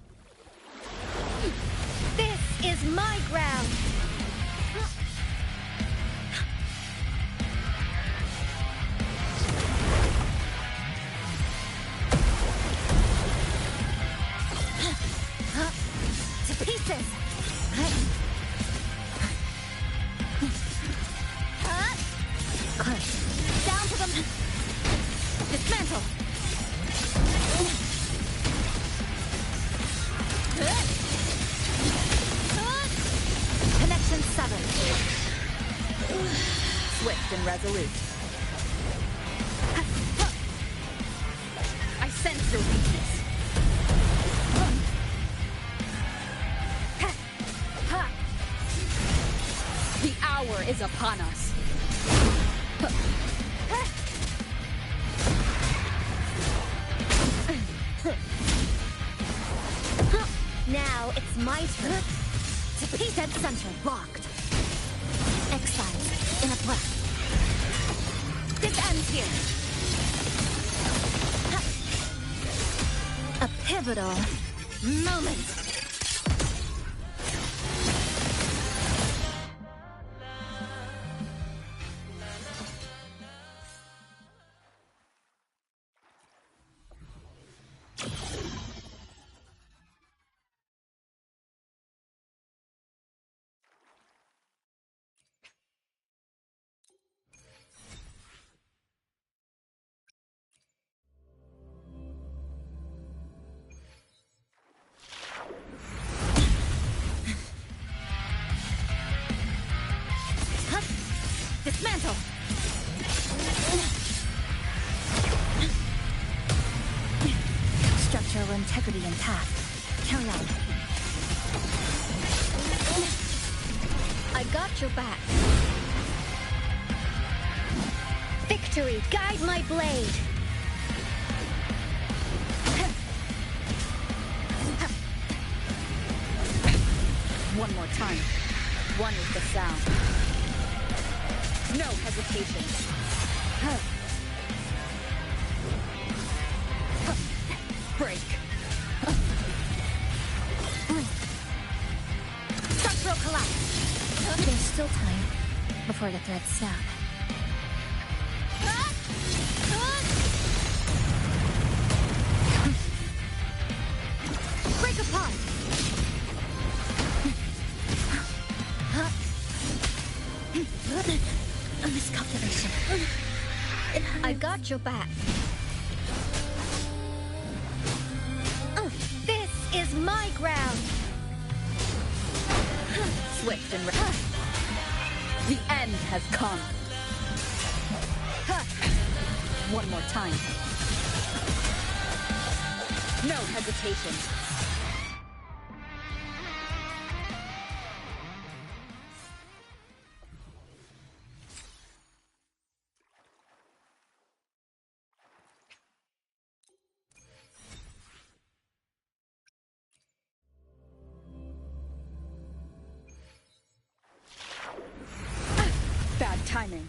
This is my ground! To pieces! Close. Down to them! Dismantle! Connection severed. Swift and resolute. I sense your weakness. The hour is upon us. Now it's my turn. To peace dead center locked. Exiled in a breath. This ends here. A pivotal moment. Dismantle! Structural integrity intact. Carry on. I got your back. Victory, guide my blade. One more time. One is the sound. No hesitation. Break. Structural collapse. There's still time before the threads snap. Break apart! A miscalculation. I got your back. This is my ground. Swift and the end has come. One more time. No hesitation. Bad timing.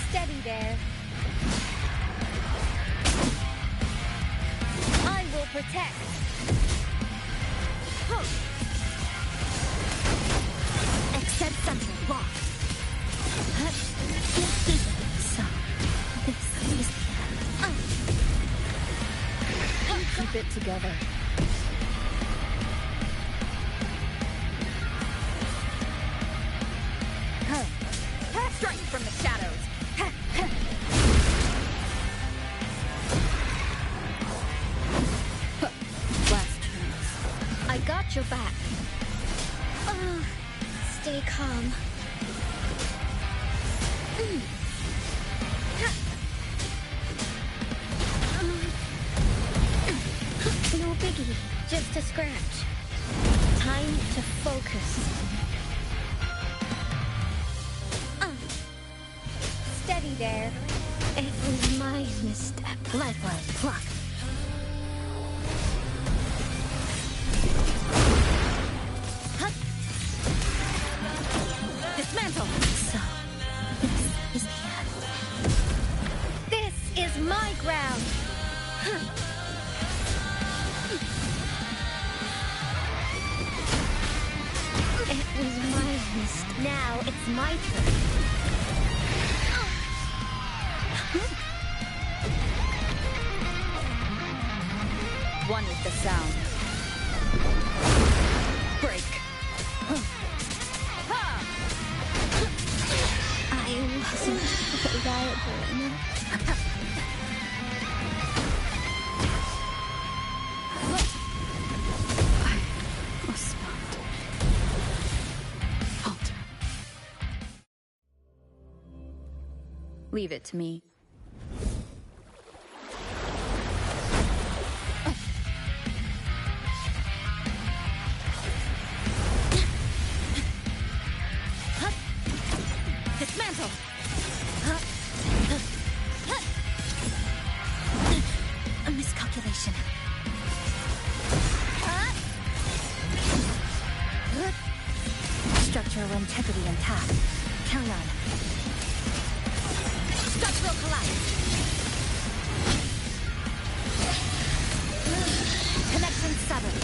Steady there. I will protect. Accept something. Block. So, this is the end. Keep it together. Strike from the shadows! Last chance. I got your back. Stay calm. No biggie, just a scratch. Time to focus. Steady there. It was my misstep. Lifeline, pluck. Dismantle! So, this is the end. This is my ground. It was my mistake. Now it's my turn. One is the sound. Break. I wasn't reliable enough. I was smart. Halt. Leave it to me. Dismantle! A miscalculation. Structural integrity intact. Carry on. Structural collapse. Connection severed.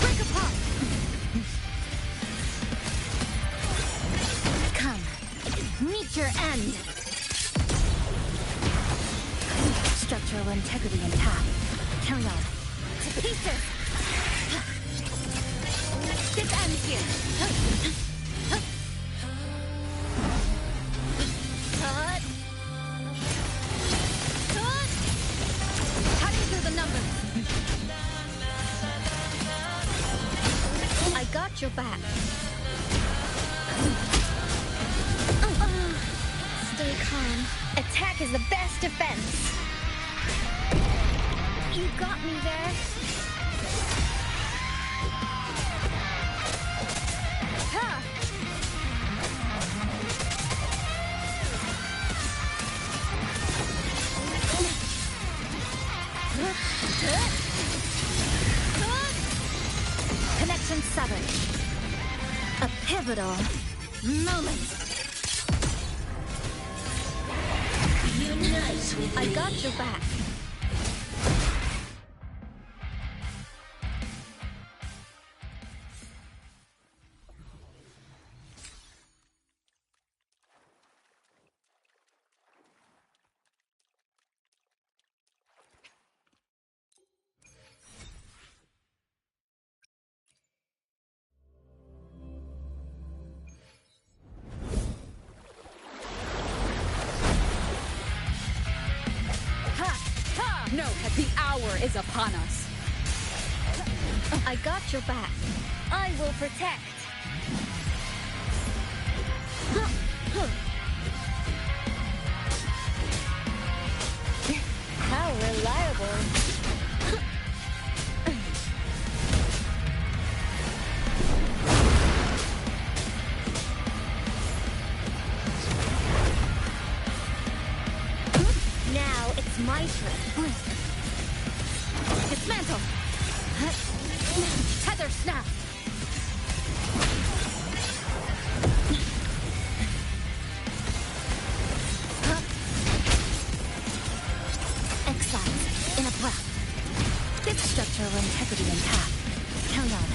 Break apart. Come. Meet your end. Structural integrity intact. Carry on. To pieces. This ends here. Cut. Cut. Cutting through the numbers. I got your back. Stay calm. Attack is the best defense. You got me there. Ha! Connection severed. A pivotal moment. Unite with I me. got your back. No, the hour is upon us. I got your back. I will protect. How reliable. Now it's my turn. Dismantle. Tether snap. Exiles in a breath. This structural integrity intact. Count on.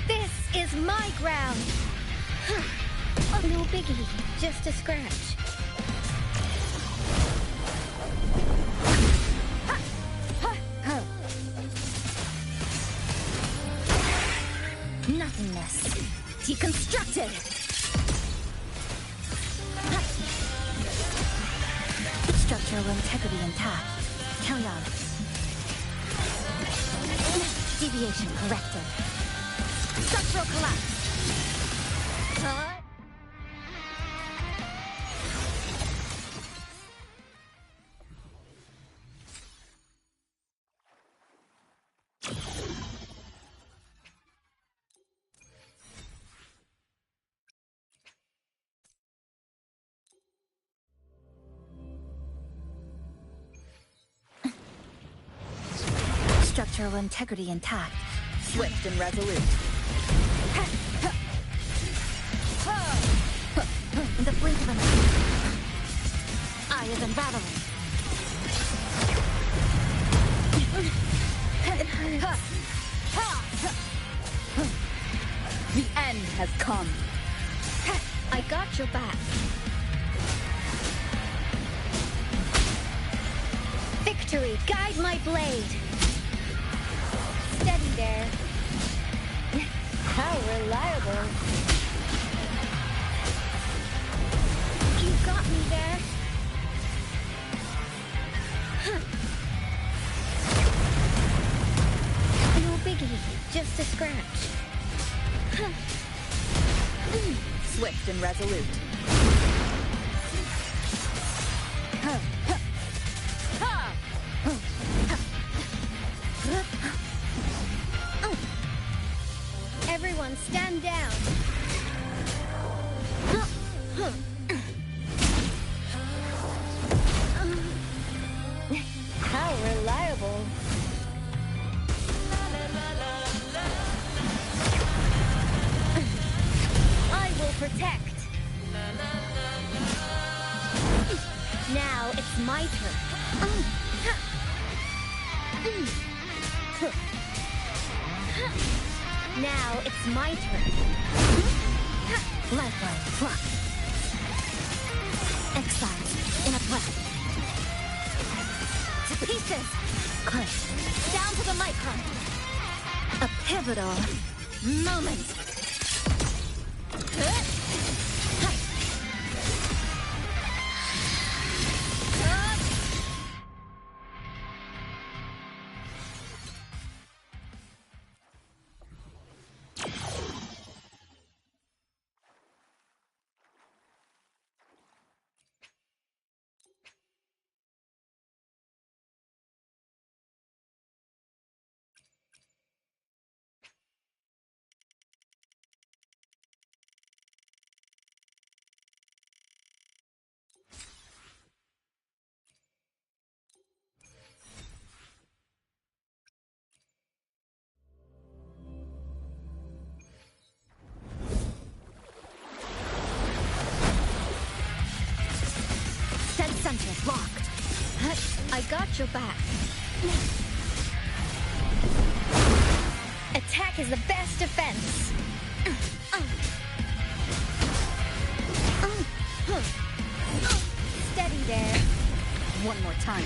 This is my ground. No biggie, just a scratch. Nothingness. Deconstructed. Structural integrity intact. Count on. Deviation corrected. Structural collapse. Structural integrity intact. Swift and resolute. In the blink of an eye. Eye is unraveling. The end has come. I got your back. Victory, guide my blade. Steady there. How reliable. You got me there. No biggie, just a scratch. Swift and resolute. Everyone stand down. How reliable. I will protect. Now it's my turn. Now it's my turn. Lifeline flux. Exile in a breath. To pieces. Click. Down to the micron. A pivotal moment. Dead center blocked. I got your back. Attack is the best defense. Steady there. One more time.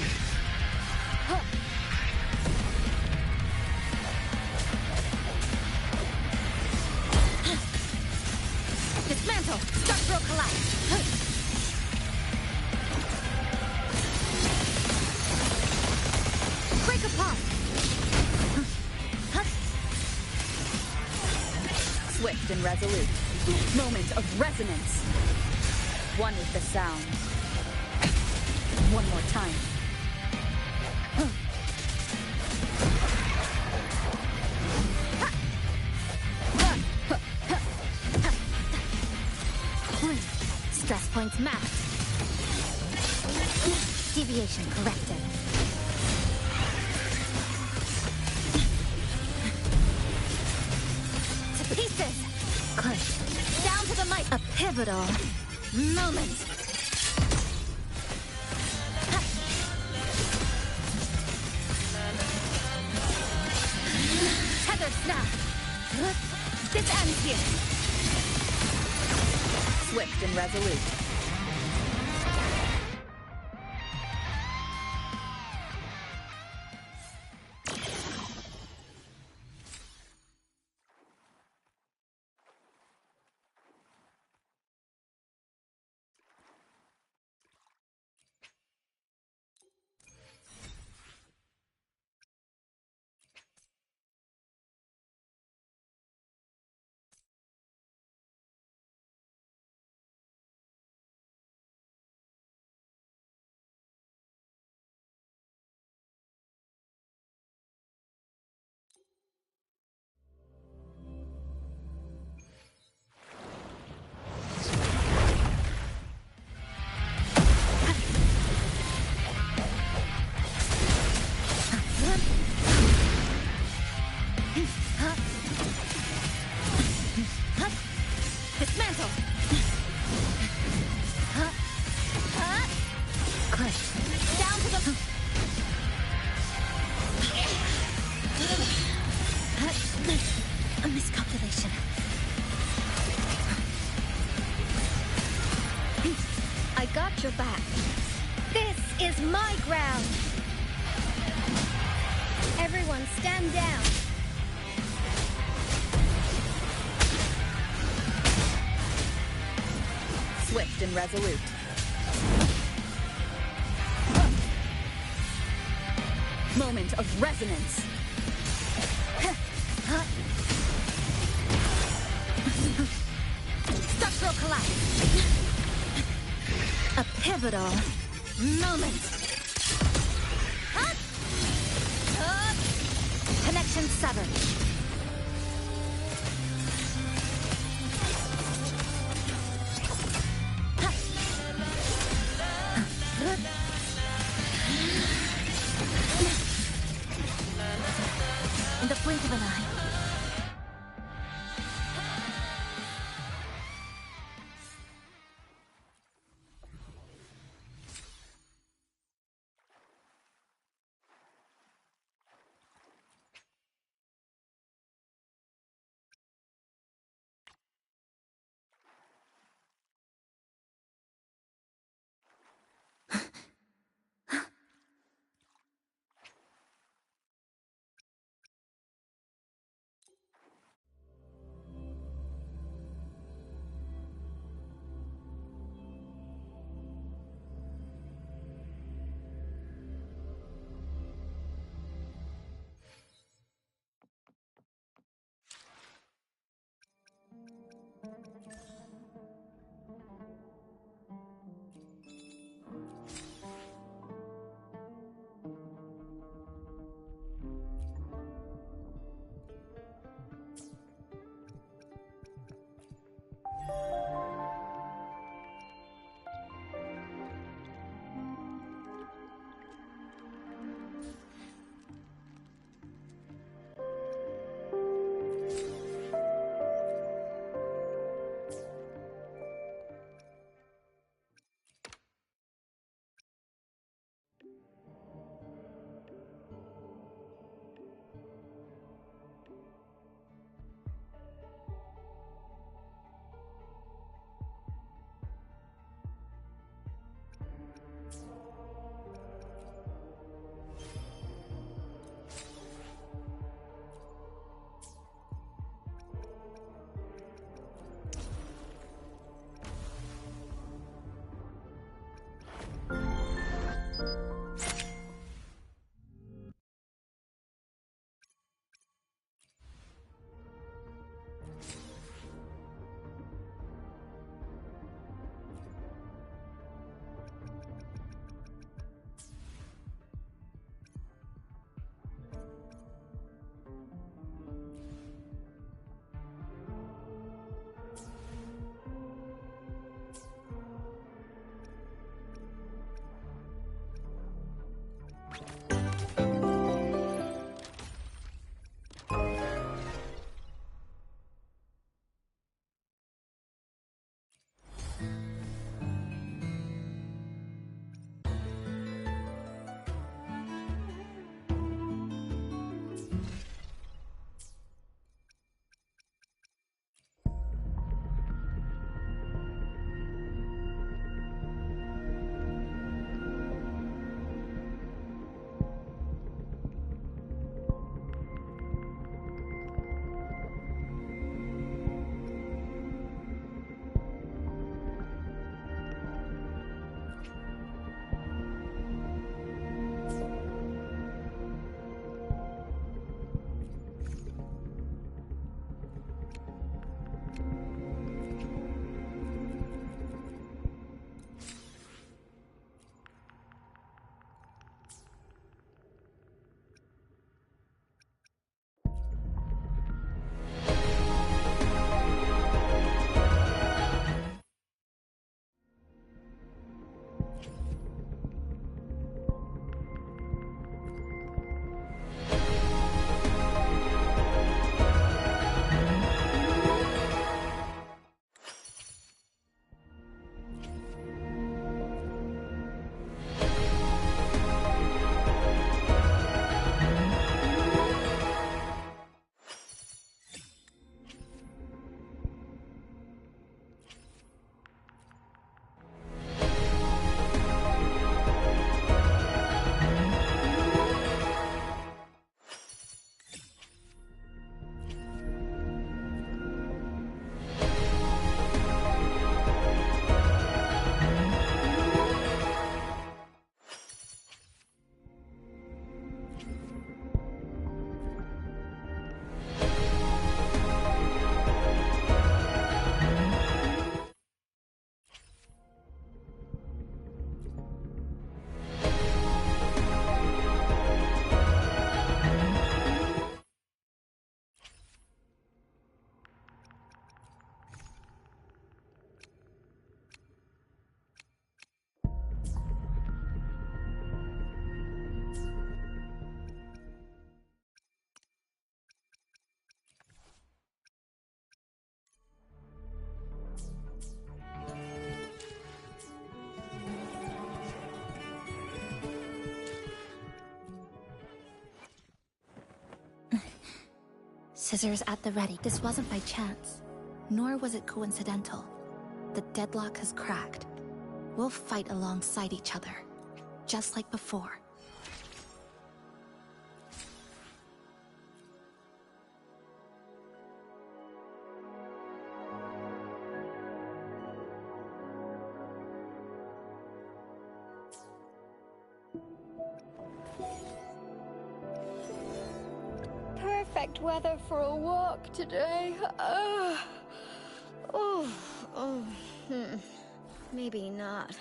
Dismantle. Structural collapse. Break apart! Swift and resolute. Moment of resonance. One with the sound. One more time. Stress points mapped. Deviation corrected. To pieces! Good. Down to the mic. A pivotal moment. Tether snap. This ends here. Swift and resolute. Dismantle! Good. Down to the... A miscalculation. I got your back. This is my ground. Everyone stand down. Swift and resolute. Moment of resonance. Structural collapse. A pivotal moment. Connection severed. In the blink of an eye. Scissors at the ready. This wasn't by chance, nor was it coincidental. The deadlock has cracked. We'll fight alongside each other, just like before. Perfect weather for a walk today. Maybe not.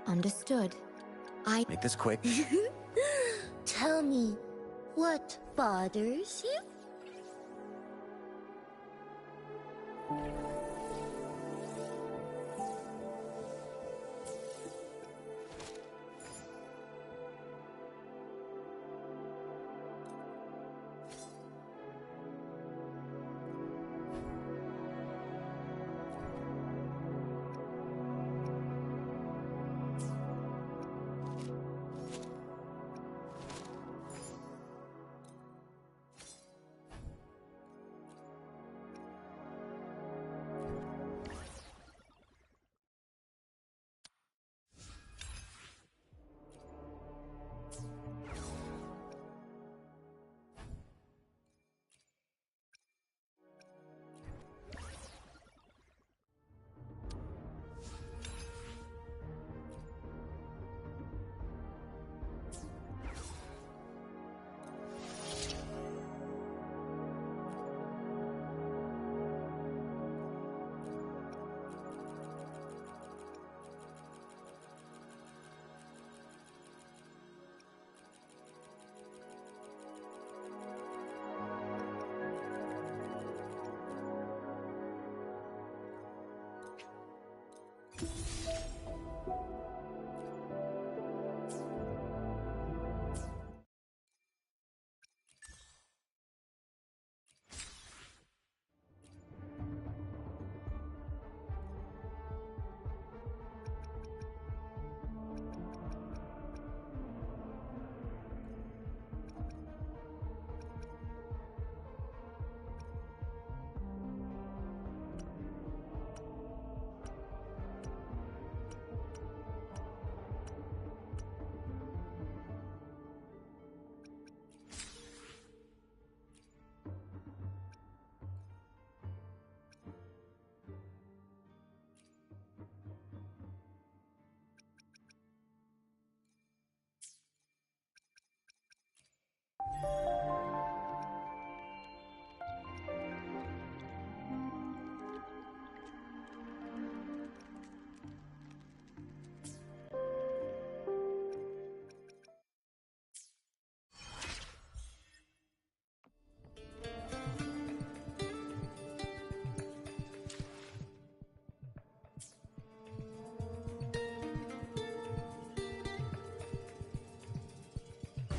Understood. Make this quick. Tell me, what bothers you?